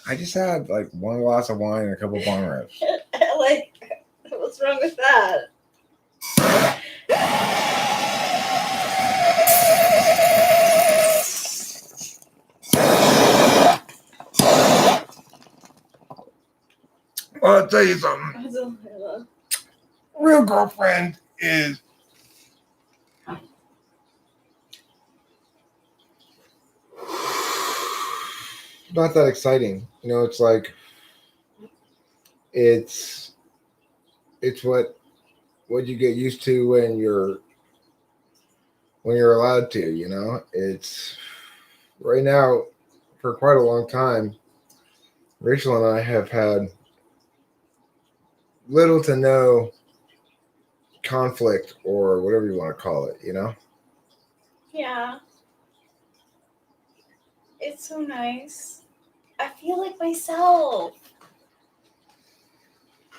I just had like one glass of wine and a couple of bong rips. Like, what's wrong with that? Well, I'll tell you something. Real girlfriend is not that exciting. It's like it's what you get used to when you're allowed to, It's right now for quite a long time. Rachel and I have had little to no conflict or whatever you want to call it, Yeah. It's so nice. I feel like myself.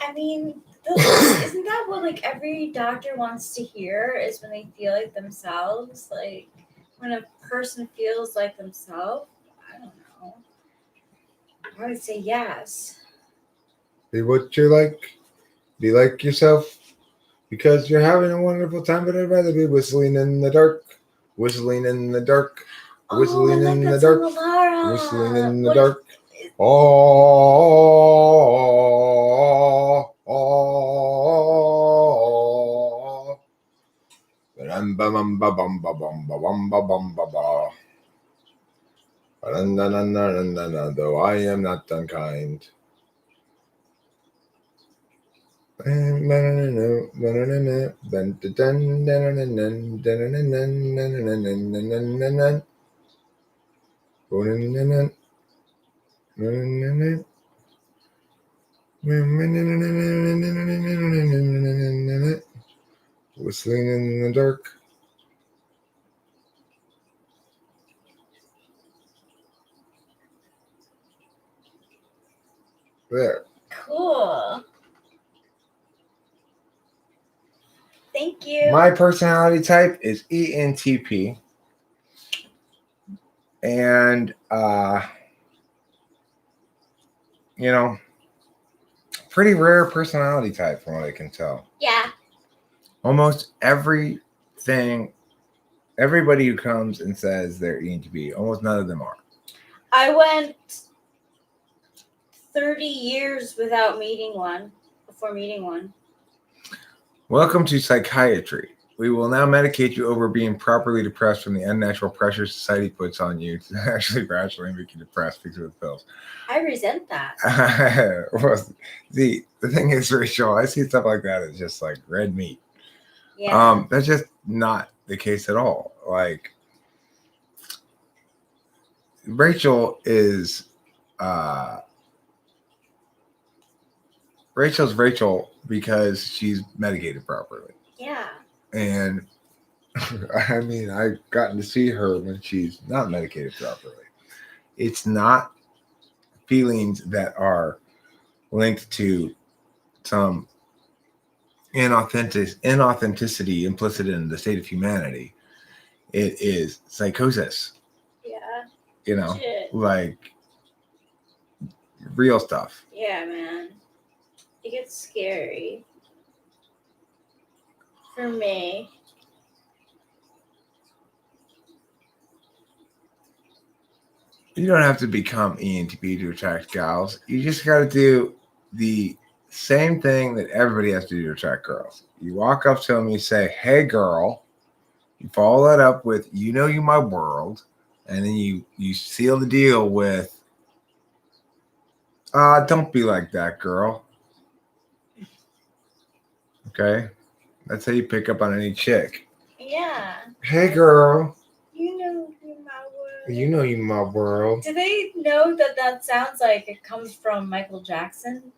I mean, isn't that what like every doctor wants to hear is when they feel like themselves? Like when a person feels like themselves? I don't know. I would say yes. Be what you like. Be like yourself. Because you're having a wonderful time, but I'd rather be whistling in the dark. Whistling in the dark. Whistling in the dark. Whistling in the dark. Oh. Though I am not unkind. Whistling in the dark. There. Cool. Thank you. My personality type is ENTP. And, pretty rare personality type from what I can tell. Yeah. Almost everybody who comes and says they're ENTP, almost none of them are. I went 30 years without meeting one. Before meeting one. Welcome to psychiatry. We will now medicate you over being properly depressed from the unnatural pressure society puts on you to actually rationally make you depressed because of the pills. I resent that. Well, the thing is, Rachel, I see stuff like that as just like red meat. Yeah. That's just not the case at all. Like, Rachel is Rachel's Rachel because she's medicated properly. Yeah. And I mean, I've gotten to see her when she's not medicated properly. It's not feelings that are linked to some inauthenticity implicit in the state of humanity. It is psychosis, Yeah. Shit. like real stuff. Yeah, man. It gets scary. For me. You don't have to become ENTP to attract gals. You just got to do the same thing that everybody has to do to attract girls. You walk up to them, you say, "Hey, girl." You follow that up with, "You know you my world," and then you seal the deal with, "Don't be like that, girl." Okay, that's how you pick up on any chick. Yeah. "Hey, girl. You know you're my world. You know you my world." Do they know that sounds like it comes from Michael Jackson?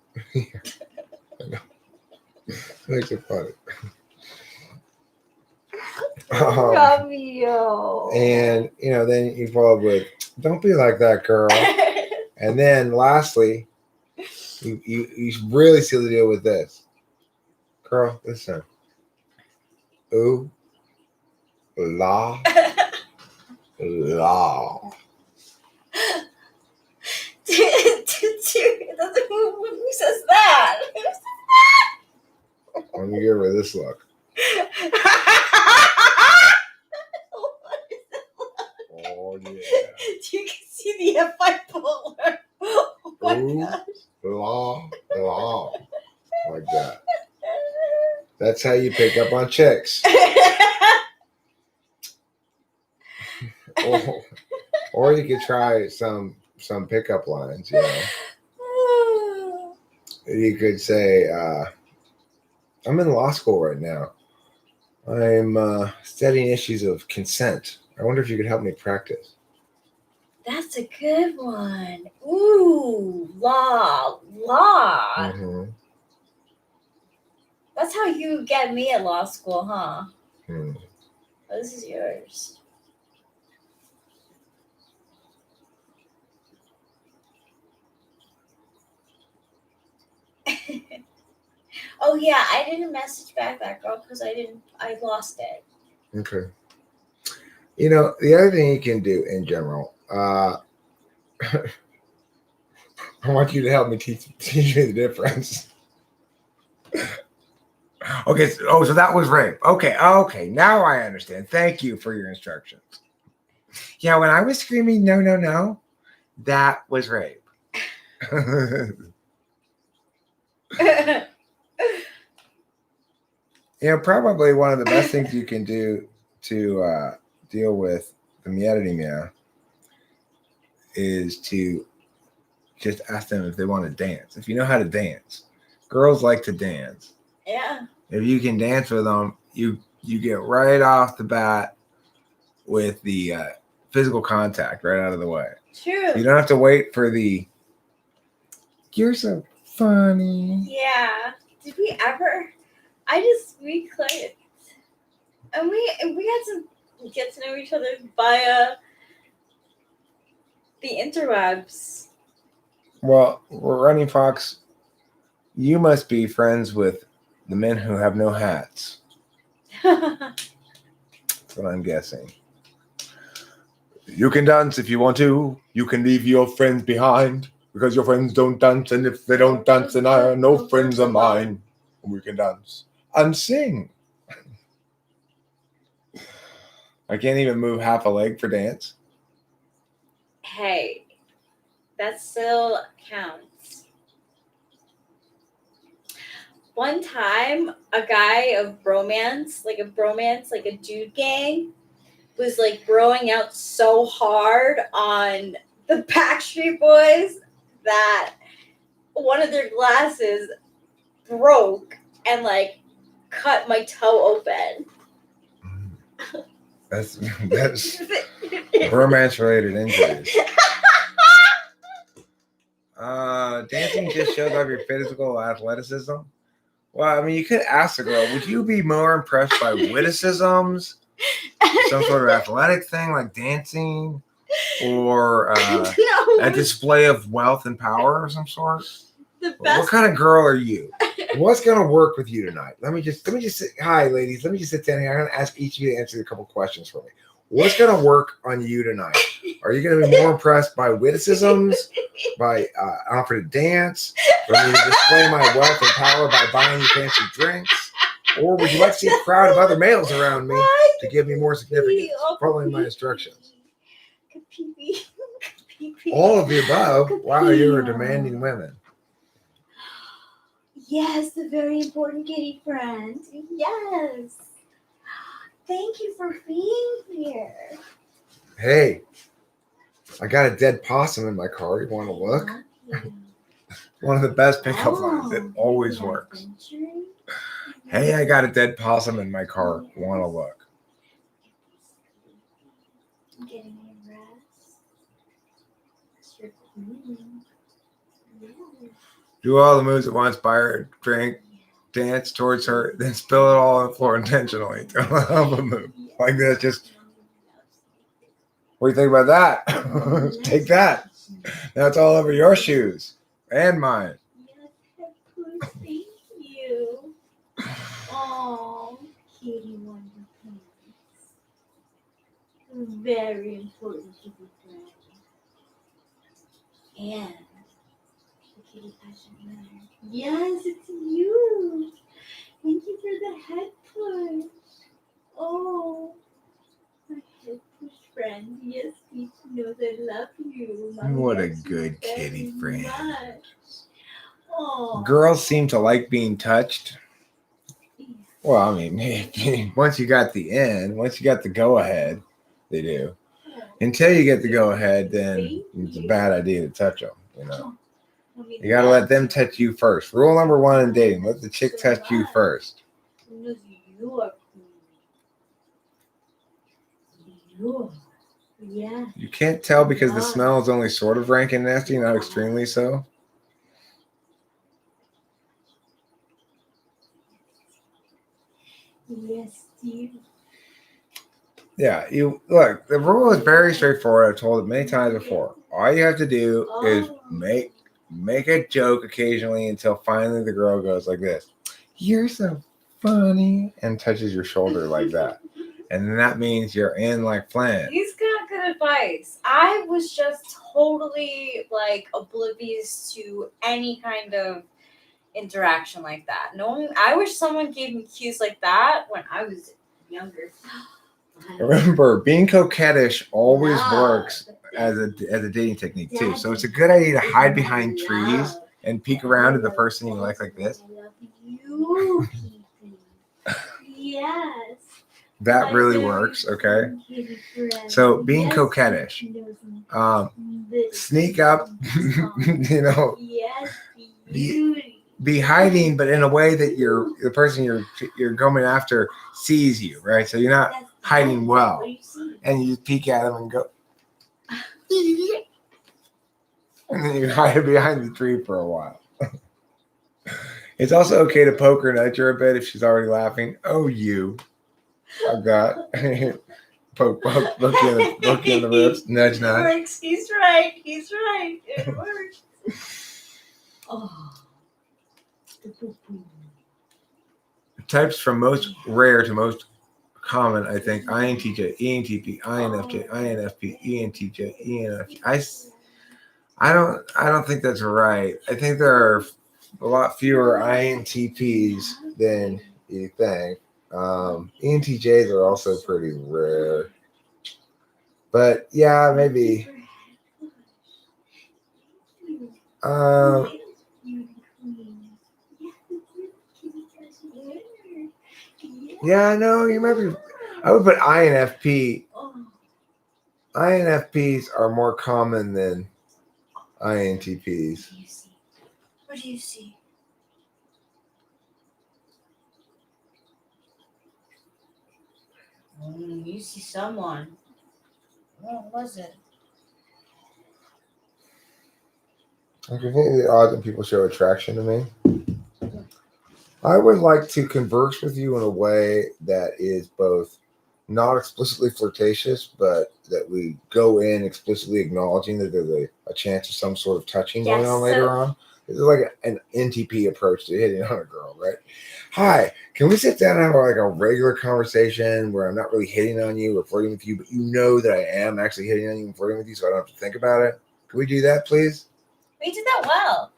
Makes it funny. Romeo. And then you follow with, "Don't be like that, girl." And then lastly, you really seal the deal with this. "Girl, listen. Ooh, la, la." Who says that? Let me give her this look. Oh, yeah. You can see the bipolar. Oh my Ooh, gosh. la. Like that. That's how you pick up on chicks. Or you could try some pickup lines, You could say, "I'm in law school right now. I'm studying issues of consent. I wonder if you could help me practice." That's a good one. Ooh, law. Mm-hmm. That's how you get me at law school, huh? Hmm. Oh, this is yours. Oh yeah, I didn't message back that girl because I lost it. Okay. The other thing you can do in general, I want you to help me teach me the difference. Okay. So that was rape. Okay. Now I understand. Thank you for your instructions. Yeah, when I was screaming, "No, no, no," that was rape. Probably one of the best things you can do to deal with the meow is to just ask them if they want to dance. If you know how to dance, girls like to dance. Yeah. If you can dance with them, you get right off the bat with the physical contact right out of the way. True. You don't have to wait for the "you're so funny." Yeah. Did we ever? We And we had to get to know each other via the interwebs. Well, Running Fox, you must be friends with the men who have no hats. That's what I'm guessing. You can dance if you want to. You can leave your friends behind because your friends don't dance, and if they don't dance, then I are no friends of mine. We can dance and sing. I can't even move half a leg for dance. Hey, that still counts. One time, a guy of bromance, like a dude gang, was like broing out so hard on the Backstreet Boys that one of their glasses broke and like cut my toe open. That's romance related injuries. Dancing just shows off your physical athleticism. Well, I mean, you could ask the girl, would you be more impressed by witticisms, some sort of athletic thing like dancing, or a display of wealth and power of some sort? The best. What kind of girl are you? What's gonna work with you tonight? Let me just sit. Hi, ladies. Let me just sit down here. I'm gonna ask each of you to answer a couple questions for me. What's gonna work on you tonight? Are you gonna be more impressed by witticisms, by offer to dance, or me to display my wealth and power by buying you fancy drinks, or would you like to see a crowd of other males around me to give me more significance, following my instructions? All of the above. Wow, you're demanding women. Yes, the very important kitty friend. Yes. Thank you for being here. Hey, I got a dead possum in my car. You want to look? One of the best pickup lines. It always works. Hey, I got a dead possum in my car. You want to look? Getting your rest. You're cleaning. Do all the moves at once, buy her a drink, dance towards her, then spill it all on the floor intentionally. Don't help a move. Like this, just, what do you think about that? Take that. Now it's all over your shoes and mine. Yes, thank you. Oh, kitty wonderful. Very important to be friends. And kitty passion matter. Yes, it's you. Thank you for the head push. Oh, my head push friend. Yes, Peach knows I love you. Mommy What a loves you good very kitty friend. much. Oh. Girls seem to like being touched. Well, I mean, once you got the end, once you got the go ahead, they do. Until you get the go ahead, then it's a bad idea to touch them, you know. You got to let them touch you first. Rule number one in dating, let the chick touch you first. Yeah. You can't tell because the smell is only sort of rank and nasty, not extremely so. Yes, Steve. Yeah, you look, the rule is very straightforward. I've told it many times before. All you have to do is make a joke occasionally until finally the girl goes like this. You're so funny, and touches your shoulder like that. And then that means you're in like Flynn. He's got good advice. I was just totally like oblivious to any kind of interaction like that. I wish someone gave me cues like that when I was younger. Remember, being coquettish always works as a dating technique too. So it's a good idea to hide behind trees and peek around at the person you like this. I love you, yes. That really works, okay? So being coquettish, sneak up, you know, be hiding, but in a way that the person you're going after sees you, right? So you're not hiding well, and you peek at them and go, and then you hide behind the tree for a while. It's also okay to poke her nudge her a bit if she's already laughing. Oh, you. I got. Poke, look in the ribs. Nudge, It nudge. works. He's right. He's right. It works. Oh. Types from most rare to most common, I think. INTJ, ENTP, INFJ, INFP, ENTJ, ENFJ. I don't think that's right. I think there are a lot fewer INTPs than you think. ENTJs are also pretty rare. But yeah, maybe. Yeah, no, you might be. I would put INFP. INFPs are more common than INTPs. What do you see? You see someone. What was it? I think it's odd that people show attraction to me. I would like to converse with you in a way that is both not explicitly flirtatious, but that we go in explicitly acknowledging that there's a chance of some sort of touching going on later on. This is like an NTP approach to hitting on a girl, right? Hi, can we sit down and have like a regular conversation where I'm not really hitting on you or flirting with you, but you know that I am actually hitting on you and flirting with you, so I don't have to think about it? Can we do that, please? We did that well.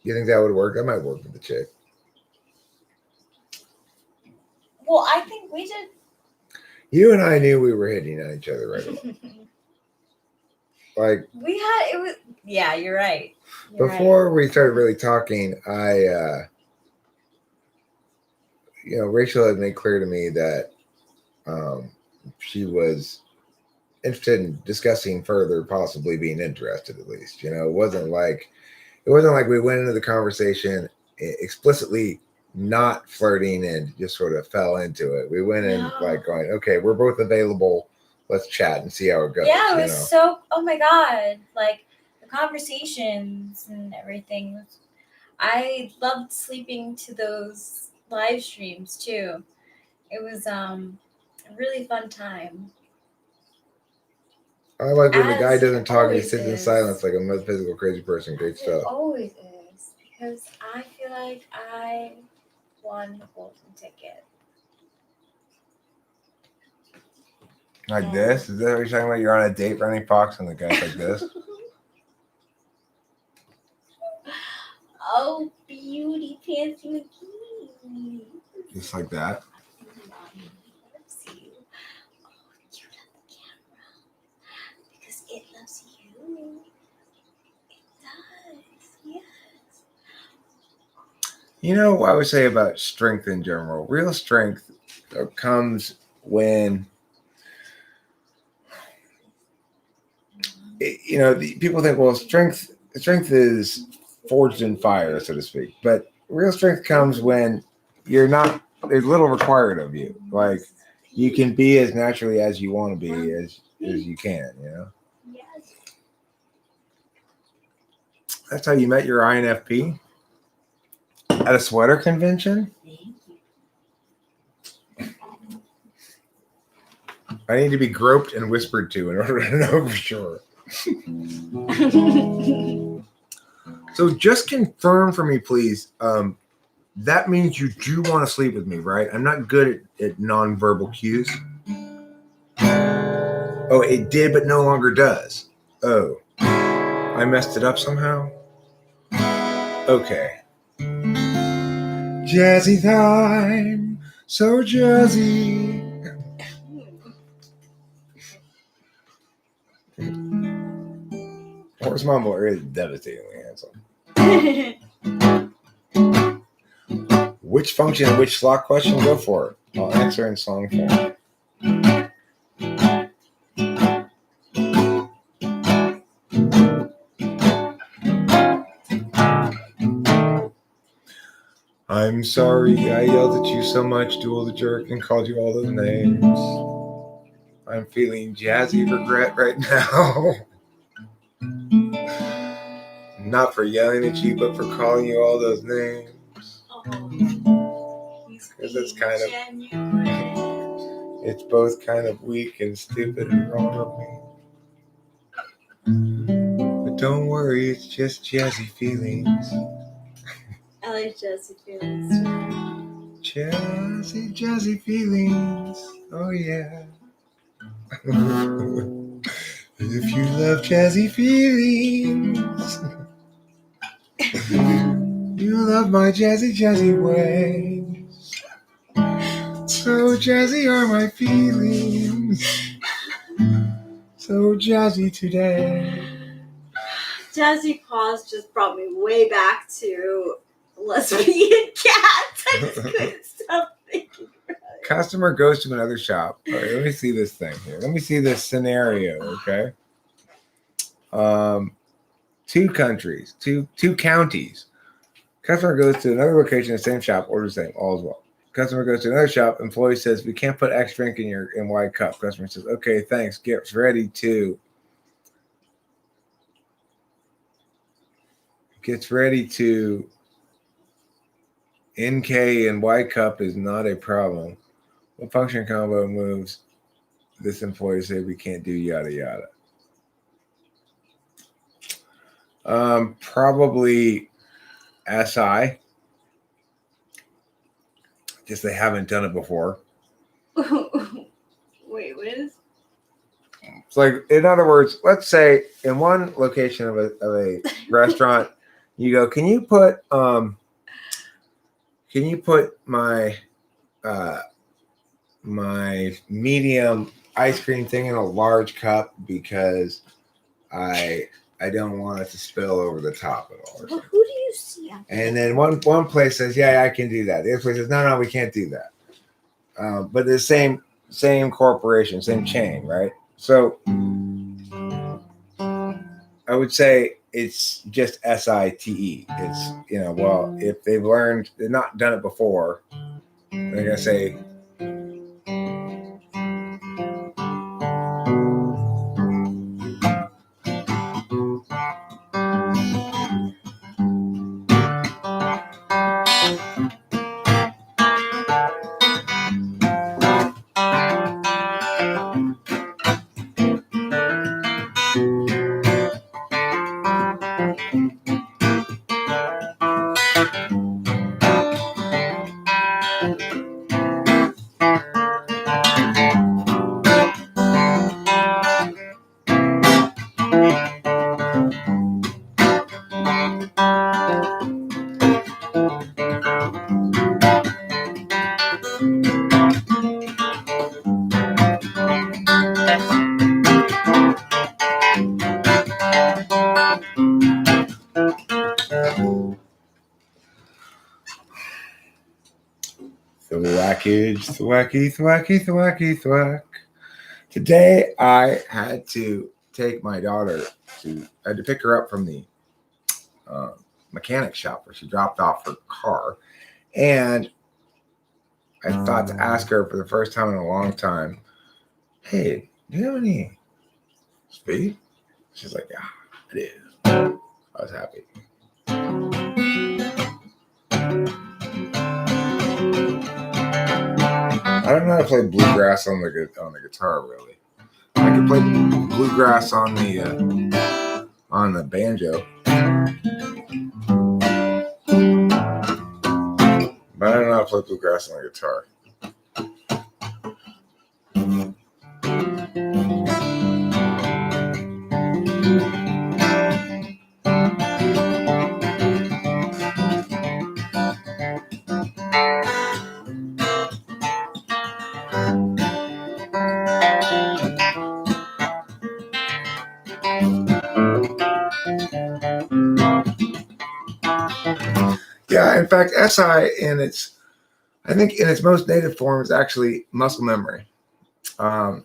You think that would work? That might work with the chick. Well, I think we did. You and I knew we were hitting on each other right away. Like We had it was. Yeah, you're right. before we started really talking, Rachel had made clear to me that she was interested in discussing further, possibly being interested at least. It wasn't like we went into the conversation explicitly not flirting and just sort of fell into it. We went in like going, okay, we're both available. Let's chat and see how it goes. Yeah, it was so. Oh my god! Like the conversations and everything. I loved sleeping to those live streams too. It was a really fun time. I like when the guy As doesn't it talk and he always sits in is. silence like a metaphysical crazy person. Great It stuff. always is because I feel like I won the golden ticket. Like this? Is that what you're talking about? You're on a date, Ronnie Fox, and the guy's like this? Oh, beauty Pansy McGee. Just like that? Loves you. Oh, you love the camera because it loves you. It does, yes. You know what I would say about strength in general? Real strength comes when people think, well, strength is forged in fire, so to speak. But real strength comes when there's little required of you. Like you can be as naturally as you want to be as you can, Yes. That's how you met your INFP? At a sweater convention? Thank you. I need to be groped and whispered to in order to know for sure. So just confirm for me, please. That means you do want to sleep with me, right? I'm not good at nonverbal cues. Oh, it did, but no longer does. Oh, I messed it up somehow? Okay. Jazzy time, so jazzy. Horse Mumble is devastatingly handsome. Which function, which slot question? Go for it. I'll answer in song form. I'm sorry I yelled at you so much, Duel the Jerk, and called you all those names. I'm feeling jazzy regret right now. Not for yelling at you, but for calling you all those names. Oh, Because that's kind of... genuine. It's both kind of weak and stupid and wrong of me. But don't worry, it's just jazzy feelings. I like jazzy feelings. Jazzy feelings. Oh yeah. If you love jazzy feelings, you love my jazzy ways. So jazzy are my feelings. So jazzy today. Jazzy Paws just brought me way back to lesbian cats. I just couldn't stop thinking. Customer goes to another shop. All right, let me see this thing here. Let me see this scenario, okay? Two countries, two counties. Customer goes to another location, the same shop, orders the same, all is well. Customer goes to another shop, employee says, we can't put X drink in white cup. Customer says, okay, thanks. Gets ready to NK in white cup is not a problem. What function combo moves this employee say we can't do yada yada? Probably SI. Just they haven't done it before. Wait, what is? It's like, in other words, let's say in one location of a restaurant, you go, can you put my my medium ice cream thing in a large cup because I don't want it to spill over the top at all. Well, who do you see? And then one place says, yeah, I can do that. The other place says, no, we can't do that. But the same corporation, same chain, right? So I would say it's just SITE. It's, well, if they've not done it before, they're going to say, thwack. Today I had to take my daughter I had to pick her up from the mechanic shop where she dropped off her car. And I thought to ask her for the first time in a long time, hey, do you have any speed? She's like, yeah, I do. I was happy. I don't know how to play bluegrass on the guitar, really. I can play bluegrass on the banjo, but I don't know how to play bluegrass on the guitar. Yeah, in fact, SI I think in its most native form is actually muscle memory.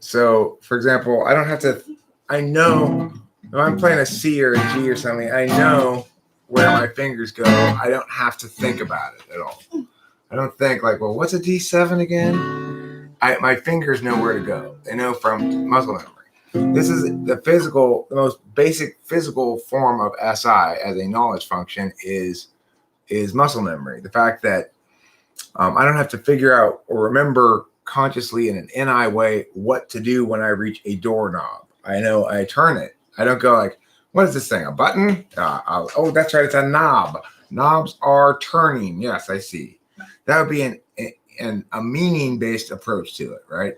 So, for example, I know if I'm playing a C or a G or something, I know where my fingers go. I don't have to think about it at all. I don't think like, well, what's a D7 again? My fingers know where to go. They know from muscle memory. This is the most basic physical form of SI as a knowledge function is muscle memory. The fact that I don't have to figure out or remember consciously in an NI way what to do when I reach a doorknob. I know I turn it. I don't go like, what is this thing? A button? Oh, that's right. It's a knob. Knobs are turning. Yes, I see. That would be a meaning-based approach to it, right?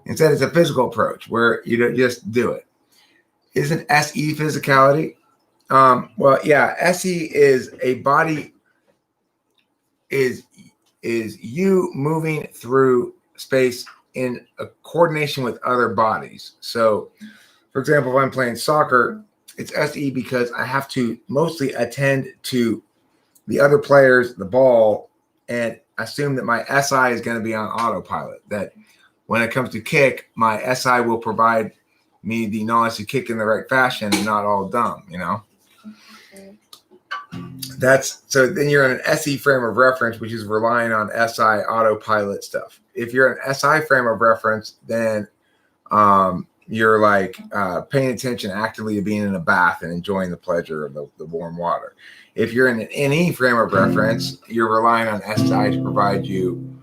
Instead, it's a physical approach where you don't just do it. Isn't SE physicality? Well, yeah, SE is a body is you moving through space in a coordination with other bodies. So, for example, if I'm playing soccer, it's SE because I have to mostly attend to the other players, the ball, and assume that my SI is going to be on autopilot. That when it comes to kick, my SI will provide me the knowledge to kick in the right fashion and not all dumb, you know? That's so then you're in an SE frame of reference, which is relying on SI autopilot stuff. If you're an SI frame of reference, then you're like paying attention actively to being in a bath and enjoying the pleasure of the warm water. If you're in an NE frame of reference, you're relying on SI to provide you.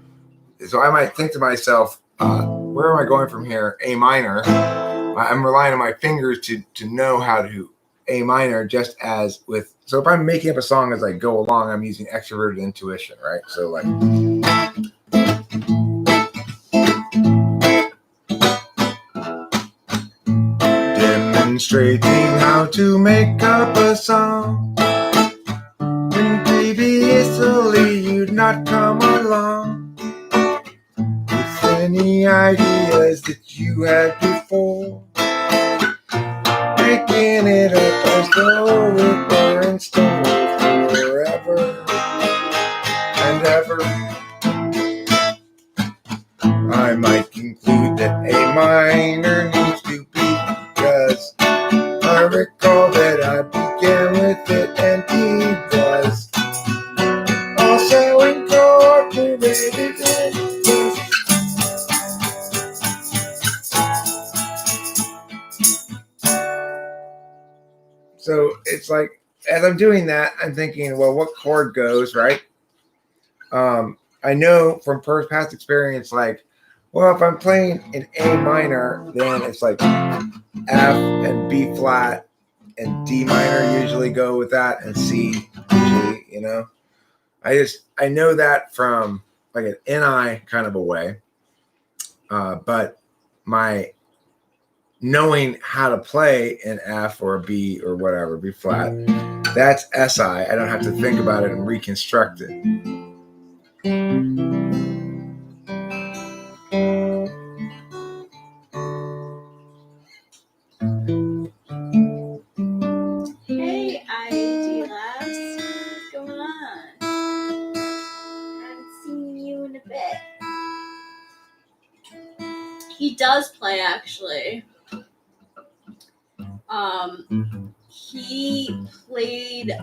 So I might think to myself, where am I going from here? A minor. I'm relying on my fingers to know how to A minor, just as with. So if I'm making up a song as I go along, I'm using extroverted intuition, right? So like. Demonstrating how to make up a song. When previously you'd not come along with any ideas that you had before, making it up as though it were in stone forever and ever. I might conclude that A minor needs to be, because I recall that I began with it and he was also incorporated in this. So it's like, as I'm doing that, I'm thinking, well, what chord goes, right? I know from past experience, like, well, if I'm playing in A minor, then it's like F and B flat and D minor usually go with that, and C, G, you know? I know that from like an NI kind of a way, but my knowing how to play an F or a B or whatever, B flat, that's SI. I don't have to think about it and reconstruct it. Hey, ID Labs, what's going on? I haven't seen you in a bit. He does play, actually. He played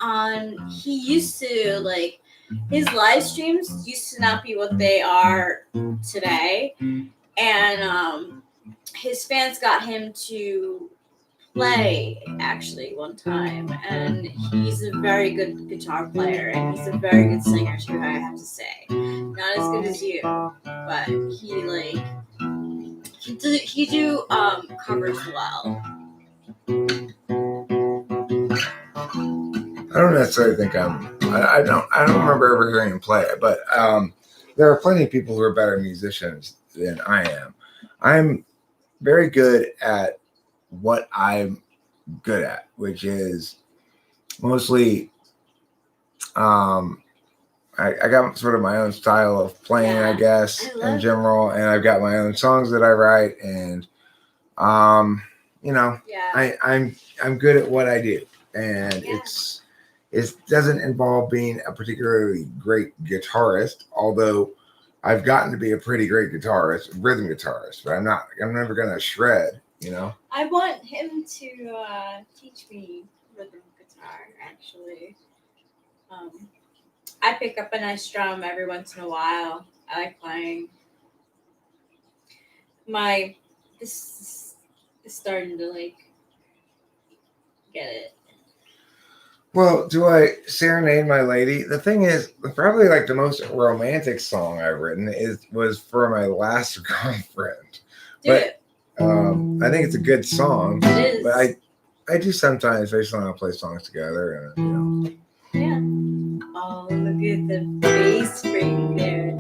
on. He used to like his live streams used to not be what they are today, and his fans got him to play actually one time, and he's a very good guitar player and he's a very good singer too, I have to say. Not as good as you, but he do covers well. I don't necessarily think I don't remember ever hearing him play it, but there are plenty of people who are better musicians than I am. I'm very good at what I'm good at, which is mostly I got sort of my own style of playing, I guess, in general, and I've got my own songs that I write, and you know, I'm good at what I do, and it doesn't involve being a particularly great guitarist, although I've gotten to be a pretty great guitarist, rhythm guitarist, but I'm never gonna shred, you know. I want him to teach me rhythm guitar, actually. I pick up a nice drum every once in a while. I like playing. This is starting to like get it. Well, do I serenade my lady? The thing is, probably like the most romantic song I've written was for my last girlfriend. Dude, I think it's a good song. it is. But I do sometimes basically want to play songs together, and Yeah. Oh, look at the face right there.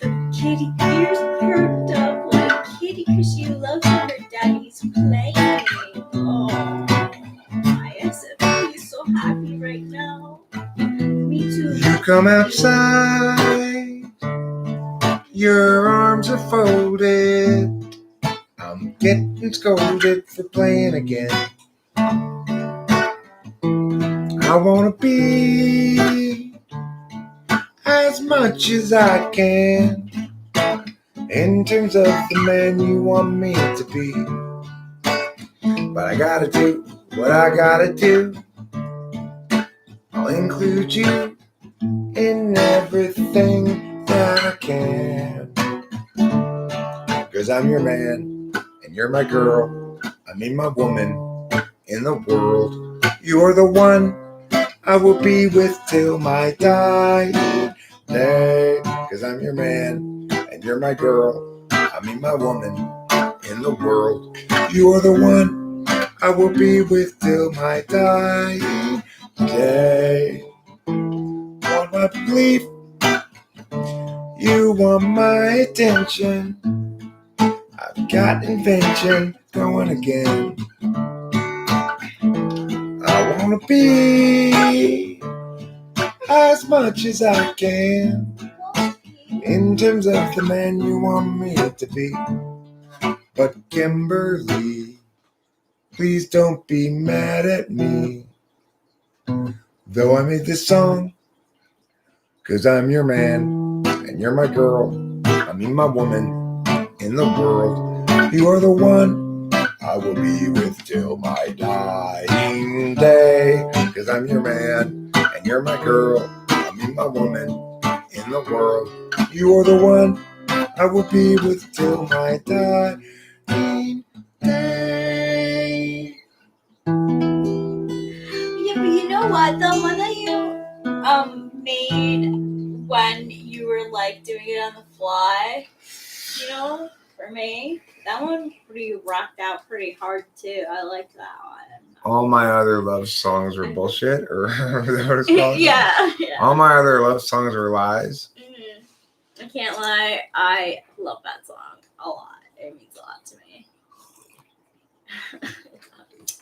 The kitty ears perked up like kitty because she loves when her daddy's playing. Oh, I am so happy right now. Me too. you come outside, your arms are folded. I'm getting scolded for playing again. I wanna be as much as I can in terms of the man you want me to be. But I gotta do what I gotta do. I'll include you in everything that I can. 'Cause I'm your man and you're my girl. I mean my woman in the world. You're the one I will be with till my dying day. 'Cause I'm your man and you're my girl. I mean my woman in the world. You're the one I will be with till my dying day. Want my belief, you want my attention. I've got invention going again. I wanna be as much as I can in terms of the man you want me to be. But Kimberly, please don't be mad at me. Though I made this song, 'cause I'm your man and you're my girl. I mean my woman in the world. You are the one I will be with till my dying day. 'Cause I'm your man and you're my girl. I mean my woman in the world. You are the one I will be with till my dying day. Yeah, but you know what? The one that you made when you were like doing it on the fly, you know, for me, that one pretty rocked out pretty hard too. I liked that one. All my other love songs were bullshit, or whatever that what it's called. Yeah. All my other love songs were lies. I can't lie, I love that song a lot. It means a lot to me.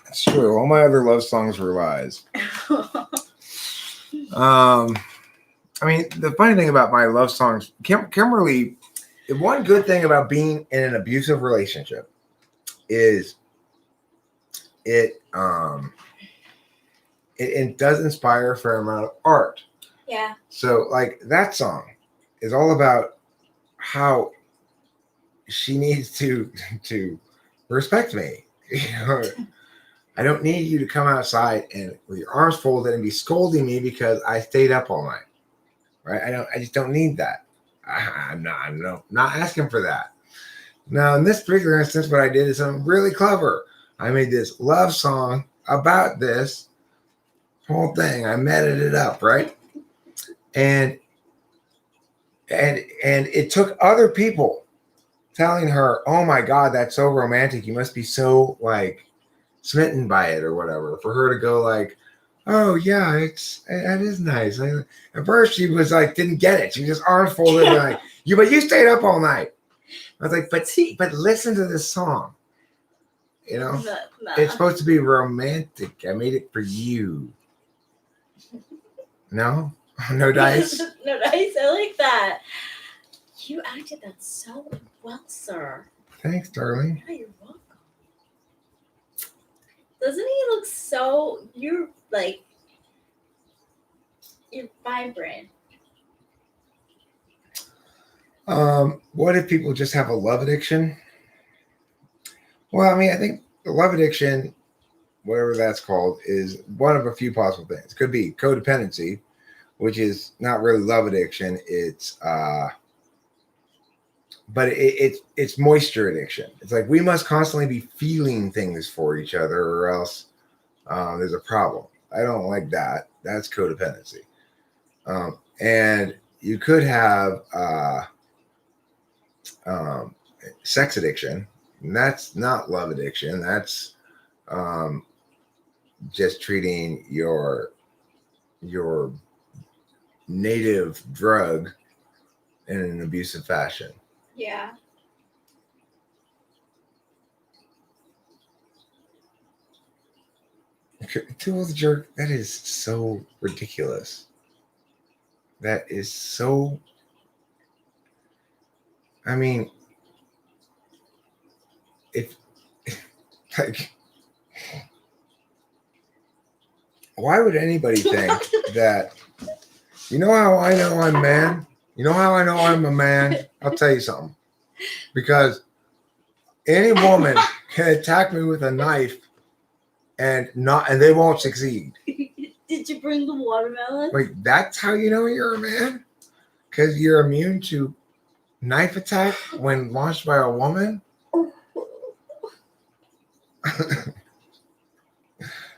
It's true. All my other love songs were lies. I mean, the funny thing about my love songs, Kimberly, one good thing about being in an abusive relationship is it does inspire a fair amount of art. Yeah. So like that song is all about how she needs to respect me. You know, I don't need you to come outside and with your arms folded and be scolding me because I stayed up all night. Right? I just don't need that. I'm not asking for that. Now, in this particular instance, what I did is something really clever. I made this love song about this whole thing. I meted it up, right? And it took other people telling her, "Oh my God, that's so romantic. You must be so like smitten by it or whatever," for her to go like, "Oh yeah, that is nice." At first, she was like, didn't get it. She just arms folded, like, but you stayed up all night. I was like, but listen to this song. You know, it's supposed to be romantic. I made it for you. No, no dice. No dice. I like that. You acted that so well, sir. Thanks, darling. Yeah, you're welcome. Doesn't he look so? You're vibrant. What if people just have a love addiction? Well, I mean, I think the love addiction, whatever that's called, is one of a few possible things. It could be codependency, which is not really love addiction. It's but it's moisture addiction. It's like we must constantly be feeling things for each other, or else there's a problem. I don't like that. That's codependency. And you could have um, sex addiction. And that's not love addiction. That's um, just treating your native drug in an abusive fashion. Yeah. Tools jerk. That is so ridiculous. That is so. I mean, if like, why would anybody think that? You know how I know I'm a man? You know how I know I'm a man? I'll tell you something. Because any woman can attack me with a knife and they won't succeed. Did you bring the watermelon? Wait, that's how you know you're a man? Because you're immune to knife attack when launched by a woman?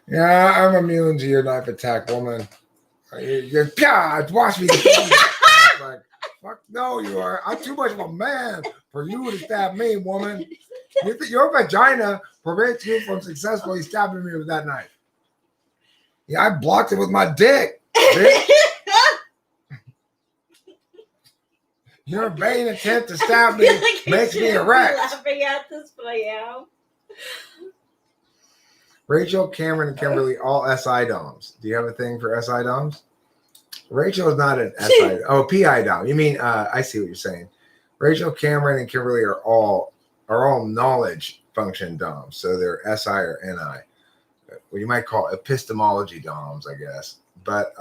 Yeah, I'm immune to your knife attack, woman. Watch me. Like, fuck no, you are. I'm too much of a man for you to stab me, woman. Your vagina prevents you from successfully stabbing me with that knife. Yeah, I blocked it with my dick, bitch. Your vain attempt to stab me makes me erect. Laughing at this, but I am. Rachel, Cameron, and Kimberly, all SI doms. Do you have a thing for SI doms? Rachel is not an SI. Oh, PI dom. You mean? I see what you're saying. Rachel, Cameron, and Kimberly are all knowledge function doms. So they're SI or NI. What you might call epistemology doms, I guess. But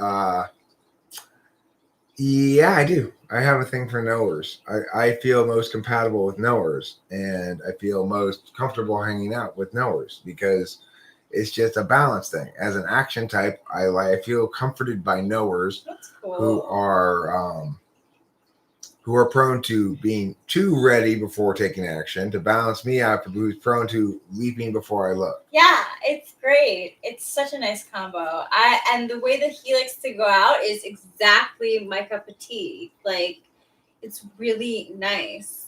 yeah, I do. I have a thing for knowers. I feel most compatible with knowers, and I feel most comfortable hanging out with knowers because it's just a balance thing. As an action type, I feel comforted by knowers. That's cool. who are prone to being too ready before taking action, to balance me out, who's prone to leaping before I look. Yeah, it's great. It's such a nice combo. And the way that he likes to go out is exactly my cup of tea. Like, it's really nice.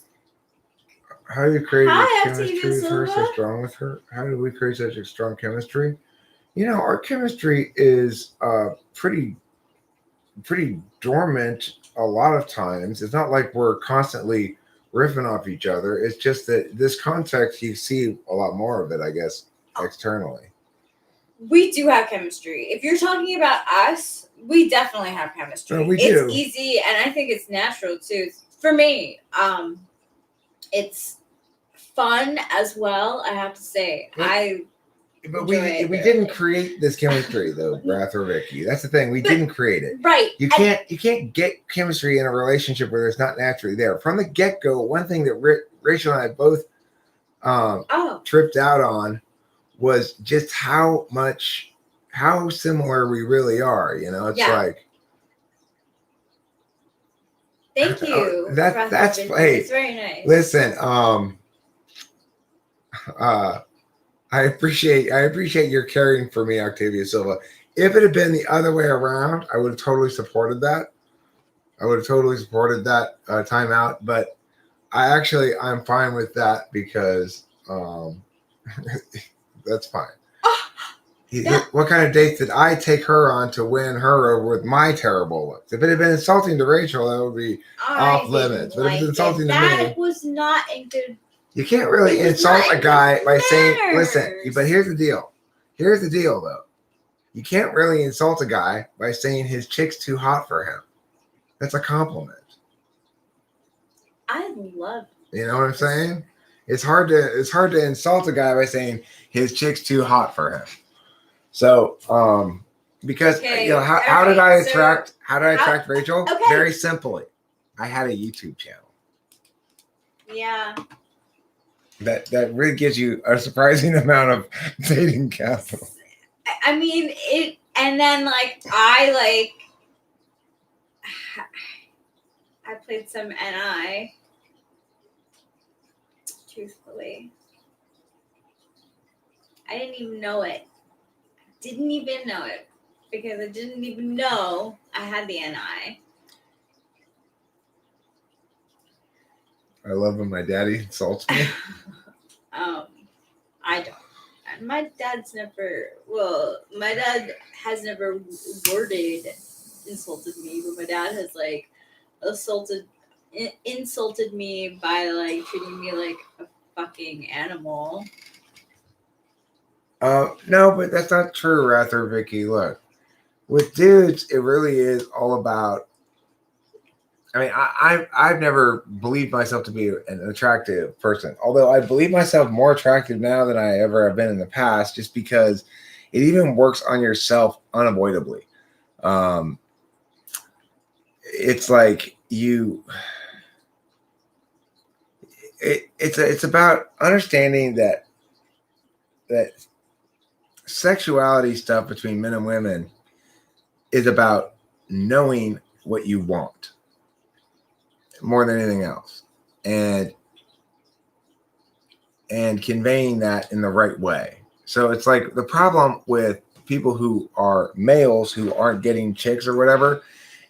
How do you create Hi, chemistry with her so strong with her? How did we create such a strong chemistry? You know, our chemistry is pretty dormant a lot of times. It's not like we're constantly riffing off each other. It's just that this context, you see a lot more of it, I guess, externally. We do have chemistry. If you're talking about us, we definitely have chemistry. No, we do. It's easy, and I think it's natural too. For me, it's fun as well. I have to say, But we didn't create this chemistry though, Brath or Vicky. That's the thing. We didn't create it. Right. You can't get chemistry in a relationship where it's not naturally there. From the get-go, one thing that Rachel and I both tripped out on was just how similar we really are. You know, it's like. Thank you. That's hey. It's very nice. Listen, I appreciate your caring for me, Octavia Silva. If it had been the other way around, I would have totally supported that. Timeout. But I'm fine with that because that's fine. What kind of dates did I take her on to win her over with my terrible looks? If it had been insulting to Rachel, that would be off limits. But if it's insulting to me, that was not a good. You can't really insult a guy by saying, listen, but here's the deal. Here's the deal, though. You can't really insult a guy by saying his chick's too hot for him. That's a compliment. I love it. You know what I'm saying? It's hard to insult a guy by saying his chick's too hot for him. So, because how did I attract Rachel? Okay. Very simply. I had a YouTube channel. Yeah. That really gives you a surprising amount of dating capital. I mean, it, and then I played some NI. Truthfully, I didn't even know it. because I didn't even know I had the NI. I love when my daddy insults me. I don't. My dad's never. Well, my dad has never worded insulted me, but my dad has like insulted me by like treating me like a fucking animal. No, but that's not true, Rather Vicky. Look, with dudes, it really is all about. I mean, I've never believed myself to be an attractive person, although I believe myself more attractive now than I ever have been in the past, just because it even works on yourself unavoidably. It's like it's about understanding that sexuality stuff between men and women is about knowing what you want more than anything else, and conveying that in the right way. So it's like the problem with people who are males who aren't getting chicks or whatever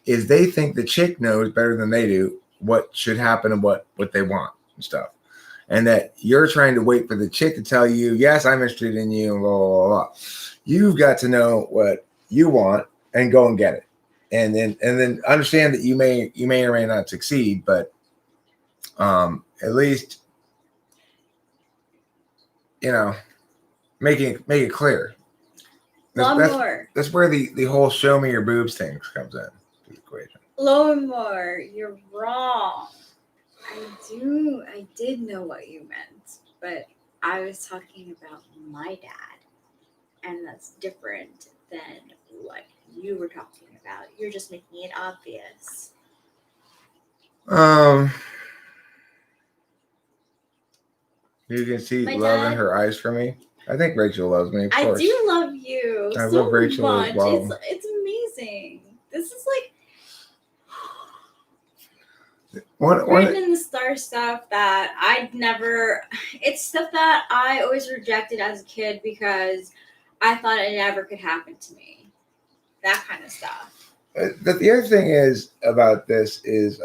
is they think the chick knows better than they do what should happen and what they want and stuff. And that you're trying to wait for the chick to tell you, yes, I'm interested in you, and blah, blah, blah. You've got to know what you want and go and get it. And then understand that you may or may not succeed, but at least make it clear. That's where the whole show me your boobs thing comes in the equation. Lowmore, you're wrong. I did know what you meant, but I was talking about my dad, and that's different than what you were talking about. You're just making it obvious. You can see love in her eyes for me. I think Rachel loves me. Of course. I do love you. I love Rachel much. As well. It's amazing. This is like written in the star stuff that I'd never. It's stuff that I always rejected as a kid because I thought it never could happen to me. That kind of stuff. But the other thing is about this is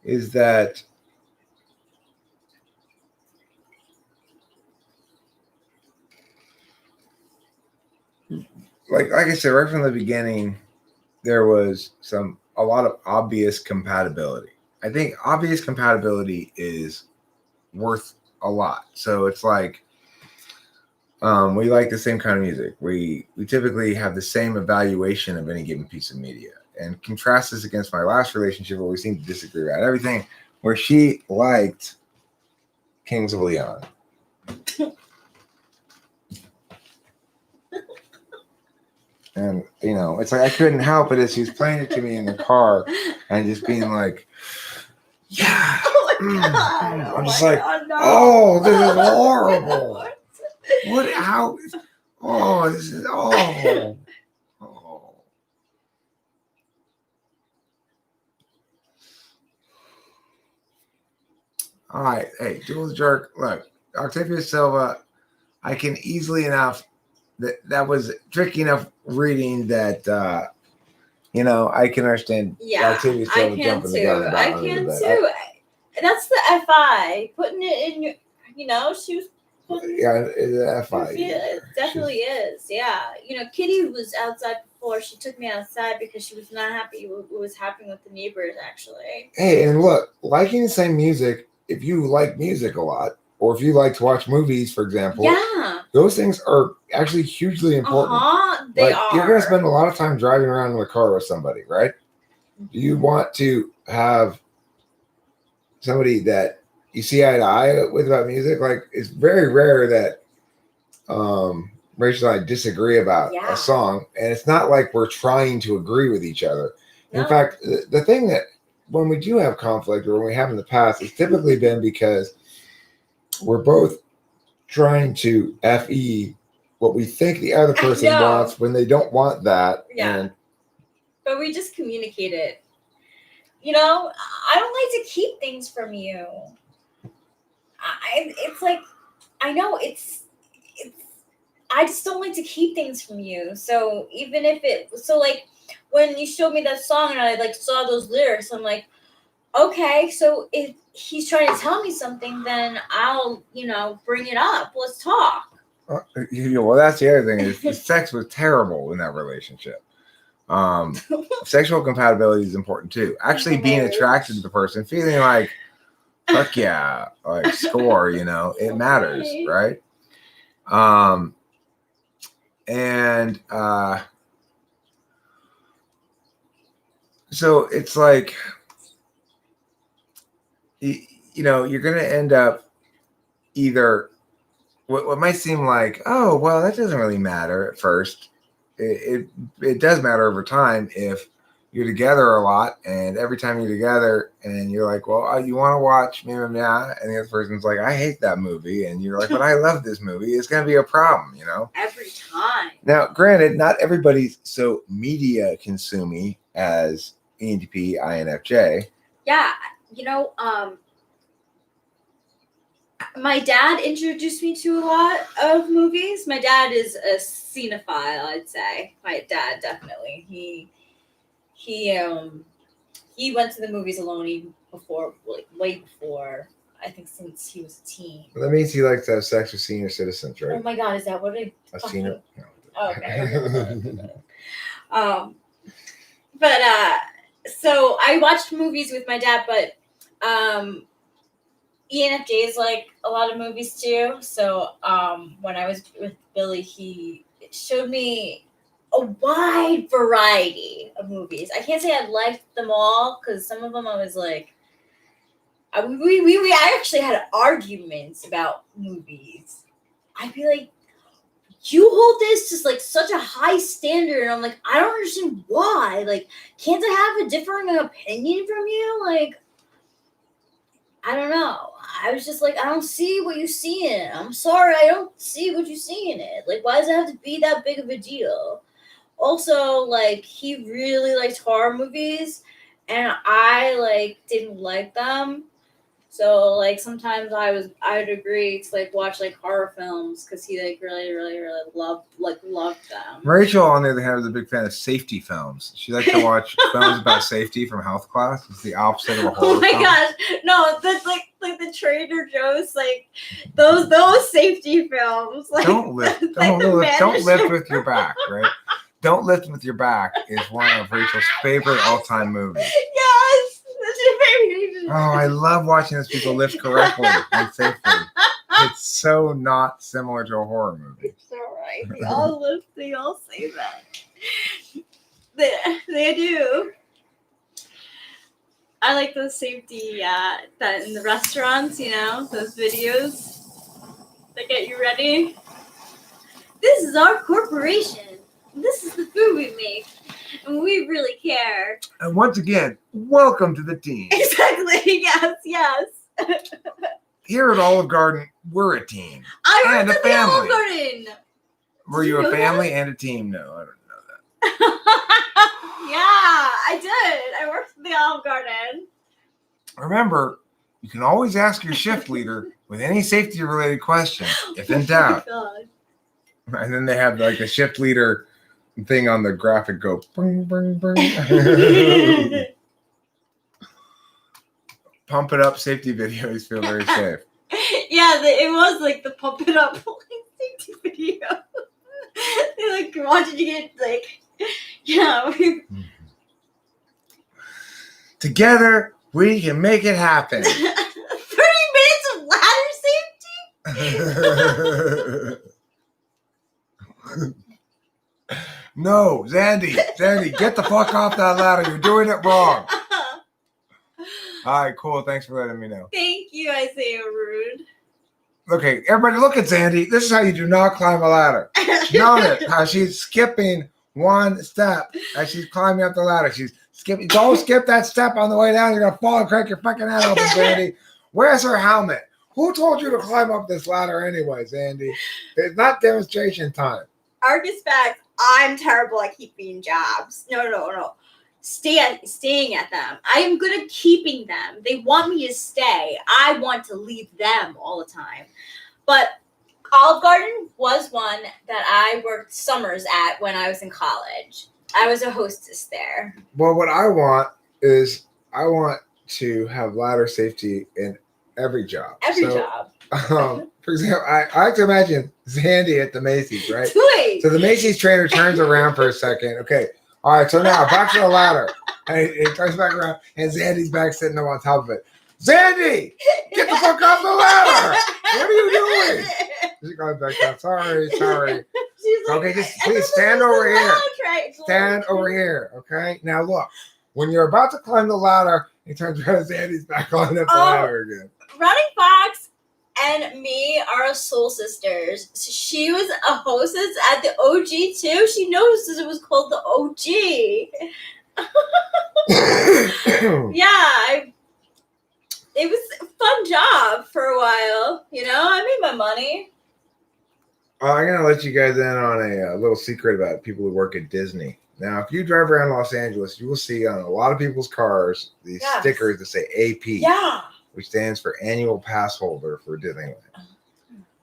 is that like I said right from the beginning, there was a lot of obvious compatibility. I think obvious compatibility is worth a lot. So it's like we like the same kind of music. We typically have the same evaluation of any given piece of media. And contrast this against my last relationship where we seemed to disagree about everything, where she liked Kings of Leon. And, it's like I couldn't help it as she was playing it to me in the car and just being like, yeah. Oh my God. I'm just like, no. Oh, this is horrible. What? How? Oh, this is, oh. All right. Hey, Jules Jerk. Look, Octavia Silva, I can easily enough, that was tricky enough reading that, I can understand Octavia Silva jumping the gun. I can too. That's the FI. Putting it in your, she was. Yeah, it's the FI. It definitely is. Yeah. Kitty was outside before. She took me outside because she was not happy with what was happening with the neighbors, actually. Hey, and look, liking the same music, if you like music a lot, or if you like to watch movies, for example, those things are actually hugely important. They are. You're going to spend a lot of time driving around in the car with somebody, right? Do you want to have somebody that you see eye to eye with about music? Like, it's very rare that Rachel and I disagree about a song, and it's not like we're trying to agree with each other. No. In fact, the thing that when we do have conflict, or when we have in the past, it's typically been because we're both trying to FE what we think the other person wants when they don't want that. Yeah. But we just communicate it. I don't like to keep things from you. it's like, I know it's. I just don't like to keep things from you. So even if like when you showed me that song and I like saw those lyrics, I'm like, okay, so if he's trying to tell me something, then I'll bring it up. Let's talk. Well, that's the other thing is the sex was terrible in that relationship. Sexual compatibility is important too. Actually being attracted to the person, feeling like, fuck yeah, like score, it matters, right? And so it's like, you're going to end up either what might seem like, oh, well, that doesn't really matter at first. It does matter over time if you're together a lot, and every time you're together and you're like, well, you want to watch me, and the other person's like, I hate that movie, and you're like, but I love this movie. It's going to be a problem, Every time. Now, granted, not everybody's so media consuming as ENTP, INFJ. Yeah, my dad introduced me to a lot of movies. My dad is a cinephile, I'd say. My dad definitely. He went to the movies alone even before, way before. I think since he was a teen. Well, that means he likes to have sex with senior citizens, right? Oh my God, is that what it? A senior. No. Oh, okay. But so I watched movies with my dad, but ENFJs like a lot of movies too. So when I was with Billy, he showed me a wide variety of movies. I can't say I liked them all because some of them I was like, I actually had arguments about movies. I'd be like, you hold this to like such a high standard, and I'm like, I don't understand why. Like, can't I have a differing opinion from you? Like, I don't know. I was just like, I don't see what you see in it. I'm sorry, I don't see what you see in it. Like, why does it have to be that big of a deal? Also, like, he really liked horror movies, and I like didn't like them. So like sometimes I'd agree to like watch like horror films because he like really loved them. Rachel, on the other hand, was a big fan of safety films. She liked to watch films about safety from health class. It's the opposite of a horror. Oh my gosh, no, that's like the Trader Joe's, like those safety films. Like, don't lift with your back, right? Don't Lift with Your Back is one of Rachel's favorite all-time movies. Yes, that's your favorite. Oh, I love watching those people lift correctly and safely. It's so not similar to a horror movie. It's all right. They all lift. They all say that. They do. I like those safety that in the restaurants, those videos that get you ready. This is our corporation. This is the food we make, and we really care. And once again, welcome to the team. Exactly. Yes. Here at Olive Garden, we're a team. I and a worked at family. the Olive Garden. Were you a family and a team? No, I don't know that. Yeah, I did. I worked at the Olive Garden. Remember, you can always ask your shift leader with any safety-related questions, if in doubt. Oh my God. And then they have like a shift leader thing on the graphic go bring. Pump it up safety videos feel very safe. Yeah, it was like the pump it up safety video. They like wanted you to get like, yeah. Together we can make it happen. 30 minutes of ladder safety? No, Zandy, get the fuck off that ladder. You're doing it wrong. All right, cool. Thanks for letting me know. Thank you, Isaiah Rude. Okay, everybody look at Zandy. This is how you do not climb a ladder. Notice how she's skipping one step as she's climbing up the ladder. She's skipping. Don't skip that step on the way down. You're going to fall and crack your fucking head open, Zandy. Where's her helmet? Who told you to climb up this ladder anyway, Zandy? It's not demonstration time. Argus facts, I'm terrible at keeping jobs. No. staying at them. I am good at keeping them. They want me to stay. I want to leave them all the time. But Olive Garden was one that I worked summers at when I was in college. I was a hostess there. Well, what I want is I want to have ladder safety in every job. Every job. For example, I like to imagine Zandy at the Macy's, right? Wait. So the Macy's trainer turns around for a second. Okay. All right. So now back to the ladder. And he turns back around, and Zandy's back sitting up on top of it. Zandy, get the fuck off the ladder. What are you doing? She's going back down. Sorry. She's like, Okay, just please stand over here. Right. Stand over here. Okay. Now look, when you're about to climb the ladder, he turns around, Zandy's back on the ladder again. Running Fox and me are soul sisters. She was a hostess at the OG too. She knows it was called the OG. Yeah, it was a fun job for a while. You know, I made my money. I'm going to let you guys in on a little secret about people who work at Disney. Now, if you drive around Los Angeles, you will see on a lot of people's cars these stickers that say AP, Yeah. which stands for annual pass holder for Disneyland.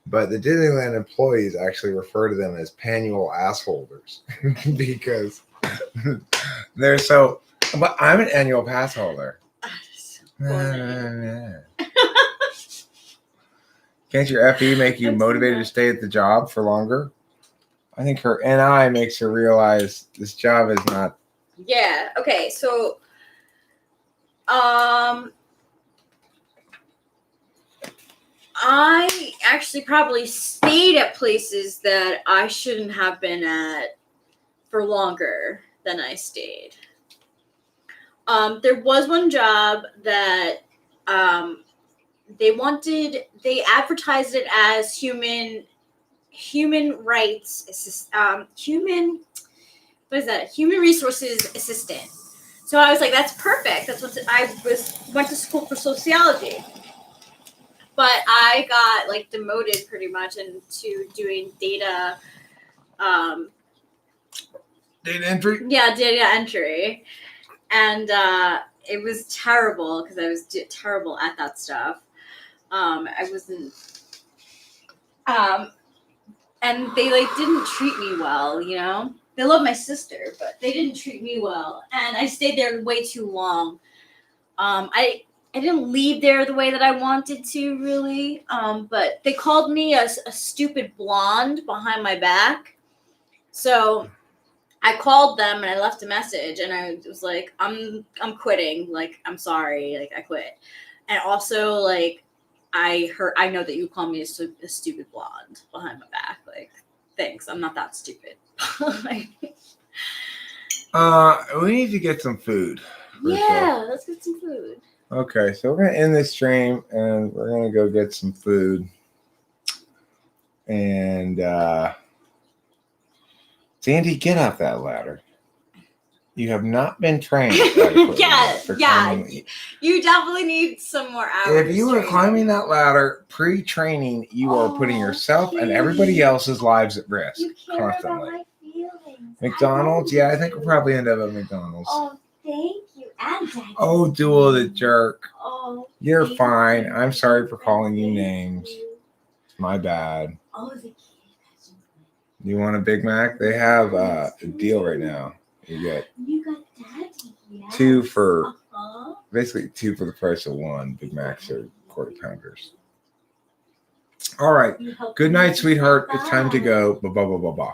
But the Disneyland employees actually refer to them as pannual ass holders because they're so, but I'm an annual pass holder. Can't your FE make you motivated to stay at the job for longer? I think her NI makes her realize this job is not. Yeah. Okay. So, I actually probably stayed at places that I shouldn't have been at for longer than I stayed. There was one job that they advertised it as human rights human resources assistant. So I was like, that's perfect. That's what went to school for sociology. But I got like demoted pretty much into doing data entry? Yeah, data entry. And it was terrible because I was terrible at that stuff. I wasn't and they like didn't treat me well, you know. They love my sister, but they didn't treat me well, and I stayed there way too long. I didn't leave there the way that I wanted to, really. But they called me a stupid blonde behind my back. So I called them and I left a message, and I was like, I'm quitting. Like, I'm sorry. Like, I quit. And also, like, I know that you call me a stupid blonde behind my back. Like, thanks. I'm not that stupid. We need to get some food. Yeah, let's get some food. Okay, so we're gonna end this stream and we're gonna go get some food. And Sandy, get off that ladder. You have not been trained. Yeah. You definitely need some more hours. If you were climbing that ladder pre-training, you are putting yourself and everybody else's lives at risk You care constantly. about my feelings. McDonald's? Yeah, I think we'll probably end up at McDonald's. Oh, thank you. And Daddy. Oh, Duel the jerk. Oh, You're thank fine. you. I'm sorry for calling you Thank names. you. My bad. Oh, the kid. You want a Big Mac? They have a deal right now. You get You got Daddy. Yes. two for Uh-huh. basically two for the price of one. Big Macs are quarter pounders. All right. You helped Good me night, with sweetheart. that. It's time to go. Bye bye bye bye bye.